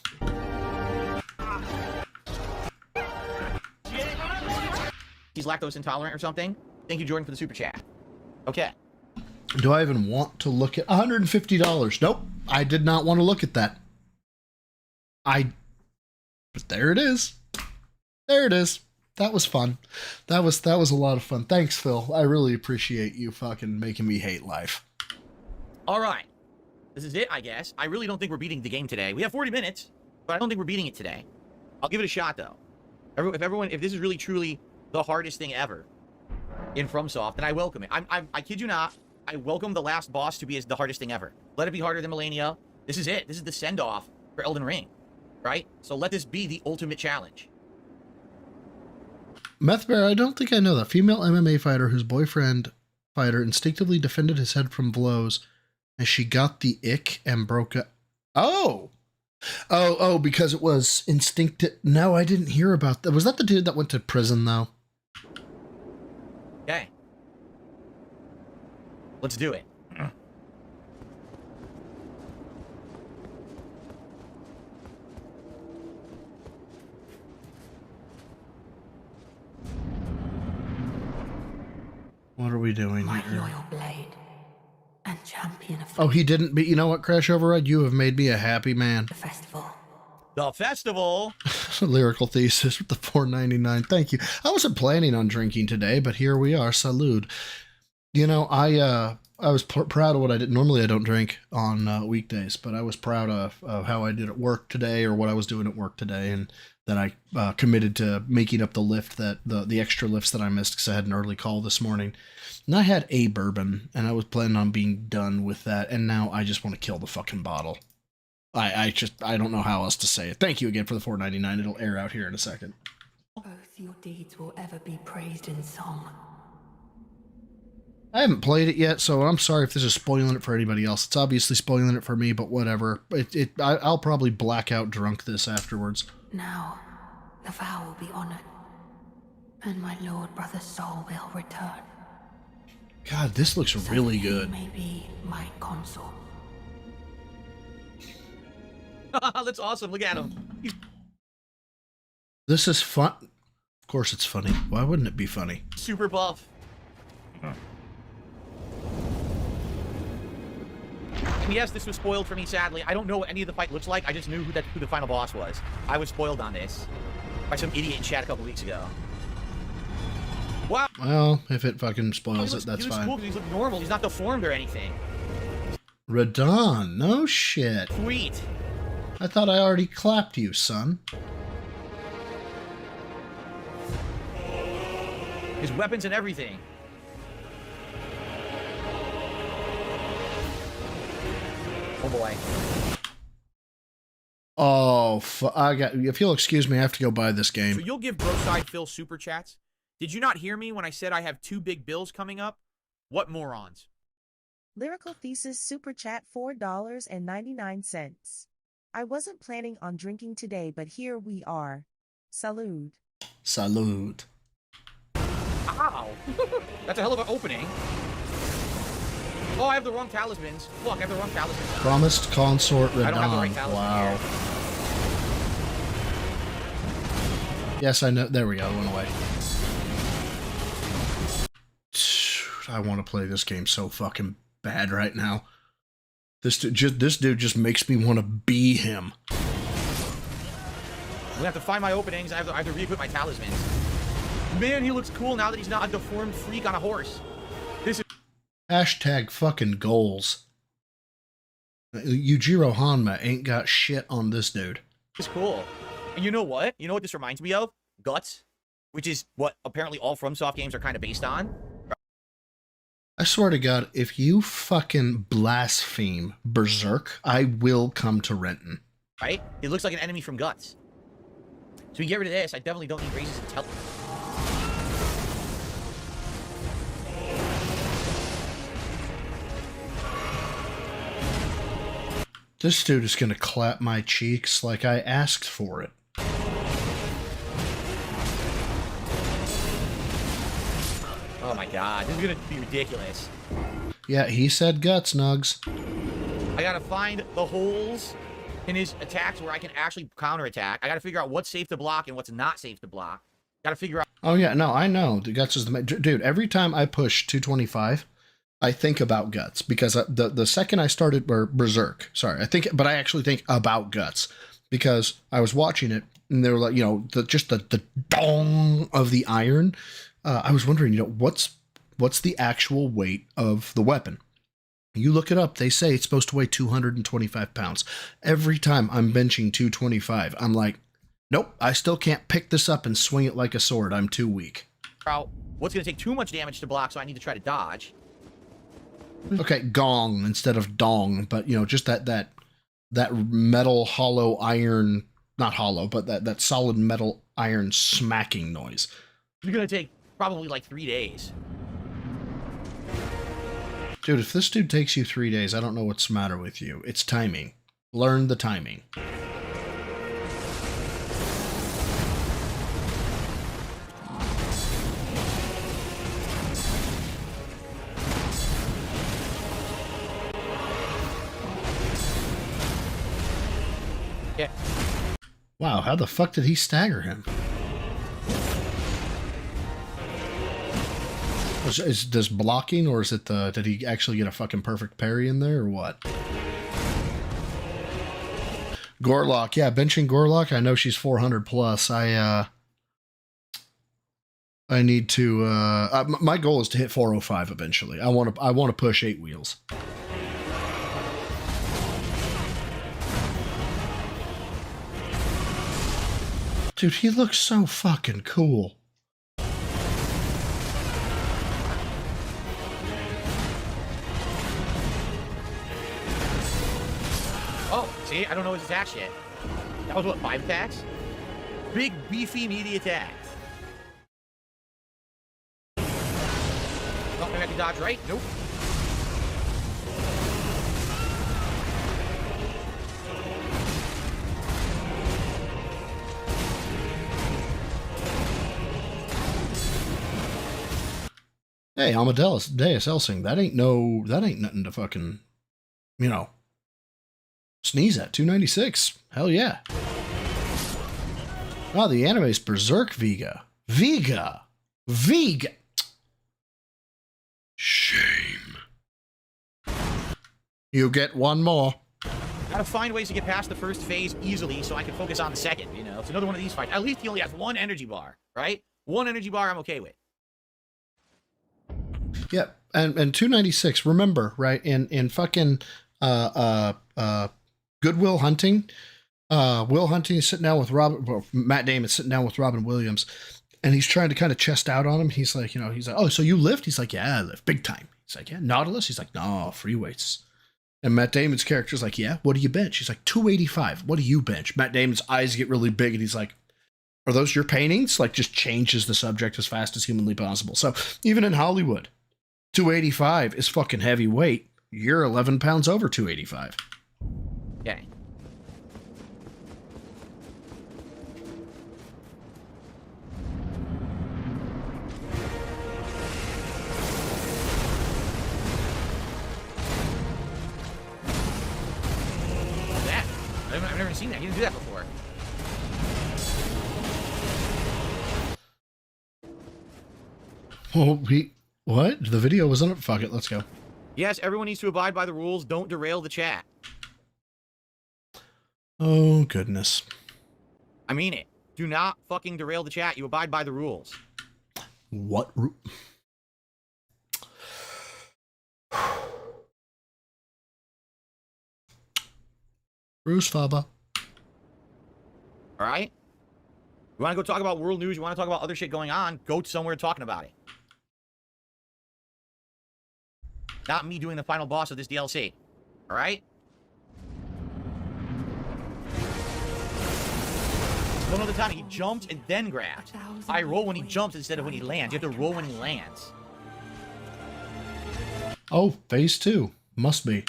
He's lactose intolerant or something? Thank you, Jordan, for the super chat. Okay. Do I even want to look at $150? Nope. I did not want to look at that. But there it is. There it is. That was fun. That was a lot of fun. Thanks, Phil. I really appreciate you fucking making me hate life. All right. This is it, I guess. I really don't think we're beating the game today. We have 40 minutes, but I don't think we're beating it today. I'll give it a shot, though. If this is really, truly the hardest thing ever in FromSoft, then I welcome it. I kid you not. I welcome the last boss to be the hardest thing ever. Let it be harder than Millennia. This is it. This is the send-off for Elden Ring, right? So let this be the ultimate challenge. Meth Bear, I don't think I know that. Female MMA fighter whose boyfriend fighter instinctively defended his head from blows and she got the ick and broke up. Oh! Oh, because it was instinctive. No, I didn't hear about that. Was that the dude that went to prison, though? Okay. Let's do it. What are we doing My here? loyal blade and champion of Oh, he didn't. But you know what, Crash Override? You have made me a happy man. the festival. The festival. Lyrical thesis with the $4.99. Thank you. I wasn't planning on drinking today, but here we are. Salud. You know, I was proud of what I did. Normally, I don't drink on weekdays, but I was proud of how I did at work today, or what I was doing at work today, and that I committed to making up the lift that the extra lifts that I missed because I had an early call this morning. And I had a bourbon, and I was planning on being done with that, and now I just want to kill the fucking bottle. I don't know how else to say it. Thank you again for the $4.99. It'll air out here in a second. Both your deeds will ever be praised in song. I haven't played it yet, so I'm sorry if this is spoiling it for anybody else. It's obviously spoiling it for me, but whatever. I'll probably black out drunk this afterwards. Now, the vow will be honored, and my lord brother's soul will return. God, this looks really good. May be my consort. That's awesome. Look at him. This is fun. Of course it's funny. Why wouldn't it be funny? Super buff. And yes, this was spoiled for me, sadly. I don't know what any of the fight looks like. I just knew who the final boss was. I was spoiled on this by some idiot in chat a couple weeks ago. Wow. Well, if it fucking spoils it, that's he looks fine. cool because he's looking normal. He's not deformed or anything. Radon, no shit. Sweet. I thought I already clapped you, son. His weapons and everything. Oh boy. Oh, if you'll excuse me, I have to go buy this game. So you'll give Broside Phil super chats? Did you not hear me when I said I have 2 big bills coming up? What morons? Lyrical Thesis Super Chat $4.99. I wasn't planning on drinking today, but here we are. Salud. Salud. Ow! That's a hell of an opening. Oh, I have the wrong talismans. Look, I have the wrong talismans. Promised consort Radon. I don't have the right talisman. Wow. Here. Yes, I know. There we go. It went away. I want to play this game so fucking bad right now. This dude just makes me want to be him. I'm gonna have to find my openings. I have to re-equip my talismans. Man, he looks cool now that he's not a deformed freak on a horse. This is Hashtag fucking goals. Yujiro Hanma ain't got shit on this dude. cool. And you know what? You know what this reminds me of? Guts, which is what apparently all FromSoft games are kind of based on. I swear to God, if you fucking blaspheme Berserk, I will come to Renton. Right? It looks like an enemy from Guts. So we get rid of this. I definitely don't need Grace's intelligence. This dude is gonna clap my cheeks like I asked for it. Oh my god, this is gonna be ridiculous. Yeah, he said guts, Nugs. I gotta find the holes in his attacks where I can actually counterattack. I gotta figure out what's safe to block and what's not safe to block. Gotta figure out. Oh yeah, no, I know. The guts is the dude. Every time I push 225, I think about guts because the second I started Berserk, sorry, I actually think about guts because I was watching it and they were like, the dong of the iron. I was wondering, what's the actual weight of the weapon? You look it up. They say it's supposed to weigh 225 pounds. Every time I'm benching 225, I'm like, nope, I still can't pick this up and swing it like a sword. I'm too weak. What's gonna take too much damage to block, so I need to try to dodge. Okay, gong instead of dong, but just that metal hollow iron, not hollow, but that solid metal iron smacking noise. It's gonna take probably like 3 days. Dude, if this dude takes you 3 days, I don't know what's the matter with you. It's timing. Learn the timing. Yeah. Wow, how the fuck did he stagger him? Is this blocking, or is it the... Did he actually get a fucking perfect parry in there, or what? Gorlock. Yeah, benching Gorlock. I know she's 400 plus. I need to... my goal is to hit 405 eventually. I want to push 8 wheels. Dude, he looks so fucking cool. Oh, see, I don't know his attacks yet. That was what, 5 attacks? Big, beefy, meaty attacks. Oh, maybe I can dodge right? Nope. Hey, Amadeus Deus Elsing, that ain't nothing to fucking, you know, sneeze at. 296. Hell yeah. Wow, the anime's Berserk Vega. Vega! Shame. You get one more. Gotta find ways to get past the first phase easily so I can focus on the second, you know? It's another one of these fights. At least he only has 1 energy bar, right? 1 energy bar I'm okay with. Yep, and 296. Remember, right? In fucking Good Will Hunting, Will Hunting is sitting down with Matt Damon sitting down with Robin Williams, and he's trying to kind of chest out on him. He's like, oh, so you lift? He's like, yeah, I lift big time. He's like, yeah, Nautilus. He's like, no, free weights. And Matt Damon's character's like, yeah, what do you bench? He's like, 285. What do you bench? Matt Damon's eyes get really big, and he's like, are those your paintings? Like, just changes the subject as fast as humanly possible. So even in Hollywood, 285 is fucking heavyweight. You're 11 pounds over 285. Yeah. That? I've never seen that. He didn't do that before. Oh, what? The video was on it? Fuck it, let's go. Yes, everyone needs to abide by the rules. Don't derail the chat. Oh, goodness. I mean it. Do not fucking derail the chat. You abide by the rules. What? Bruce Faba. All right? You want to go talk about world news? You want to talk about other shit going on? Go somewhere talking about it. Not me doing the final boss of this DLC. All right? One other time, he jumped and then grabbed. I roll when he jumps instead of when he lands. You have to roll when he lands. Oh, phase 2. Must be.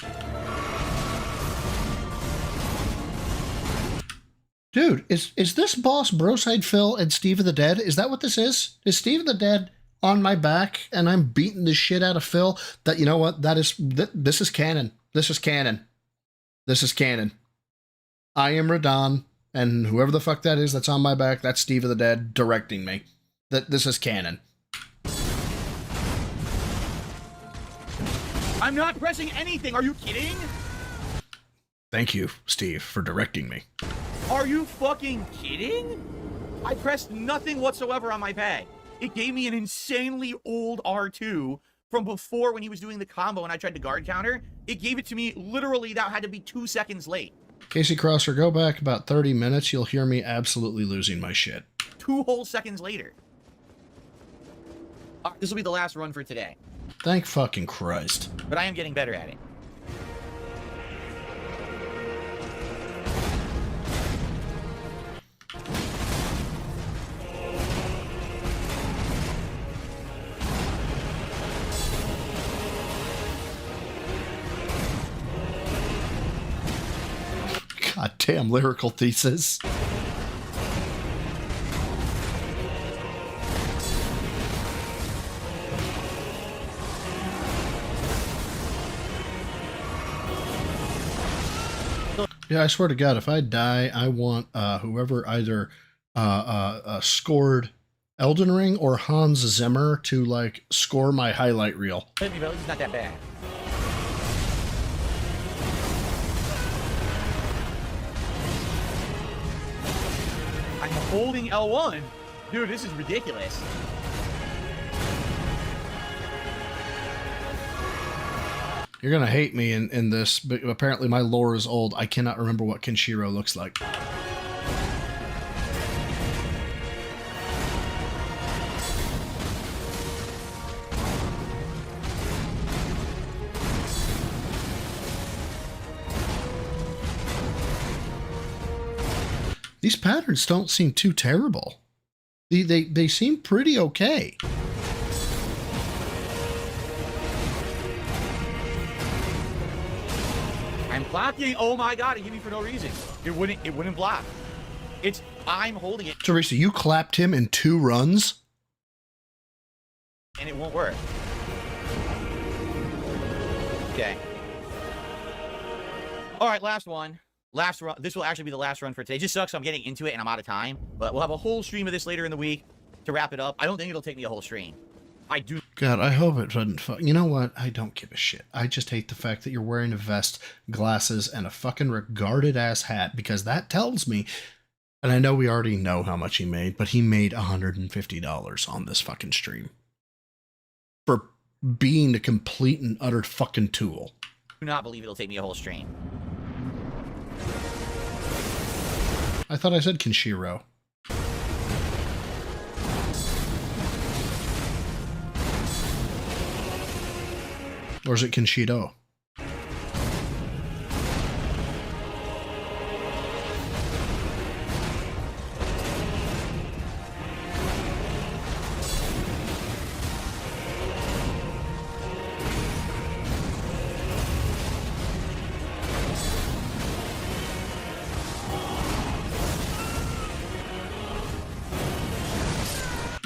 Dude, is this boss Broside Phil and Steve of the Dead? Is that what this is? Is Steve of the Dead on my back and I'm beating the shit out of Phil? That, you know what? This is canon. This is canon. This is canon. I am Radon, and whoever the fuck that is that's on my back, that's Steve of the Dead directing me. This is canon. I'm not pressing anything. Are you kidding? Thank you, Steve, for directing me. Are you fucking kidding? I pressed nothing whatsoever on my pad. It gave me an insanely old R2 from before when he was doing the combo and I tried to guard counter. It gave it to me literally that had to be 2 seconds late. Casey Crosser, go back about 30 minutes. You'll hear me absolutely losing my shit. 2 whole seconds later. This will be the last run for today. Thank fucking Christ. But I am getting better at it. Damn lyrical thesis. Yeah, I swear to God, if I die, I want whoever either scored Elden Ring or Hans Zimmer to like score my highlight reel. It's not that bad. I'm holding L1. Dude, this is ridiculous. You're gonna hate me in this, but apparently my lore is old. I cannot remember what Kenshiro looks like. These patterns don't seem too terrible. They seem pretty okay. I'm blocking. Oh my god, it hit me for no reason. It wouldn't block. I'm holding it. Teresa, you clapped him in 2 runs? And it won't work. Okay. All right, last one. Last run. This will actually be the last run for today. It just sucks I'm getting into it and I'm out of time. But we'll have a whole stream of this later in the week to wrap it up. I don't think it'll take me a whole stream. I do. God, I hope it doesn't. You know what? I don't give a shit. I just hate the fact that you're wearing a vest, glasses, and a fucking regarded ass hat, because that tells me. And I know we already know how much he made, but he made $150 on this fucking stream for being a complete and utter fucking tool. Do not believe it'll take me a whole stream. I thought I said Kenshiro. Or is it Kenshido?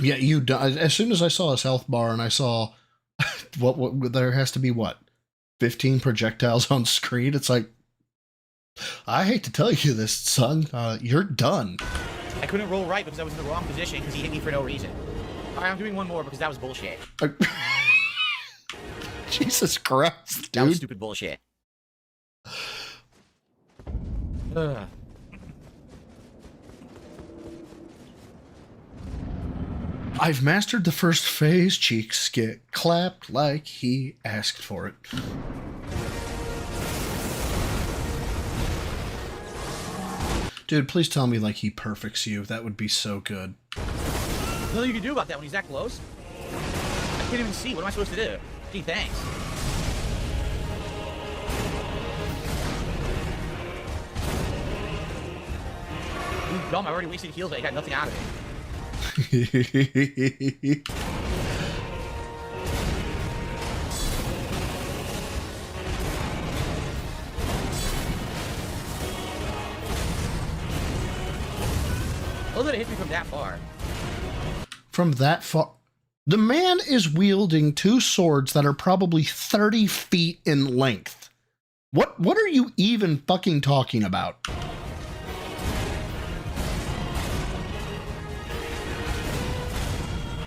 Yeah, you. As soon as I saw his health bar and I saw what there has to be 15 projectiles on screen. It's like, I hate to tell you this, son. You're done. I couldn't roll right because I was in the wrong position because he hit me for no reason. All right, I'm doing one more because that was bullshit. Jesus Christ, dude. That was stupid bullshit. Ugh. I've mastered the first phase. Cheeks get clapped like he asked for it. Dude, please tell me like he perfects you. That would be so good. Nothing you can do about that when he's that close. I can't even see. What am I supposed to do? Gee, thanks. You're dumb. I already wasted heals, but I got nothing out of it. Oh, that it hit me from that far. From that far? The man is wielding 2 swords that are probably 30 feet in length. What are you even fucking talking about?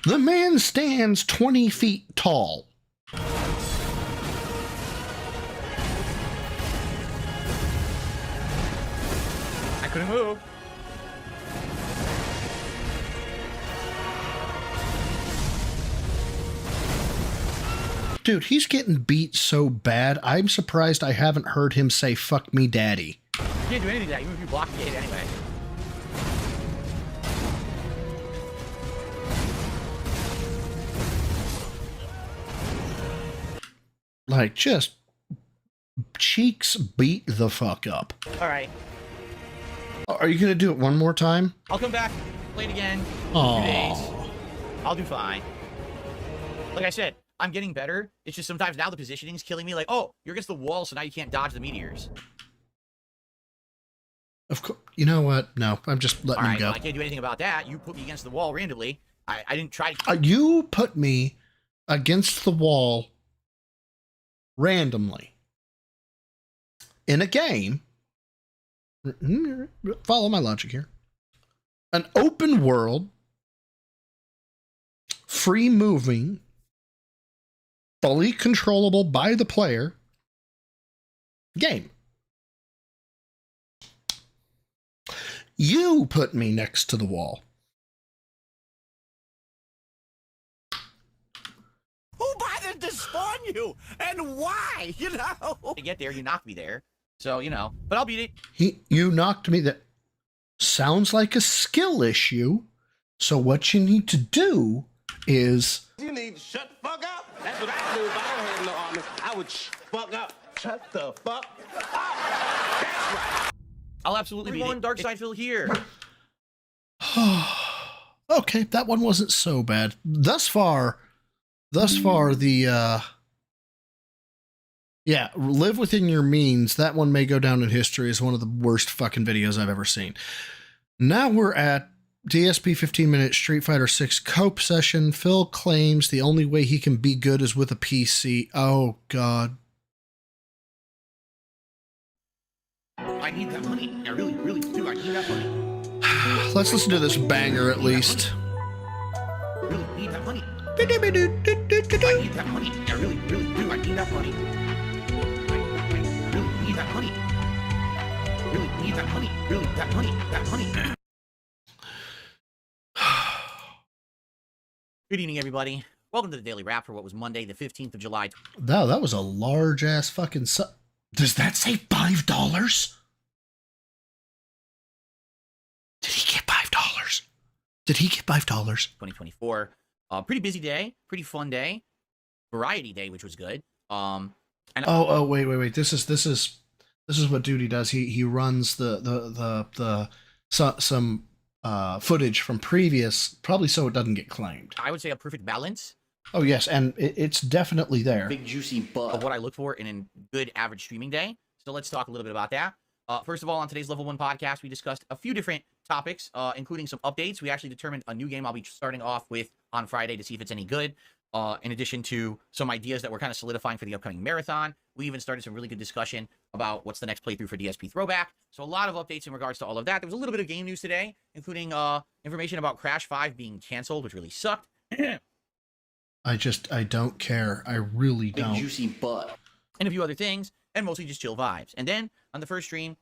The man stands 20 feet tall. I couldn't move. Dude, he's getting beat so bad, I'm surprised I haven't heard him say, "Fuck me, daddy." You can't do anything to that. Even if you block, you get hit anyway. Like, just cheeks beat the fuck up. All right. Are you going to do it one more time? I'll come back, play it again in Aww. 2 days. I'll do fine. Like I said, I'm getting better. It's just sometimes now the positioning's killing me. Like, oh, you're against the wall, so now you can't dodge the meteors. Of course. You know what? No, I'm just letting All him right, go. well, I can't do anything about that. You put me against the wall randomly. I didn't try. You put me against the wall randomly in a game. Follow my logic here. An open world, free moving, fully controllable by the player game. You put me next to the wall. Who bothered to spawn you? And why? You know? To get there, you knocked me there. So, you know, but I'll beat it. You knocked me. That sounds like a skill issue. So what you need to do is... You need to shut the fuck up. That's what I do if I don't have no army. I would fuck up. Shut the fuck up. That's right. I'll absolutely beat it. Dark Side Phil here. Okay, that one wasn't so bad. Thus far, the yeah, live within your means. That one may go down in history as one of the worst fucking videos I've ever seen. Now we're at DSP 15-minute Street Fighter 6 cope session. Phil claims the only way he can be good is with a PC. Oh, God. I need that money. I really, really do. I need that money. Let's listen to this banger at least. Really need that money. I need that money. I really, really do. I need that money. I really need that money. Really need that money. Really, that money. That money. Good evening, everybody. Welcome to the Daily Wrap for what was Monday, the 15th of July. Wow, that was a large-ass fucking... Does that say $5? Did he get $5? Did he get $5? 2024. Pretty busy day. Pretty fun day. Variety day, which was good. And Wait. This is what Duty does. He runs some footage from previous, probably so it doesn't get claimed. I would say a perfect balance. Oh yes, and it's definitely there. Big juicy butt of what I look for in a good average streaming day. So let's talk a little bit about that. First of all, on today's Level 1 podcast, we discussed a few different topics, including some updates. We actually determined a new game I'll be starting off with on Friday to see if it's any good. In addition to some ideas that we're kind of solidifying for the upcoming marathon. We even started some really good discussion about what's the next playthrough for DSP Throwback. So a lot of updates in regards to all of that. There was a little bit of game news today, including information about Crash 5 being canceled, which really sucked. I don't care. I really don't. Big juicy butt. And a few other things, and mostly just chill vibes. And then, on the first stream...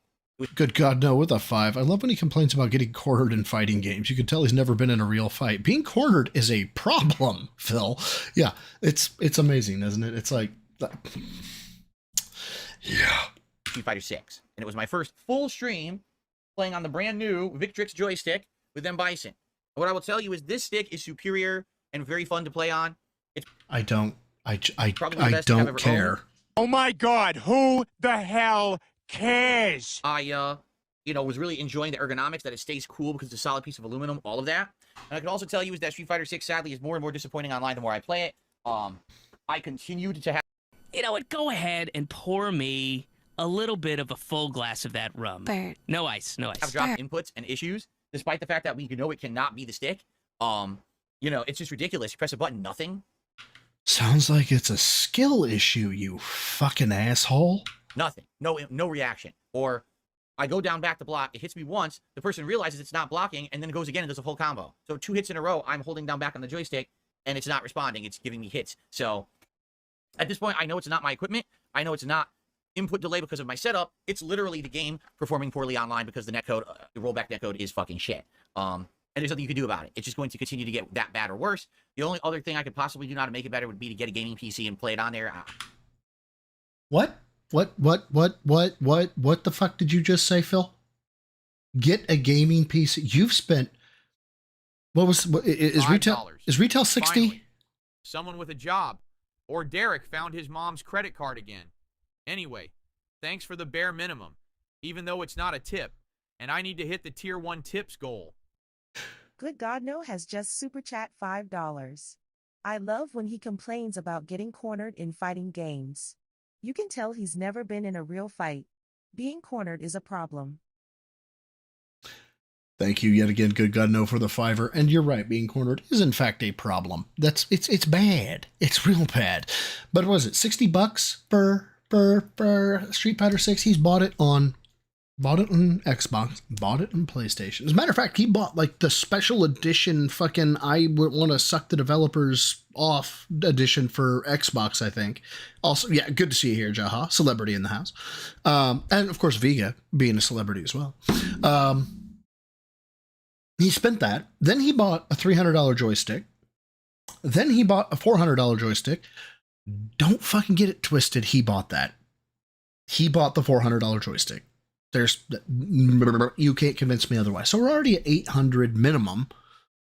Good God, no, with a 5. I love when he complains about getting cornered in fighting games. You can tell he's never been in a real fight. Being cornered is a problem, Phil. Yeah, it's amazing, isn't it? It's like... Yeah. Street Fighter 6. And it was my first full stream playing on the brand new Victrix joystick with them Bison. And what I will tell you is this stick is superior and very fun to play on. I don't care. Owned. Oh my God, who the hell cares? I, was really enjoying the ergonomics, that it stays cool because it's a solid piece of aluminum, all of that. And I can also tell you is that Street Fighter 6, sadly, is more and more disappointing online the more I play it. I continued to have... You know what? Go ahead and pour me a little bit of a full glass of that rum. Bert. No ice, no ice. Have dropped inputs and issues, despite the fact that we know it cannot be the stick. It's just ridiculous. You press a button, nothing. Sounds like it's a skill issue, you fucking asshole. Nothing. No reaction. Or I go down back to block, it hits me once, the person realizes it's not blocking, and then it goes again and does a full combo. So 2 hits in a row, I'm holding down back on the joystick, and it's not responding. It's giving me hits. So at this point, I know it's not my equipment. I know it's not input delay because of my setup. It's literally the game performing poorly online because the netcode, the rollback netcode is fucking shit. And there's nothing you can do about it. It's just going to continue to get that bad or worse. The only other thing I could possibly do now to make it better would be to get a gaming PC and play it on there. What the fuck did you just say, Phil? Get a gaming PC. You've spent... Is retail 60? Finally, someone with a job. Or Derek found his mom's credit card again. Anyway, thanks for the bare minimum, even though it's not a tip, and I need to hit the tier 1 tips goal. Good God No has just super chat $5. I love when he complains about getting cornered in fighting games. You can tell he's never been in a real fight. Being cornered is a problem. Thank you yet again, good God, no, for the $5. And you're right, being cornered is in fact a problem. It's bad. It's real bad. But what was it, $60 for Street Fighter 6? He's bought it on Xbox, bought it on PlayStation. As a matter of fact, he bought like the special edition fucking I would want to suck the developers off edition for Xbox, I think. Also, yeah, good to see you here, Jaha, celebrity in the house. And of course, Vega being a celebrity as well. He spent that. Then he bought a $300 joystick. Then he bought a $400 joystick. Don't fucking get it twisted. He bought that. He bought the $400 joystick. You can't convince me otherwise. So we're already at 800 minimum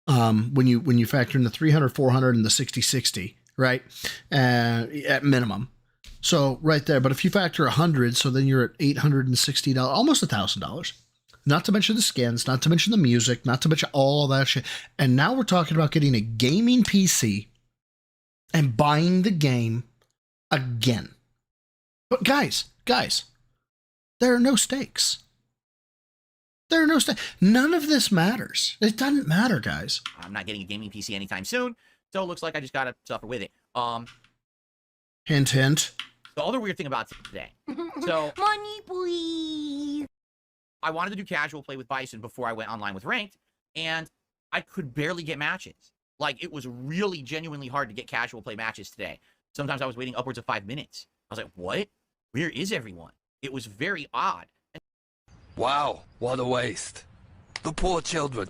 when you factor in the 300, 400, and the 60, right? At minimum. So right there. But if you factor 100, so then you're at $860, almost $1,000. Not to mention the skins, not to mention the music, not to mention all that shit. And now we're talking about getting a gaming PC and buying the game again. But guys, there are no stakes. There are no stakes. None of this matters. It doesn't matter, guys. I'm not getting a gaming PC anytime soon, so it looks like I just gotta suffer with it. Hint, hint. The other weird thing about today. So money, please. I wanted to do casual play with Bison before I went online with ranked, and I could barely get matches. Like, it was really genuinely hard to get casual play matches today. Sometimes I was waiting upwards of 5 minutes. I was like, what? Where is everyone? It was very odd. Wow, what a waste. The poor children.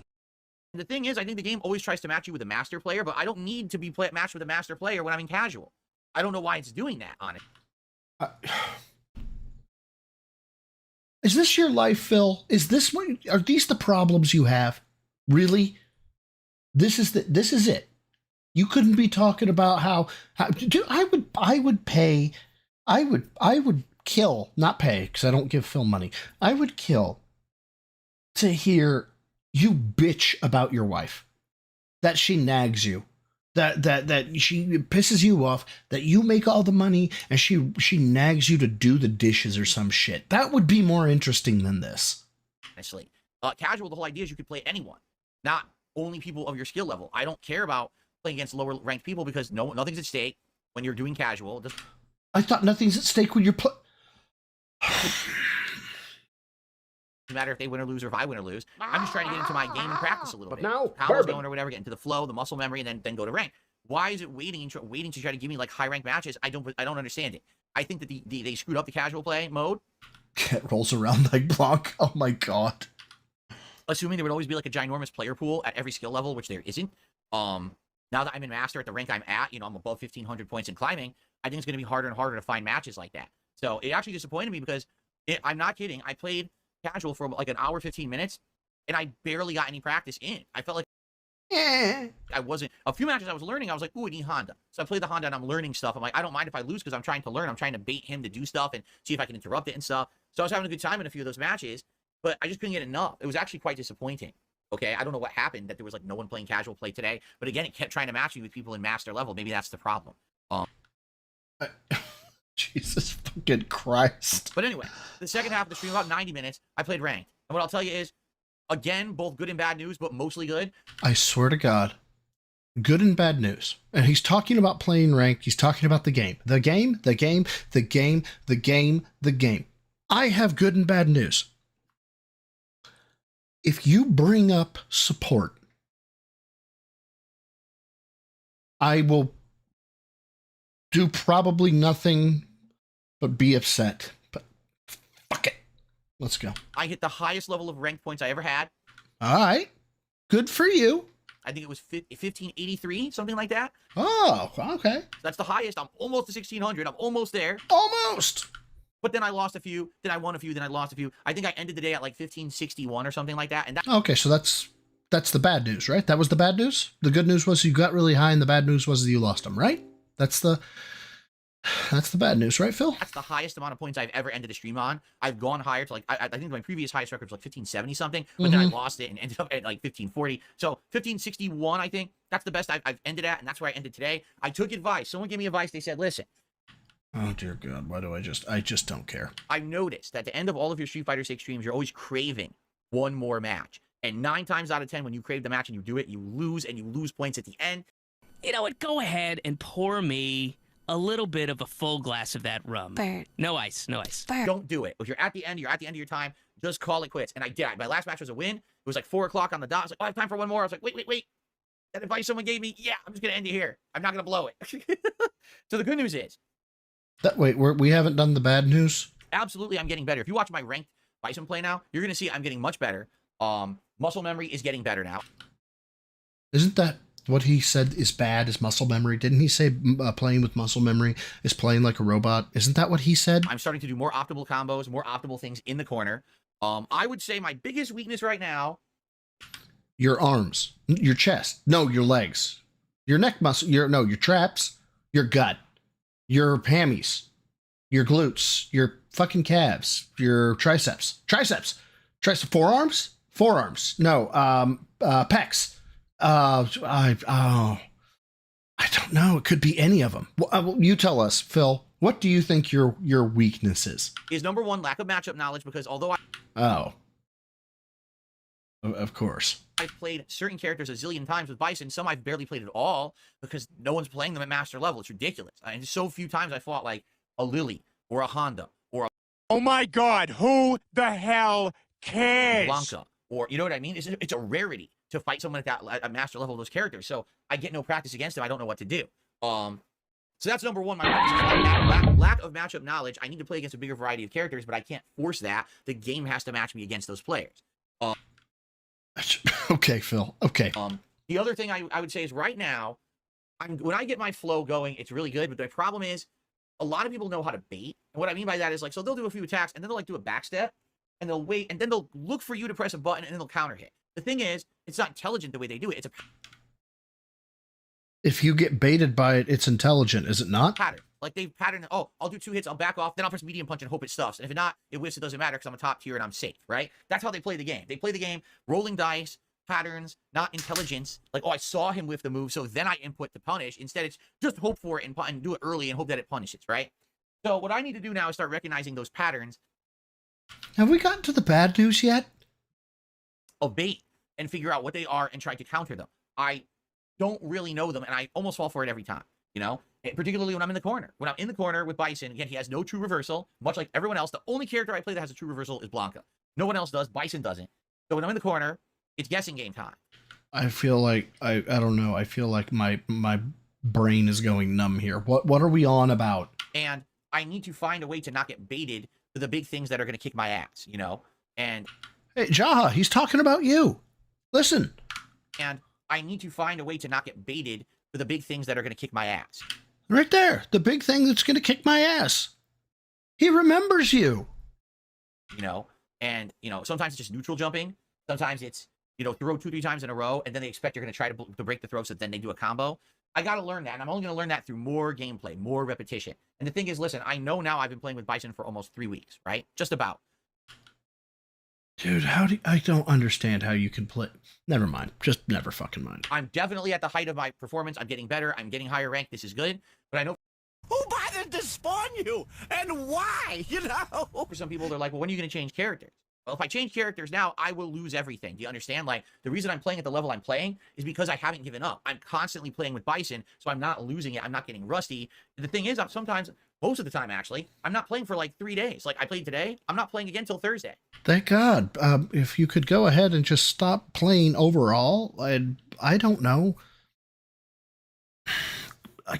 And the thing is, I think the game always tries to match you with a master player, but I don't need to be matched with a master player when I'm in casual. I don't know why it's doing that on it. Is this your life, Phil? Are these the problems you have? Really? This is it. You couldn't be talking about how dude, I would kill, not pay, because I don't give Phil money. I would kill to hear you bitch about your wife, that she nags you, that she pisses you off, that you make all the money and she nags you to do the dishes or some shit. That would be more interesting than this. Honestly, casual, the whole idea is you could play anyone, not only people of your skill level. I don't care about playing against lower ranked people because nothing's at stake when you're doing casual. I thought nothing's at stake when you're Doesn't matter if they win or lose or if I win or lose. I'm just trying to get into my game and practice a little bit. Now, Combos going or whatever, get into the flow, the muscle memory, and then go to rank. Why is it waiting to try to give me like high rank matches? I don't understand it. I think that they screwed up the casual play mode. Cat rolls around like Blanc. Oh my god. Assuming there would always be like a ginormous player pool at every skill level, which there isn't. Now that I'm in master at the rank I'm at, I'm above 1,500 points and climbing, I think it's going to be harder and harder to find matches like that. So it actually disappointed me because I'm not kidding. I played casual for like an hour, 15 minutes, and I barely got any practice in. I felt like I wasn't. A few matches I was learning, I was like, ooh, I need Honda. So I played the Honda and I'm learning stuff. I'm like, I don't mind if I lose because I'm trying to learn. I'm trying to bait him to do stuff and see if I can interrupt it and stuff. So I was having a good time in a few of those matches, but I just couldn't get enough. It was actually quite disappointing. Okay, I don't know what happened that there was like no one playing casual play today, but again, it kept trying to match me with people in master level. Maybe that's the problem. Jesus fucking Christ. But anyway, the second half of the stream, about 90 minutes, I played ranked. And what I'll tell you is, again, both good and bad news, but mostly good. I swear to God, good and bad news. And he's talking about playing ranked. He's talking about the game. The game, the game, the game, the game, the game. I have good and bad news. If you bring up support, I will do probably nothing but be upset. But fuck it. Let's go. I hit the highest level of ranked points I ever had. All right. Good for you. I think it was 1583, something like that. Oh, okay. That's the highest. I'm almost to 1600. I'm almost there. Almost. But then I lost a few. Then I won a few. Then I lost a few. I think I ended the day at like 1561 or something like that. And okay, so that's the bad news, right? That was the bad news. The good news was you got really high, and the bad news was that you lost them, right? That's the bad news, right, Phil? That's the highest amount of points I've ever ended a stream on. I've gone higher to like I think my previous highest record was like 1570 something, but then I lost it and ended up at like 1540. So 1561, I think that's the best I've ended at, and that's where I ended today. I took advice. Someone gave me advice. They said, listen. Oh dear God, why do I just don't care. I've noticed that at the end of all of your Street Fighter 6 streams, you're always craving one more match. And 9 times out of 10, when you crave the match and you do it, you lose, and you lose points at the end. You know what? Go ahead and pour me a little bit of a full glass of that rum. Bird. No ice, no ice. Don't do it. If you're at the end of your time, just call it quits. And I did. My last match was a win. It was like 4 o'clock on the dot. I was like, oh, I have time for one more. I was like, wait. That advice someone gave me, yeah, I'm just going to end it here. I'm not going to blow it. So the good news is... we haven't done the bad news? Absolutely, I'm getting better. If you watch my ranked Bison play now, you're going to see I'm getting much better. Muscle memory is getting better now. Isn't that what he said is bad, is muscle memory? Didn't he say playing with muscle memory is playing like a robot? Isn't that what he said? I'm starting to do more optimal combos, more optimal things in the corner. I would say my biggest weakness right now... Your arms, your chest, no, your legs, your neck muscle, your traps, your gut, your hammies, your glutes, your fucking calves, your triceps, forearms, no, pecs. I don't know. It could be any of them. Well, you tell us, Phil. What do you think your weakness is? Is number one, lack of matchup knowledge, because although of course. I've played certain characters a zillion times with Bison, some I've barely played at all because no one's playing them at master level. It's ridiculous. And so few times I fought like a Lily or a Honda or a... Oh my God, who the hell cares? Blanca, or you know what I mean? It's a rarity to fight someone at master level of those characters. So I get no practice against them. I don't know what to do. So that's number one. My lack of matchup knowledge. I need to play against a bigger variety of characters, but I can't force that. The game has to match me against those players. Okay, Phil. Okay. The other thing I would say is right now, when I get my flow going, it's really good. But the problem is, a lot of people know how to bait. And what I mean by that is like, so they'll do a few attacks and then they'll like do a back step and they'll wait and then they'll look for you to press a button and then they'll counter hit. The thing is, it's not intelligent the way they do it. It's a if you get baited by it, it's intelligent, is it not? Pattern. Like they've patterned, oh, I'll do 2 hits, I'll back off, then I'll press medium punch and hope it stuffs. And if not, it whiffs, it doesn't matter because I'm a top tier and I'm safe, right? That's how they play the game. They play the game rolling dice, patterns, not intelligence. Like, oh, I saw him whiff the move, so then I input to punish. Instead, it's just hope for it and do it early and hope that it punishes, right? So what I need to do now is start recognizing those patterns. Have we gotten to the bad news yet? Of bait and figure out what they are and try to counter them. I don't really know them, and I almost fall for it every time, you know? And particularly when I'm in the corner. When I'm in the corner with Bison, again, he has no true reversal, much like everyone else. The only character I play that has a true reversal is Blanca. No one else does. Bison doesn't. So when I'm in the corner, it's guessing game time. I feel like, I don't know, I feel like my brain is going numb here. What are we on about? And I need to find a way to not get baited to the big things that are going to kick my ass, you know? And... Hey, Jaha, he's talking about you. Listen. And I need to find a way to not get baited to the big things that are going to kick my ass. Right there. The big thing that's going to kick my ass. He remembers you. You know? And, you know, sometimes it's just neutral jumping. Sometimes it's, you know, throw 2-3 times in a row, and then they expect you're going to try to break the throw, so then they do a combo. I got to learn that, and I'm only going to learn that through more gameplay, more repetition. And the thing is, listen, I know now I've been playing with Bison for almost 3 weeks, right? Just about. Dude, I don't understand how you can play. Never mind. Just never fucking mind. I'm definitely at the height of my performance. I'm getting better. I'm getting higher rank. This is good. But I know... Who bothered to spawn you? And why? You know? For some people, they're like, well, when are you going to change characters? Well, if I change characters now, I will lose everything. Do you understand? Like, the reason I'm playing at the level I'm playing is because I haven't given up. I'm constantly playing with Bison, so I'm not losing it. I'm not getting rusty. And the thing is, sometimes, most of the time, actually, I'm not playing for like 3 days. Like, I played today. I'm not playing again till Thursday. Thank God. If you could go ahead and just stop playing overall, I don't know.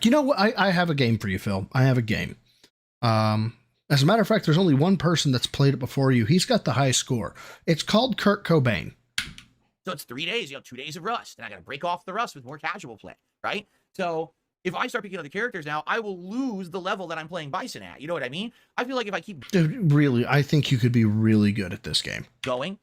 You know what? I have a game for you, Phil. I have a game. As a matter of fact, there's only one person that's played it before you. He's got the high score. It's called Kurt Cobain. So it's 3 days, 2 days of rust. And I got to break off the rust with more casual play, right? So if I start picking other characters now, I will lose the level that I'm playing Bison at. You know what I mean? I feel like if I keep... Dude, really, I think you could be really good at this game. Going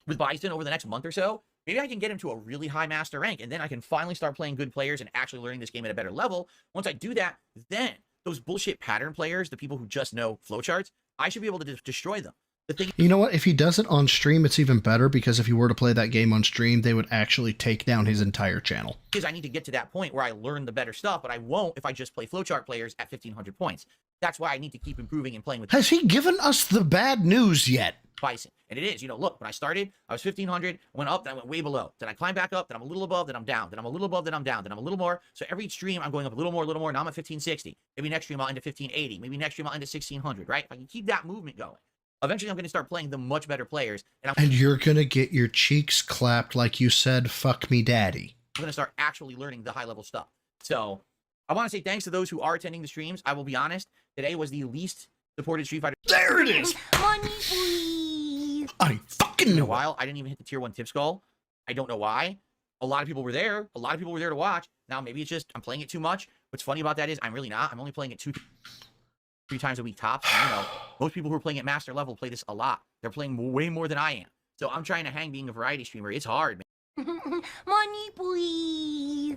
with Bison over the next month or so, maybe I can get him to a really high master rank, and then I can finally start playing good players and actually learning this game at a better level. Once I do that, then those bullshit pattern players, the people who just know flowcharts, I should be able to destroy them. The thing, you know what? If he does it on stream, it's even better, because if he were to play that game on stream, they would actually take down his entire channel. Because I need to get to that point where I learn the better stuff, but I won't if I just play flowchart players at 1,500 points. That's why I need to keep improving and playing with. Has he given us the bad news yet? Bison. And it is, look, when I started, I was 1,500, went up, then I went way below. Then I climbed back up, then I'm a little above, then I'm down. Then I'm a little above, then I'm down. Then I'm a little more. So every stream, I'm going up a little more. Now I'm at 1,560. Maybe next stream, I'll end at 1,580. Maybe next stream, I'll end at 1,600, right? If I can keep that movement going, eventually I'm going to start playing the much better players. And you're going to get your cheeks clapped like you said, fuck me daddy. I'm going to start actually learning the high-level stuff. So I want to say thanks to those who are attending the streams. I will be honest, today was the least supported Street Fighter. There it is! Money, please! I fucking In knew a while, I didn't even hit the tier 1 tip skull. I don't know why. A lot of people were there. A lot of people were there to watch. Now, maybe it's just I'm playing it too much. What's funny about that is I'm really not. I'm only playing it 2-3 times a week tops. And, most people who are playing at master level play this a lot. They're playing way more than I am. So I'm trying to hang being a variety streamer. It's hard, man. Money, please!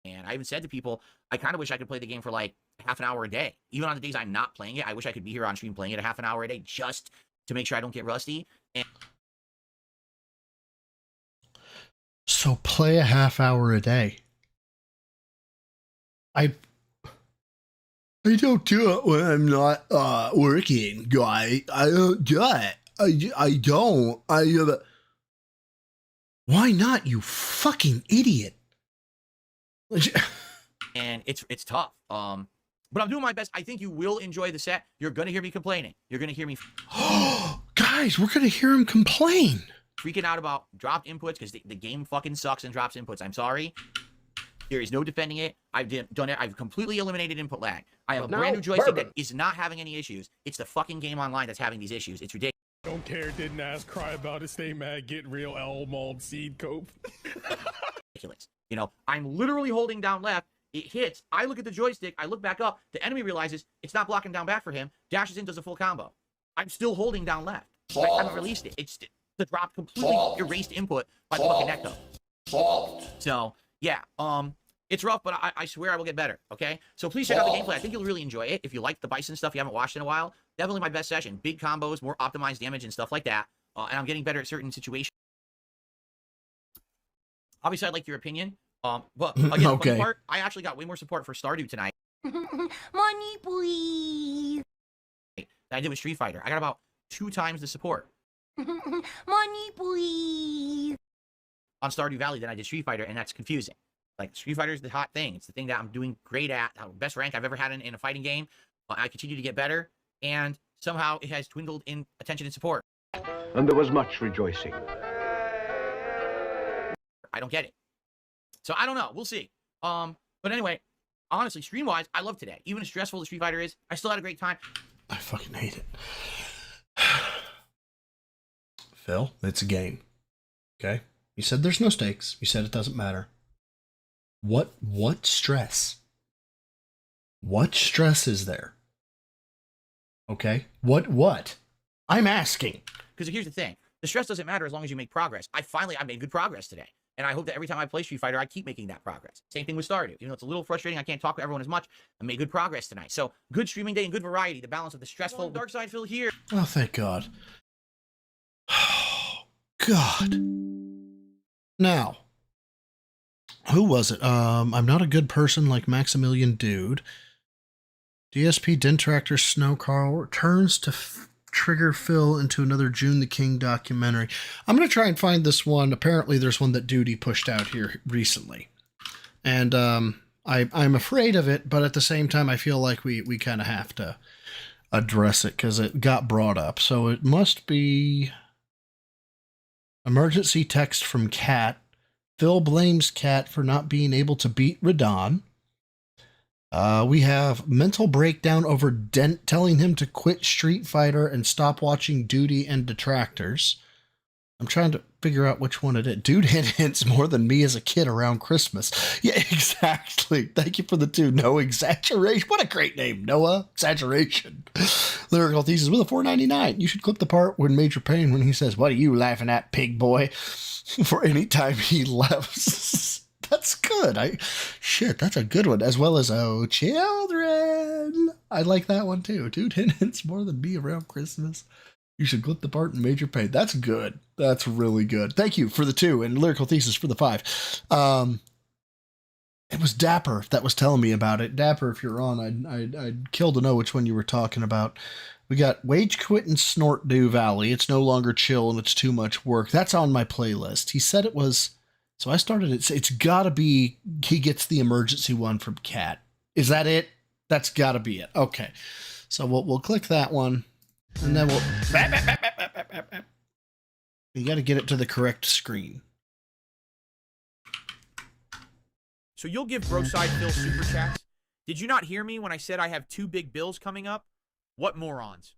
And I even said to people, I kind of wish I could play the game for like half an hour a day. Even on the days I'm not playing it, I wish I could be here on stream playing it a half an hour a day just to make sure I don't get rusty. And so play a half hour a day. I don't do it when I'm not working, guy. I don't do it. I don't. Why not, you fucking idiot? And it's tough. But I'm doing my best. I think you will enjoy the set. You're gonna hear me complaining. You're gonna hear me. Guys, we're gonna hear him complain. Freaking out about dropped inputs because the game fucking sucks and drops inputs. I'm sorry. There is no defending it. I've done it. I've completely eliminated input lag. I have a brand new joystick that is not having any issues. It's the fucking game online that's having these issues. It's ridiculous. Don't care, didn't ask, cry about it, stay mad, get real, L mold seed cope. Ridiculous. I'm literally holding down left. It hits. I look at the joystick. I look back up. The enemy realizes it's not blocking down back for him. Dashes in, does a full combo. I'm still holding down left. I haven't released it. It's the drop completely erased input by the fucking Necto. So yeah, it's rough, but I swear I will get better. Okay, so please check out the gameplay. I think you'll really enjoy it. If you like the Bison stuff you haven't watched in a while, definitely my best session. Big combos, more optimized damage and stuff like that. And I'm getting better at certain situations. Obviously, I'd like your opinion. But again, okay. The part, I actually got way more support for Stardew tonight. Money, please. Than I did with Street Fighter. I got about 2 times the support. Money, please. On Stardew Valley than I did Street Fighter, and that's confusing. Like, Street Fighter is the hot thing. It's the thing that I'm doing great at. Best rank I've ever had in a fighting game. I continue to get better, and somehow it has dwindled in attention and support. And there was much rejoicing. I don't get it. So I don't know. We'll see. But anyway, honestly, stream-wise, I love today. Even as stressful as Street Fighter is, I still had a great time. I fucking hate it. Phil, it's a game. Okay? You said there's no stakes. You said it doesn't matter. What stress? What stress is there? Okay? What? I'm asking. Because here's the thing. The stress doesn't matter as long as you make progress. I made good progress today. And I hope that every time I play Street Fighter, I keep making that progress. Same thing with Stardew. Even though it's a little frustrating, I can't talk to everyone as much. I made good progress tonight. So, good streaming day and good variety. The balance of the stressful dark side Phil here. Oh, thank God. Oh, God. Now, who was it? I'm not a good person like Maximilian Dude. DSP Dentractor Snow Carl returns to trigger Phil into another June the King documentary. I'm going to try and find this one. Apparently there's one that Duty pushed out here recently. And I'm afraid of it, but at the same time I feel like we kind of have to address it because it got brought up. So it must be emergency text from Kat. Phil blames Kat for not being able to beat Radon. We have mental breakdown over Dent telling him to quit Street Fighter and stop watching Duty and Detractors. I'm trying to figure out which one it is. Dude hints more than me as a kid around Christmas. Yeah, exactly. Thank you for the 2. No exaggeration. What a great name, Noah. Exaggeration. Lyrical Thesis with a $4.99. You should clip the part when Major Payne when he says, "What are you laughing at, pig boy?" for any time he laughs. That's good. Shit, that's a good one. As well as, "Oh, children." I like that one too. Dude hints more than me around Christmas. You should clip the part in Major Pain. That's good. That's really good. Thank you for the 2 and Lyrical Thesis for the 5. It was Dapper that was telling me about it. Dapper, if you're on, I'd kill to know which one you were talking about. We got Wage Quit and Snort Dew Valley. It's no longer chill and it's too much work. That's on my playlist. He said it was, so I started it. It's got to be, he gets the emergency one from Cat. Is that it? That's got to be it. Okay. So we'll click that one and then we'll, you got to get it to the correct screen. So you'll give Broside Phil super chats? Did you not hear me when I said I have 2 big bills coming up? What morons?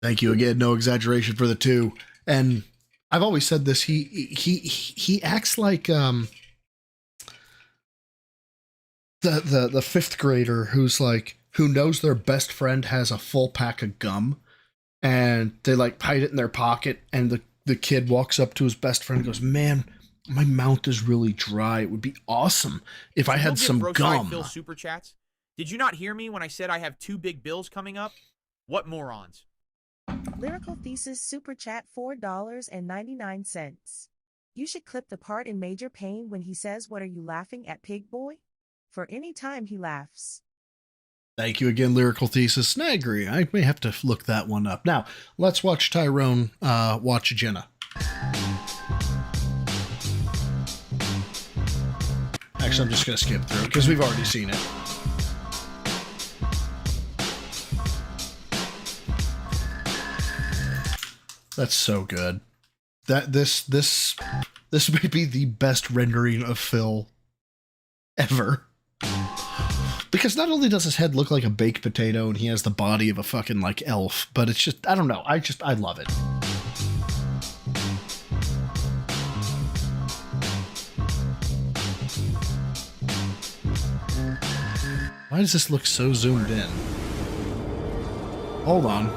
Thank you again. No exaggeration for the 2. And I've always said this. He acts like the 5th grader who's like, who knows their best friend has a full pack of gum and they like hide it in their pocket. And the kid walks up to his best friend and goes, man, my mouth is really dry. It would be awesome if I had some gum. Phil super chats? Did you not hear me when I said I have 2 big bills coming up? What morons? Lyrical Thesis Super Chat $4.99. You should clip the part in Major Payne when he says, "What are you laughing at, pig boy?" For any time he laughs. Thank you again, Lyrical Thesis. And I agree. I may have to look that one up. Now, let's watch Tyrone watch Jenna. Actually, I'm just going to skip through it because we've already seen it. That's so good. This may be the best rendering of Phil ever. Because not only does his head look like a baked potato and he has the body of a fucking like elf, but it's just, I don't know. I love it. Why does this look so zoomed in? Hold on.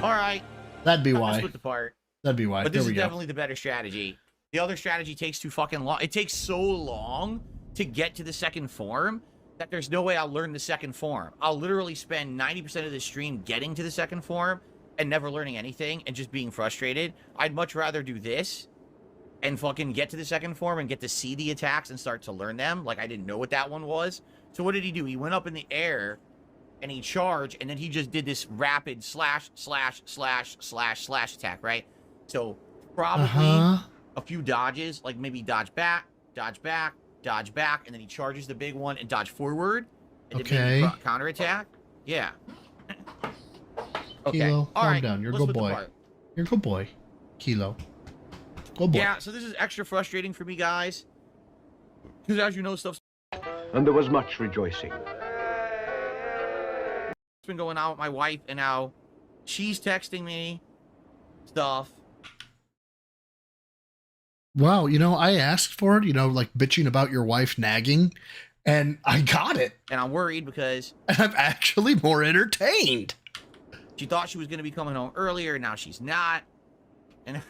All right. That'd be why. Split the part. That'd be why. But this is definitely the better strategy. The other strategy takes too fucking long. It takes so long to get to the second form that there's no way I'll learn the second form. I'll literally spend 90% of the stream getting to the second form and never learning anything and just being frustrated. I'd much rather do this and fucking get to the second form and get to see the attacks and start to learn them. Like, I didn't know what that one was. So what did he do? He went up in the air and he charged, and then he just did this rapid slash attack, right? So probably a few dodges, like maybe dodge back, and then he charges the big one and dodge forward, and then maybe counter attack. Yeah. Okay. Kilo, all right. calm down. You're a good boy. You're a good boy. Kilo. Good boy. Yeah, so this is extra frustrating for me, guys. Because as you know, stuff's And there was much rejoicing. been going on with my wife, and now she's texting me stuff. Wow, you know, I asked for it, you know, like bitching about your wife nagging, and I got it. And I'm worried because I'm actually more entertained. She thought she was going to be coming home earlier, and now she's not. And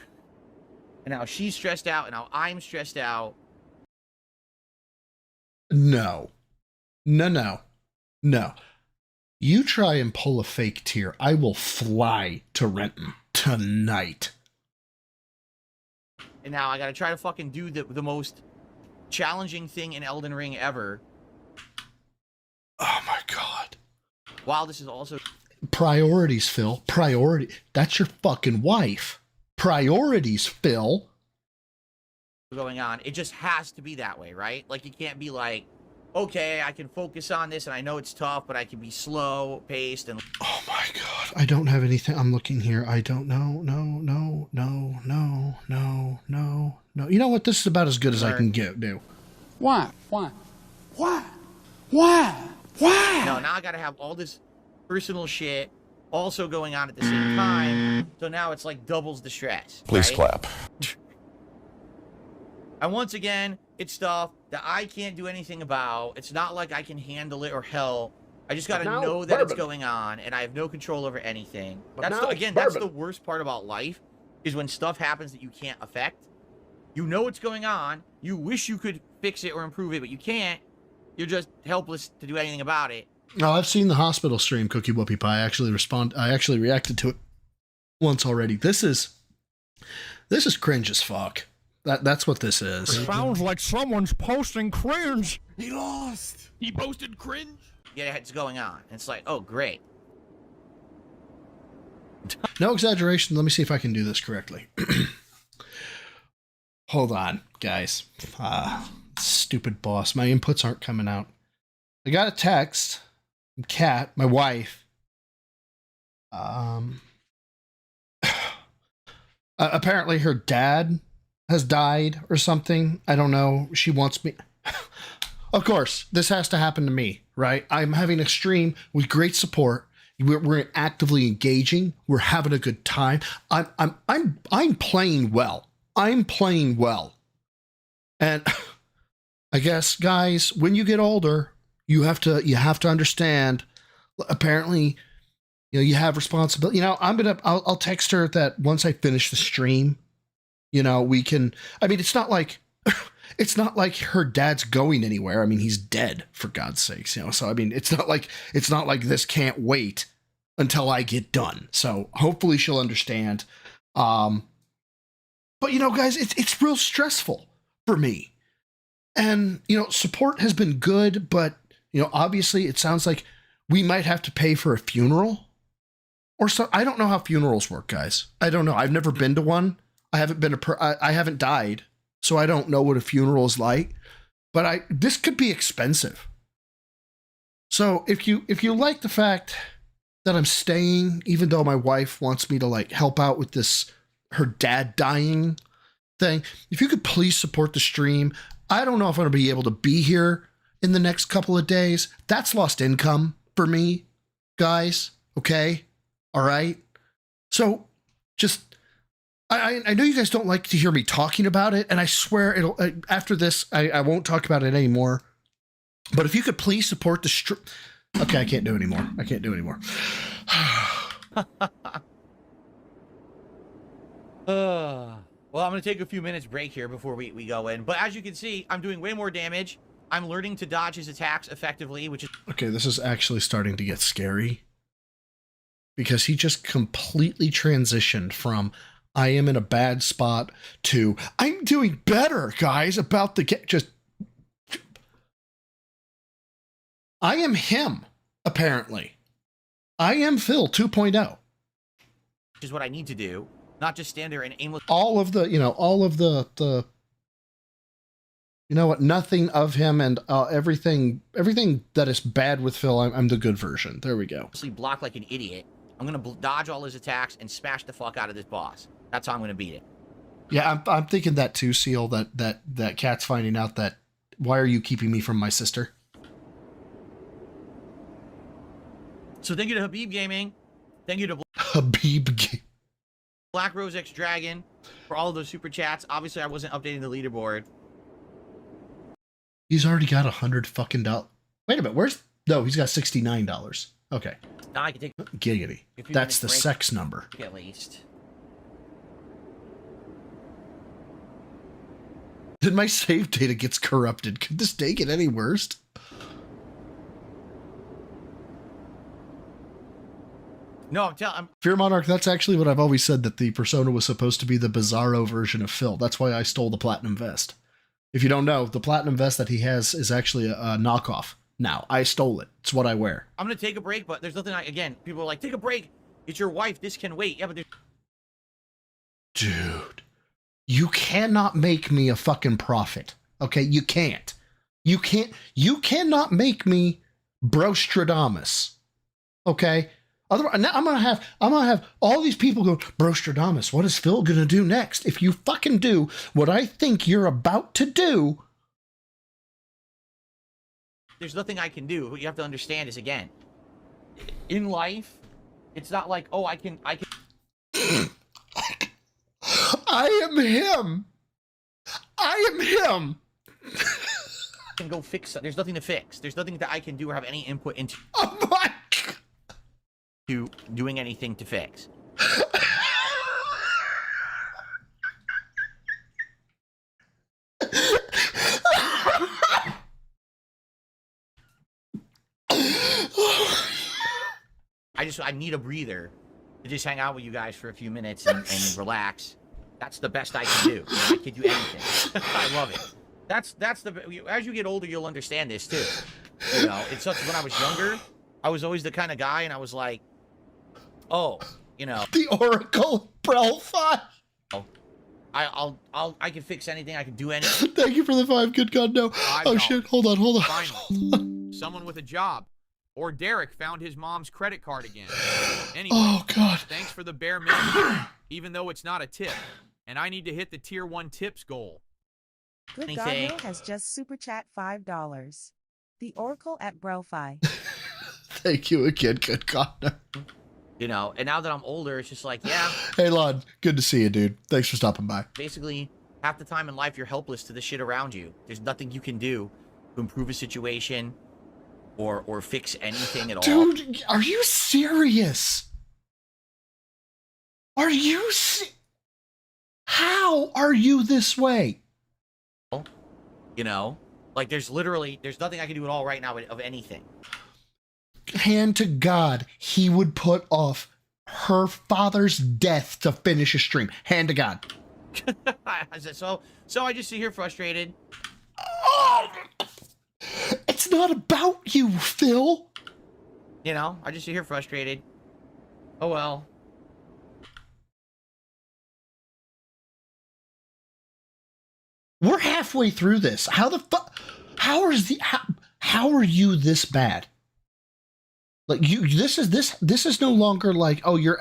now she's stressed out, and now I'm stressed out. No. You try and pull a fake tear, I will fly to Renton tonight. And now I gotta try to fucking do the most challenging thing in Elden Ring ever. Oh my god. Wow, this is also... Priorities, Phil. Priority. That's your fucking wife. Priorities, Phil. Going on. It just has to be that way, right? Like, you can't be like, okay, I can focus on this, and I know it's tough, but I can be slow paced and... Oh my god. I don't have anything. I'm looking here. I don't know. No. You know what? This is about as good as I can do. Why? No, now I gotta have all this personal shit also going on at the same time, so now it's like doubles the stress. Please right? clap. And once again, it's stuff that I can't do anything about. It's not like I can handle it or help. I just gotta know that it's going on, and I have no control over anything. That's that's the worst part about life, is when stuff happens that you can't affect. You know what's going on. You wish you could fix it or improve it, but you can't. You're just helpless to do anything about it. No, I've seen the hospital stream, Cookie Whoopie Pie. I actually reacted to it once already. This is cringe as fuck. That's what this is. Sounds like someone's posting cringe. He lost. He posted cringe. Yeah, it's going on. It's like, oh, great. No exaggeration. Let me see if I can do this correctly. Hold on, guys. Stupid boss. My inputs aren't coming out. I got a text from Kat, my wife. Apparently her dad has died or something. I don't know. She wants me. Of course, this has to happen to me, right? I'm having a stream with great support. We're actively engaging. We're having a good time. I'm playing well. I'm playing well. And I guess, guys, when you get older, you have to understand. Apparently, you have responsibility. I'll text her that once I finish the stream, we can. I mean, it's not like her dad's going anywhere. I mean, he's dead, for God's sakes. So I mean, it's not like this can't wait until I get done. So hopefully she'll understand. But guys, it's real stressful for me. And support has been good, but obviously it sounds like we might have to pay for a funeral or so. I don't know how funerals work, guys. I don't know. I've never been to one. I haven't died, so I don't know what a funeral is like. But this could be expensive. So if you like the fact that I'm staying, even though my wife wants me to help out with this, her dad dying thing, if you could please support the stream. I don't know if I'm going to be able to be here in the next couple of days. That's lost income for me, guys. Okay. All right. So just, I know you guys don't like to hear me talking about it, and I swear after this, I won't talk about it anymore. But if you could please support the stream. Okay, I can't do anymore. Well, I'm going to take a few minutes break here before we go in. But as you can see, I'm doing way more damage. I'm learning to dodge his attacks effectively, which is... Okay, this is actually starting to get scary. Because he just completely transitioned from I am in a bad spot to I'm doing better, guys, about the just... I am him, apparently. I am Phil 2.0. Which is what I need to do. Not just stand there and aimless. All of the nothing of him and everything that is bad with Phil, I'm the good version. There we go. Block like an idiot. I'm going to dodge all his attacks and smash the fuck out of this boss. That's how I'm going to beat it. Yeah, I'm thinking that too, Seal, that Kat's finding out that why are you keeping me from my sister? So thank you to Habib Gaming. Thank you to Habib Gaming. Black Rose X Dragon for all of those super chats. Obviously, I wasn't updating the leaderboard. He's already got $100 fucking dollars. Wait a minute, no, he's got $69. Okay. Now I can take giggity. That's the sex number. At least. Then my save data gets corrupted. Could this day get any worse? No, I'm Fear Monarch, that's actually what I've always said, that the persona was supposed to be the bizarro version of Phil. That's why I stole the platinum vest. If you don't know, the platinum vest that he has is actually a knockoff. Now, I stole it. It's what I wear. going to take a break, but there's nothing again, people are like, take a break. It's your wife. This can wait. Yeah, but dude, you cannot make me a fucking prophet. Okay, you can't. You cannot make me Brostradamus. Okay? Otherwise, now I'm gonna have all these people go, Brostradamus, what is Phil gonna do next? If you fucking do what I think you're about to do, there's nothing I can do. What you have to understand is, again, in life, it's not like, oh, I can. I am him. I am him. Can go fix. There's nothing to fix. There's nothing that I can do or have any input into. Oh my. To doing anything to fix. I need a breather to just hang out with you guys for a few minutes and relax. That's the best I can do. You know, I can do anything. I love it. That's the, as you get older, you'll understand this too. You know, it's such, when I was younger, I was always the kind of guy, and I was like, oh, you know, the Oracle Brelfi. I can fix anything. I can do anything. Thank you for the 5. Good God, no. Oh shit! Hold on. Finally, someone with a job. Or Derek found his mom's credit card again. Anyway, oh God. Thanks for the bare minimum, even though it's not a tip. And I need to hit the tier 1 tips goal. Good Godno has just super chat $5. The Oracle at Brelfi. Thank you again, good God. You know, and now that I'm older, it's just like, yeah. Hey, Lon, good to see you, dude. Thanks for stopping by. Basically, half the time in life, you're helpless to the shit around you. There's nothing you can do to improve a situation or fix anything at all. Dude, are you serious? Are you How are you this way? You know, like there's nothing I can do at all right now of anything. Hand to God, he would put off her father's death to finish a stream. Hand to God. So I just sit here frustrated. Oh, it's not about you, Phil. You know, I just sit here frustrated. Oh well. We're halfway through this. How the fuck? How are you this bad? Like this is no longer like, oh, you're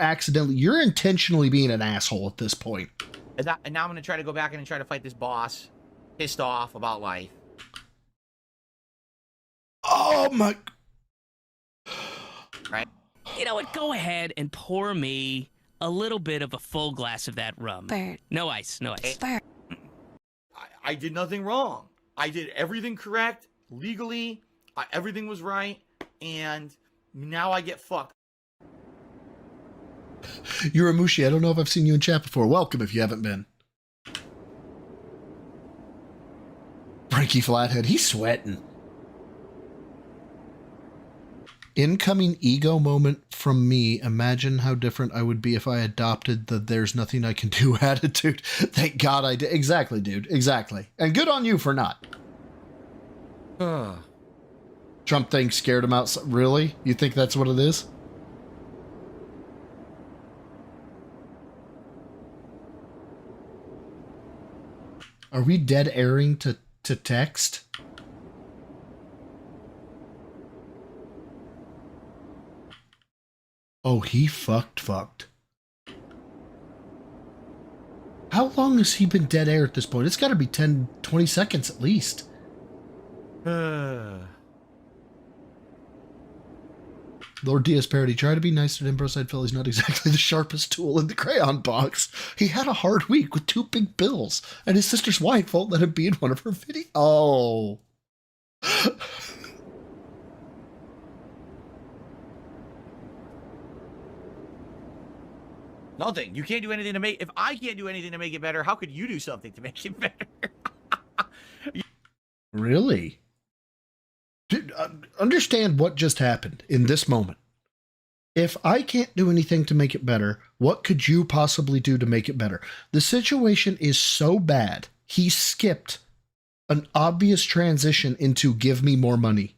intentionally being an asshole at this point. And now I'm gonna try to go back in and try to fight this boss, pissed off about life. Oh my! Right? You know what? Go ahead and pour me a little bit of a full glass of that rum. Bert. No ice. No ice. Bert. I did nothing wrong. I did everything correct, legally. Everything was right, and now I get fucked. You're a Mushi. I don't know if I've seen you in chat before. Welcome if you haven't been. Frankie Flathead, he's sweating. Incoming ego moment from me. Imagine how different I would be if I adopted the "there's nothing I can do" attitude. Thank God I did. Exactly, dude. Exactly. And good on you for not. Trump thing scared him out. Really? You think that's what it is? Are we dead airing to text? Oh, he fucked. How long has he been dead air at this point? It's got to be 10, 20 seconds at least. Lord Diaz parody, try to be nice to Imbroside Phil. He's not exactly the sharpest tool in the crayon box. He had a hard week with 2 big bills, and his sister's wife won't let him be in one of her videos. Oh. Nothing. You can't do anything to make... If I can't do anything to make it better, how could you do something to make it better? Really? Dude, understand what just happened in this moment. If I can't do anything to make it better, what could you possibly do to make it better? The situation is so bad, he skipped an obvious transition into give me more money.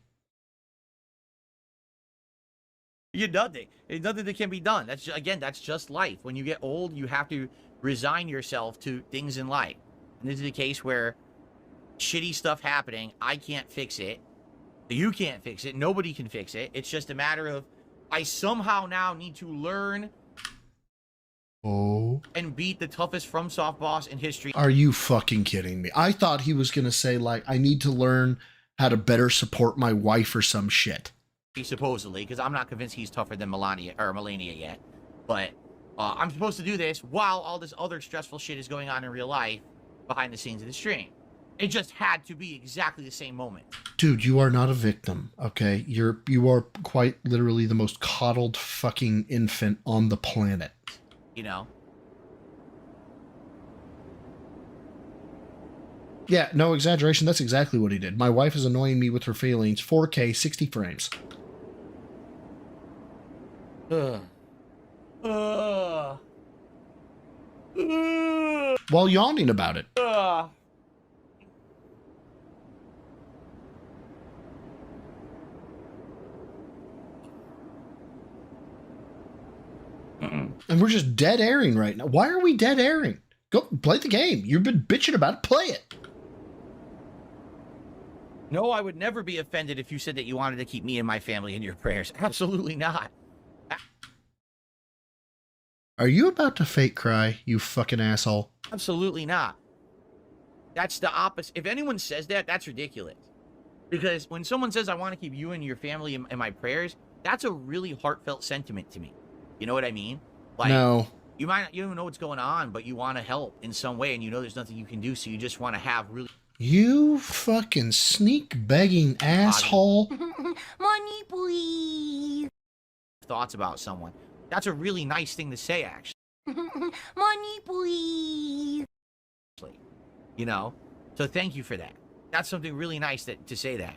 You're nothing. There's nothing that can be done. That's just life. When you get old, you have to resign yourself to things in life. And this is a case where shitty stuff happening, I can't fix it. You can't fix it. Nobody can fix it. It's just a matter of I somehow now need to learn and beat the toughest FromSoft boss in history. Are you fucking kidding me? I thought he was going to say, like, I need to learn how to better support my wife or some shit. Supposedly, because I'm not convinced he's tougher than Melania yet. But I'm supposed to do this while all this other stressful shit is going on in real life behind the scenes of the stream. It just had to be exactly the same moment. Dude, you are not a victim, okay? You are quite literally the most coddled fucking infant on the planet. You know? Yeah, no exaggeration. That's exactly what he did. My wife is annoying me with her feelings. 4K, 60 frames. while yawning about it. And we're just dead airing right now. Why are we dead airing? Go play the game. You've been bitching about it. Play it. No, I would never be offended if you said that you wanted to keep me and my family in your prayers. Absolutely not. Are you about to fake cry, you fucking asshole? Absolutely not. That's the opposite. If anyone says that, that's ridiculous. Because when someone says, I want to keep you and your family in my prayers, that's a really heartfelt sentiment to me. You know what I mean? Like, no. You don't know what's going on, but you want to help in some way, and you know there's nothing you can do, so you just want to have really... You fucking sneak-begging asshole. Money, please. Thoughts about someone. That's a really nice thing to say, actually. Money, please. You know? So thank you for that. That's something really nice to say that.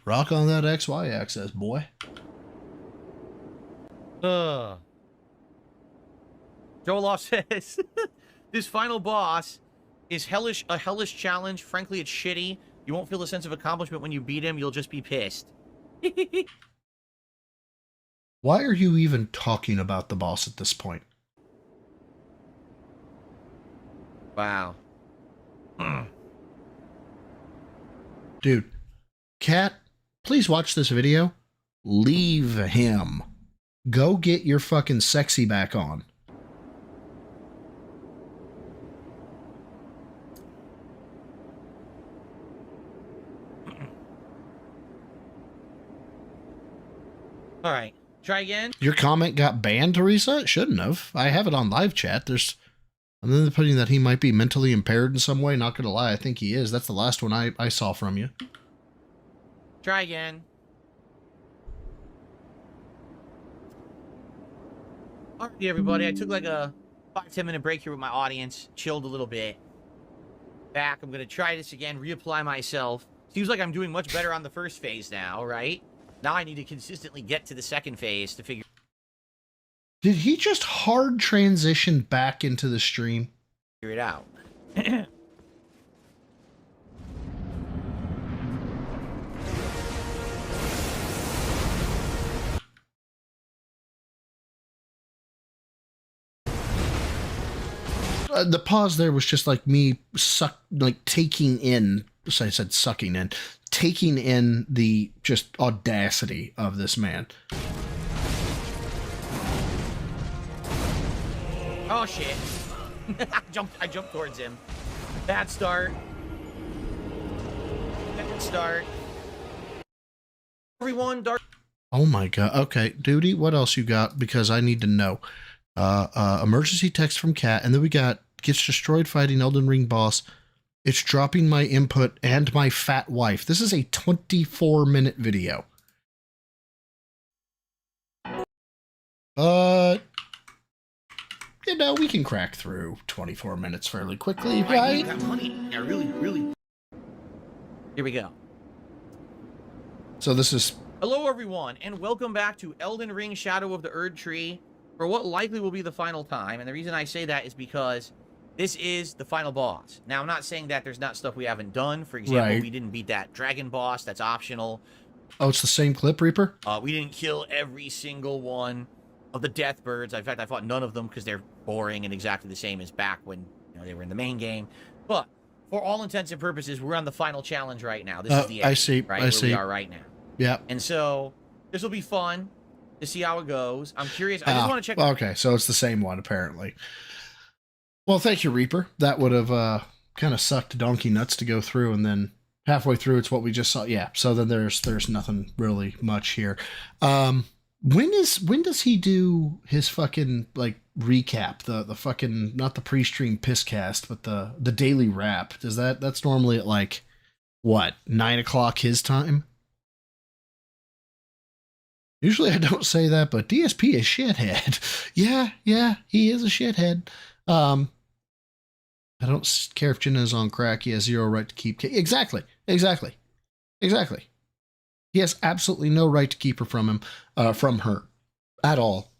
Rock on that XY access, boy. Joel says, this final boss is a hellish challenge. Frankly, it's shitty. You won't feel a sense of accomplishment when you beat him. You'll just be pissed. Why are you even talking about the boss at this point? Wow. Dude, Cat, please watch this video. Leave him. Go get your fucking sexy back on. All right. Try again. Your comment got banned, Teresa? It shouldn't have. I have it on live chat. I'm then putting that he might be mentally impaired in some way. Not gonna lie, I think he is. That's the last one I saw from you. Try again. All right, everybody. I took like a 5-10 minute break here with my audience. Chilled a little bit. Back. I'm gonna try this again. Reapply myself. Seems like I'm doing much better on the first phase now, right? Now I need to consistently get to the second phase to figure... Did he just hard transition back into the stream? Figure it out. The pause there was just like me taking in, so I said sucking in, taking in the just audacity of this man. Oh shit. I jumped towards him. Bad start. Bad start. Everyone, dark. Oh my god. Okay, Duty, what else you got? Because I need to know. Emergency text from Cat, and then we got gets destroyed fighting Elden Ring boss. It's dropping my input and my fat wife. This is a 24-minute video. But you know, we can crack through 24 minutes fairly quickly, right? Yeah, really. Here we go. So this is... Hello, everyone, and welcome back to Elden Ring Shadow of the Erd Tree for what likely will be the final time. And the reason I say that is because this is the final boss. Now, I'm not saying that there's not stuff we haven't done. For example, we didn't beat that dragon boss. That's optional. Oh, it's the same clip, Reaper? We didn't kill every single one of the death birds. In fact, I fought none of them because they're boring and exactly the same as back when they were in the main game. But for all intents and purposes, we're on the final challenge right now. This is the end, I see. right? I see. We are right now. Yeah. And so this will be fun to see how it goes. I'm curious. I just want to check. Okay, so it's the same one, apparently. Well, thank you, Reaper. That would have kind of sucked donkey nuts to go through, and then halfway through, it's what we just saw. Yeah, so then there's nothing really much here. When does he do his fucking recap? The fucking, not the pre-stream piss cast, but the daily wrap. That's normally at what, 9 o'clock his time? Usually I don't say that, but DSP is shithead. Yeah, he is a shithead. I don't care if Jenna is on crack. He has zero right to keep... Exactly. He has absolutely no right to keep her from her. at all.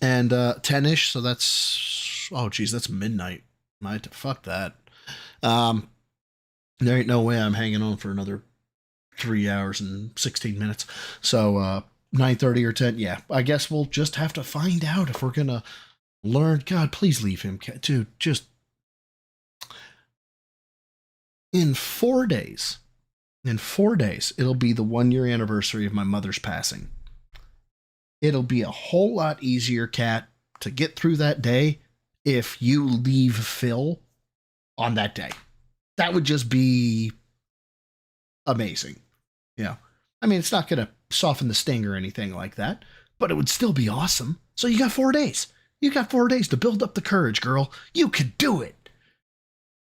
And 10-ish, so that's, oh geez, that's midnight. Fuck that. There ain't no way I'm hanging on for another 3 hours and 16 minutes. So 9:30 or 10, yeah. I guess we'll just have to find out if we're gonna learn. God, please leave him, dude. Just in 4 days. In 4 days, it'll be the 1 year anniversary of my mother's passing. It'll be a whole lot easier, Kat, to get through that day if you leave Phil on that day. That would just be amazing. Yeah. I mean, it's not going to soften the sting or anything like that, but it would still be awesome. So you got 4 days. You got 4 days to build up the courage, girl. You could do it.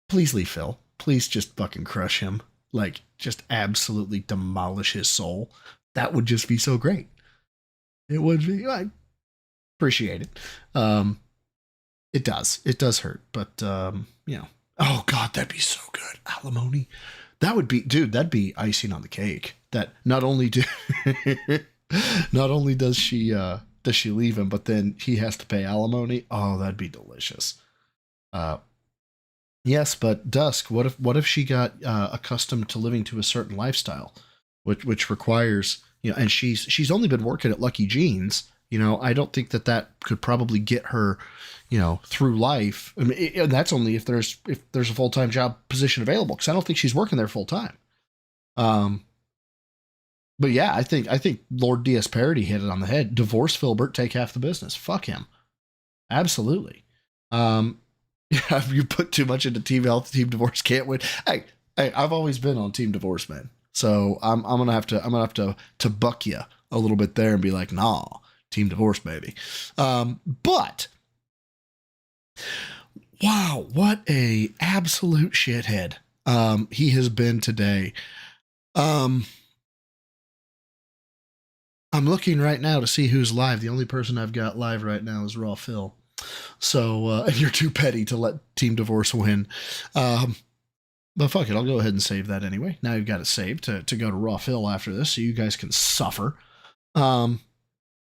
Please leave Phil. Please just fucking crush him. Like, just absolutely demolish his soul. That would just be so great. It would be. I appreciate it. It does hurt, but you know. Oh God, that'd be so good. Alimony. That would be, dude. That'd be icing on the cake. That not only does she leave him, but then he has to pay alimony. Oh, that'd be delicious. Yes, but Dusk. What if she got accustomed to living to a certain lifestyle, which requires, you know, and she's only been working at Lucky Jeans. You know, I don't think that could probably get her, you know, through life. I mean, and that's only if there's a full-time job position available, because I don't think she's working there full time. But yeah, I think Lord DS Parody hit it on the head. Divorce Filbert, take half the business. Fuck him. Absolutely. Yeah, you put too much into team health, team divorce can't win. Hey, I've always been on team divorce, man. So I'm gonna have to buck you a little bit there and be like, nah, team divorce, baby. But wow, what a absolute shithead he has been today. I'm looking right now to see who's live. The only person I've got live right now is Raw Phil. So, and you're too petty to let Team Divorce win. But fuck it, I'll go ahead and save that anyway. Now you've got it saved to go to Raw Phil after this, so you guys can suffer.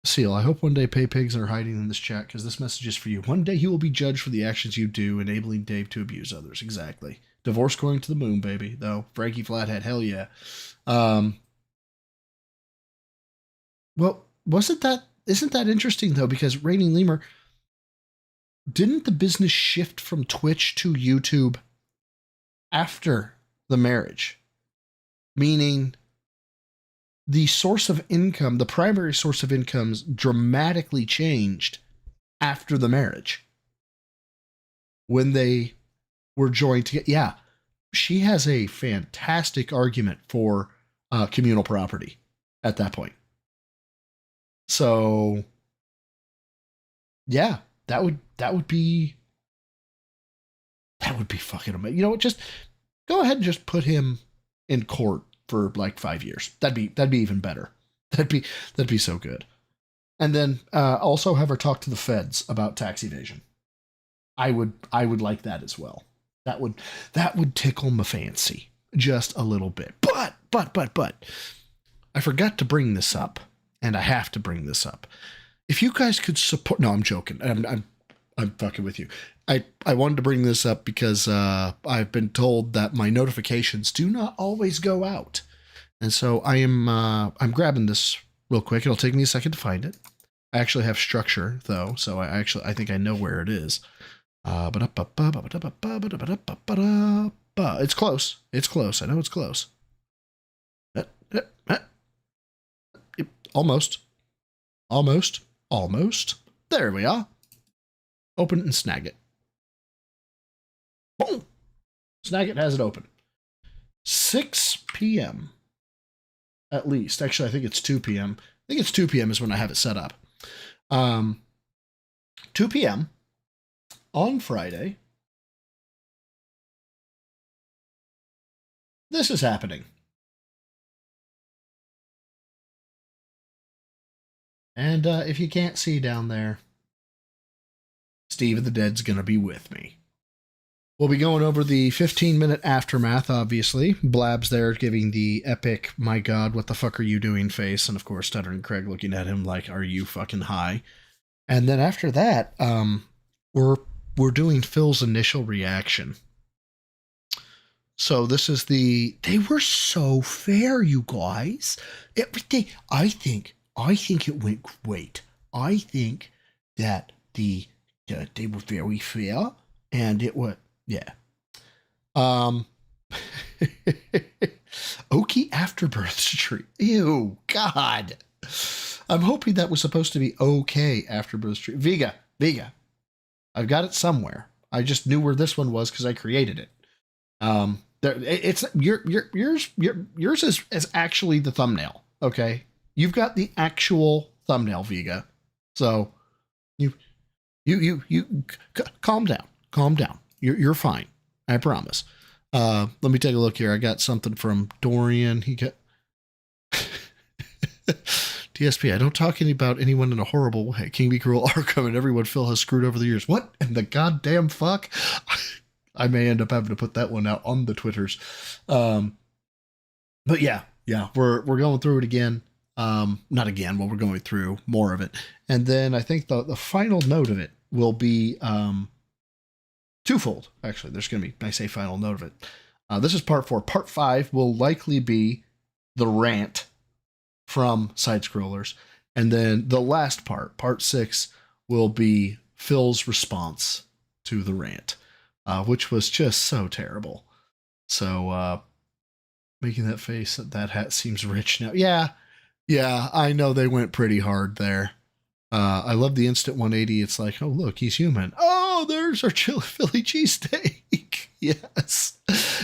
Seal, I hope one day Pay Pigs are hiding in this chat, because this message is for you. One day you will be judged for the actions you do, enabling Dave to abuse others. Exactly. Divorce going to the moon, baby. Though, Frankie Flathead, hell yeah. Well, isn't that interesting, though? Because Raining Lemur, didn't the business shift from Twitch to YouTube after the marriage? Meaning the source of income, the primary source of incomes, dramatically changed after the marriage. When they were joined together. Yeah, she has a fantastic argument for communal property at that point. So, yeah, that would be fucking amazing. You know what? Just go ahead and just put him in court for like 5 years. That'd be even better. That'd be so good. And then also have her talk to the feds about tax evasion. I would like that as well. That would tickle my fancy just a little bit. But I forgot to bring this up, and I have to bring this up. If you guys could support, no, I'm joking. I'm fucking with you. I wanted to bring this up because I've been told that my notifications do not always go out, and so I'm grabbing this real quick. It'll take me a second to find it. I actually have structure though, so I think I know where it is. It's close. It's close. I know it's close. Almost. There we are. Open it and snag it. Boom. Snag it, has it open. 6 p.m. At least. Actually, I think it's 2 p.m. I think it's 2 p.m. is when I have it set up. 2 p.m. on Friday. This is happening. And if you can't see down there, Steve of the Dead's going to be with me. We'll be going over the 15-minute aftermath, obviously. Blab's there giving the epic, my God, what the fuck are you doing face. And of course, Stuttering Craig looking at him like, are you fucking high? And then after that, we're doing Phil's initial reaction. So this is they were so fair, you guys. Everything, I think it went great. I think that they were very fair, and it was, yeah. Okie Afterbirth Street. Ew, God. I'm hoping that was supposed to be okay Afterbirth Street. Vega. I've got it somewhere. I just knew where this one was because I created it. It's yours is actually the thumbnail. Okay, you've got the actual thumbnail, Vega. So you calm down. You're fine. I promise. Let me take a look here. I got something from Dorian. He got TSP. I don't talk about anyone in a horrible way. King Be Cruel, Arkham, and everyone Phil has screwed over the years. What in the goddamn fuck? I may end up having to put that one out on the Twitters. But yeah, we're going through it again. Not again, but we're going through more of it. And then I think the final note of it will be twofold. Actually, there's going to be, I say final note of it. This is part 4. Part 5 will likely be the rant from Side Scrollers. And then the last part 6, will be Phil's response to the rant, which was just so terrible. So, making that face, that hat seems rich now. Yeah, I know they went pretty hard there. I love the instant 180. It's like, oh, look, he's human. Oh, there's our Philly cheesesteak. Yes.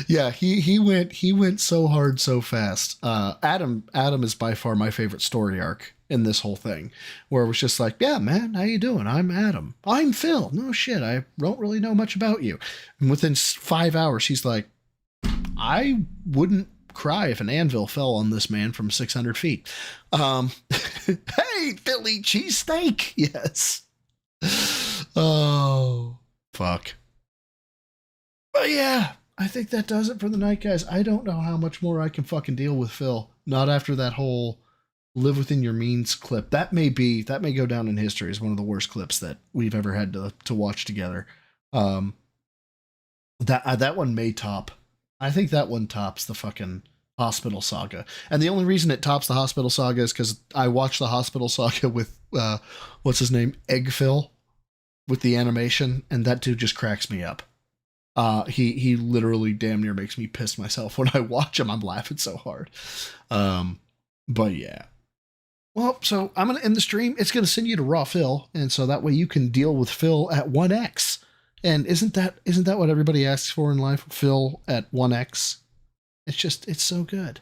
Yeah, he went so hard so fast. Adam is by far my favorite story arc in this whole thing, where it was just like, yeah, man, how you doing? I'm Adam. I'm Phil. No shit, I don't really know much about you. And within 5 hours, he's like, I wouldn't cry if an anvil fell on this man from 600 feet. Hey, Philly cheesesteak. Yes. Oh, fuck. But yeah, I think that does it for the night, guys. I don't know how much more I can fucking deal with Phil. Not after that whole live within your means clip. That may go down in history as one of the worst clips that we've ever had to watch together. That one may top. I think that one tops the fucking Hospital Saga. And the only reason it tops the Hospital Saga is because I watched the Hospital Saga with, what's his name? Egg Phil, with the animation, and that dude just cracks me up. He literally damn near makes me piss myself when I watch him. I'm laughing so hard. But yeah. Well, so I'm going to end the stream. It's going to send you to Raw Phil, and so that way you can deal with Phil at 1x. And isn't that what everybody asks for in life? Phil at 1x. It's so good.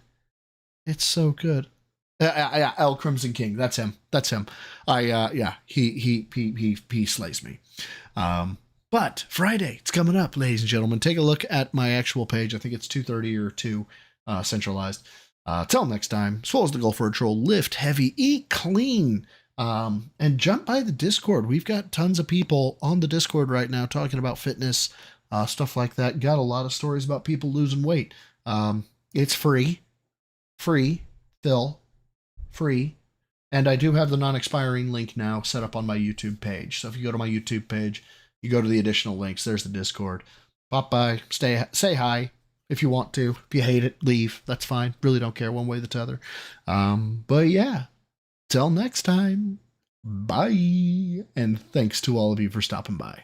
It's so good. L Crimson King. That's him. He slays me. But Friday, it's coming up, ladies and gentlemen. Take a look at my actual page. I think it's 2:30 or 2 centralized. Till next time, swallows the goal for a troll. Lift heavy, eat clean. And jump by the Discord. We've got tons of people on the Discord right now talking about fitness, stuff like that. Got a lot of stories about people losing weight. It's free, Phil, free. And I do have the non-expiring link now set up on my YouTube page. So if you go to my YouTube page, you go to the additional links. There's the Discord. Pop by, say hi if you want to. If you hate it, leave. That's fine. Really don't care one way or the other. But yeah. Till next time, bye, and thanks to all of you for stopping by.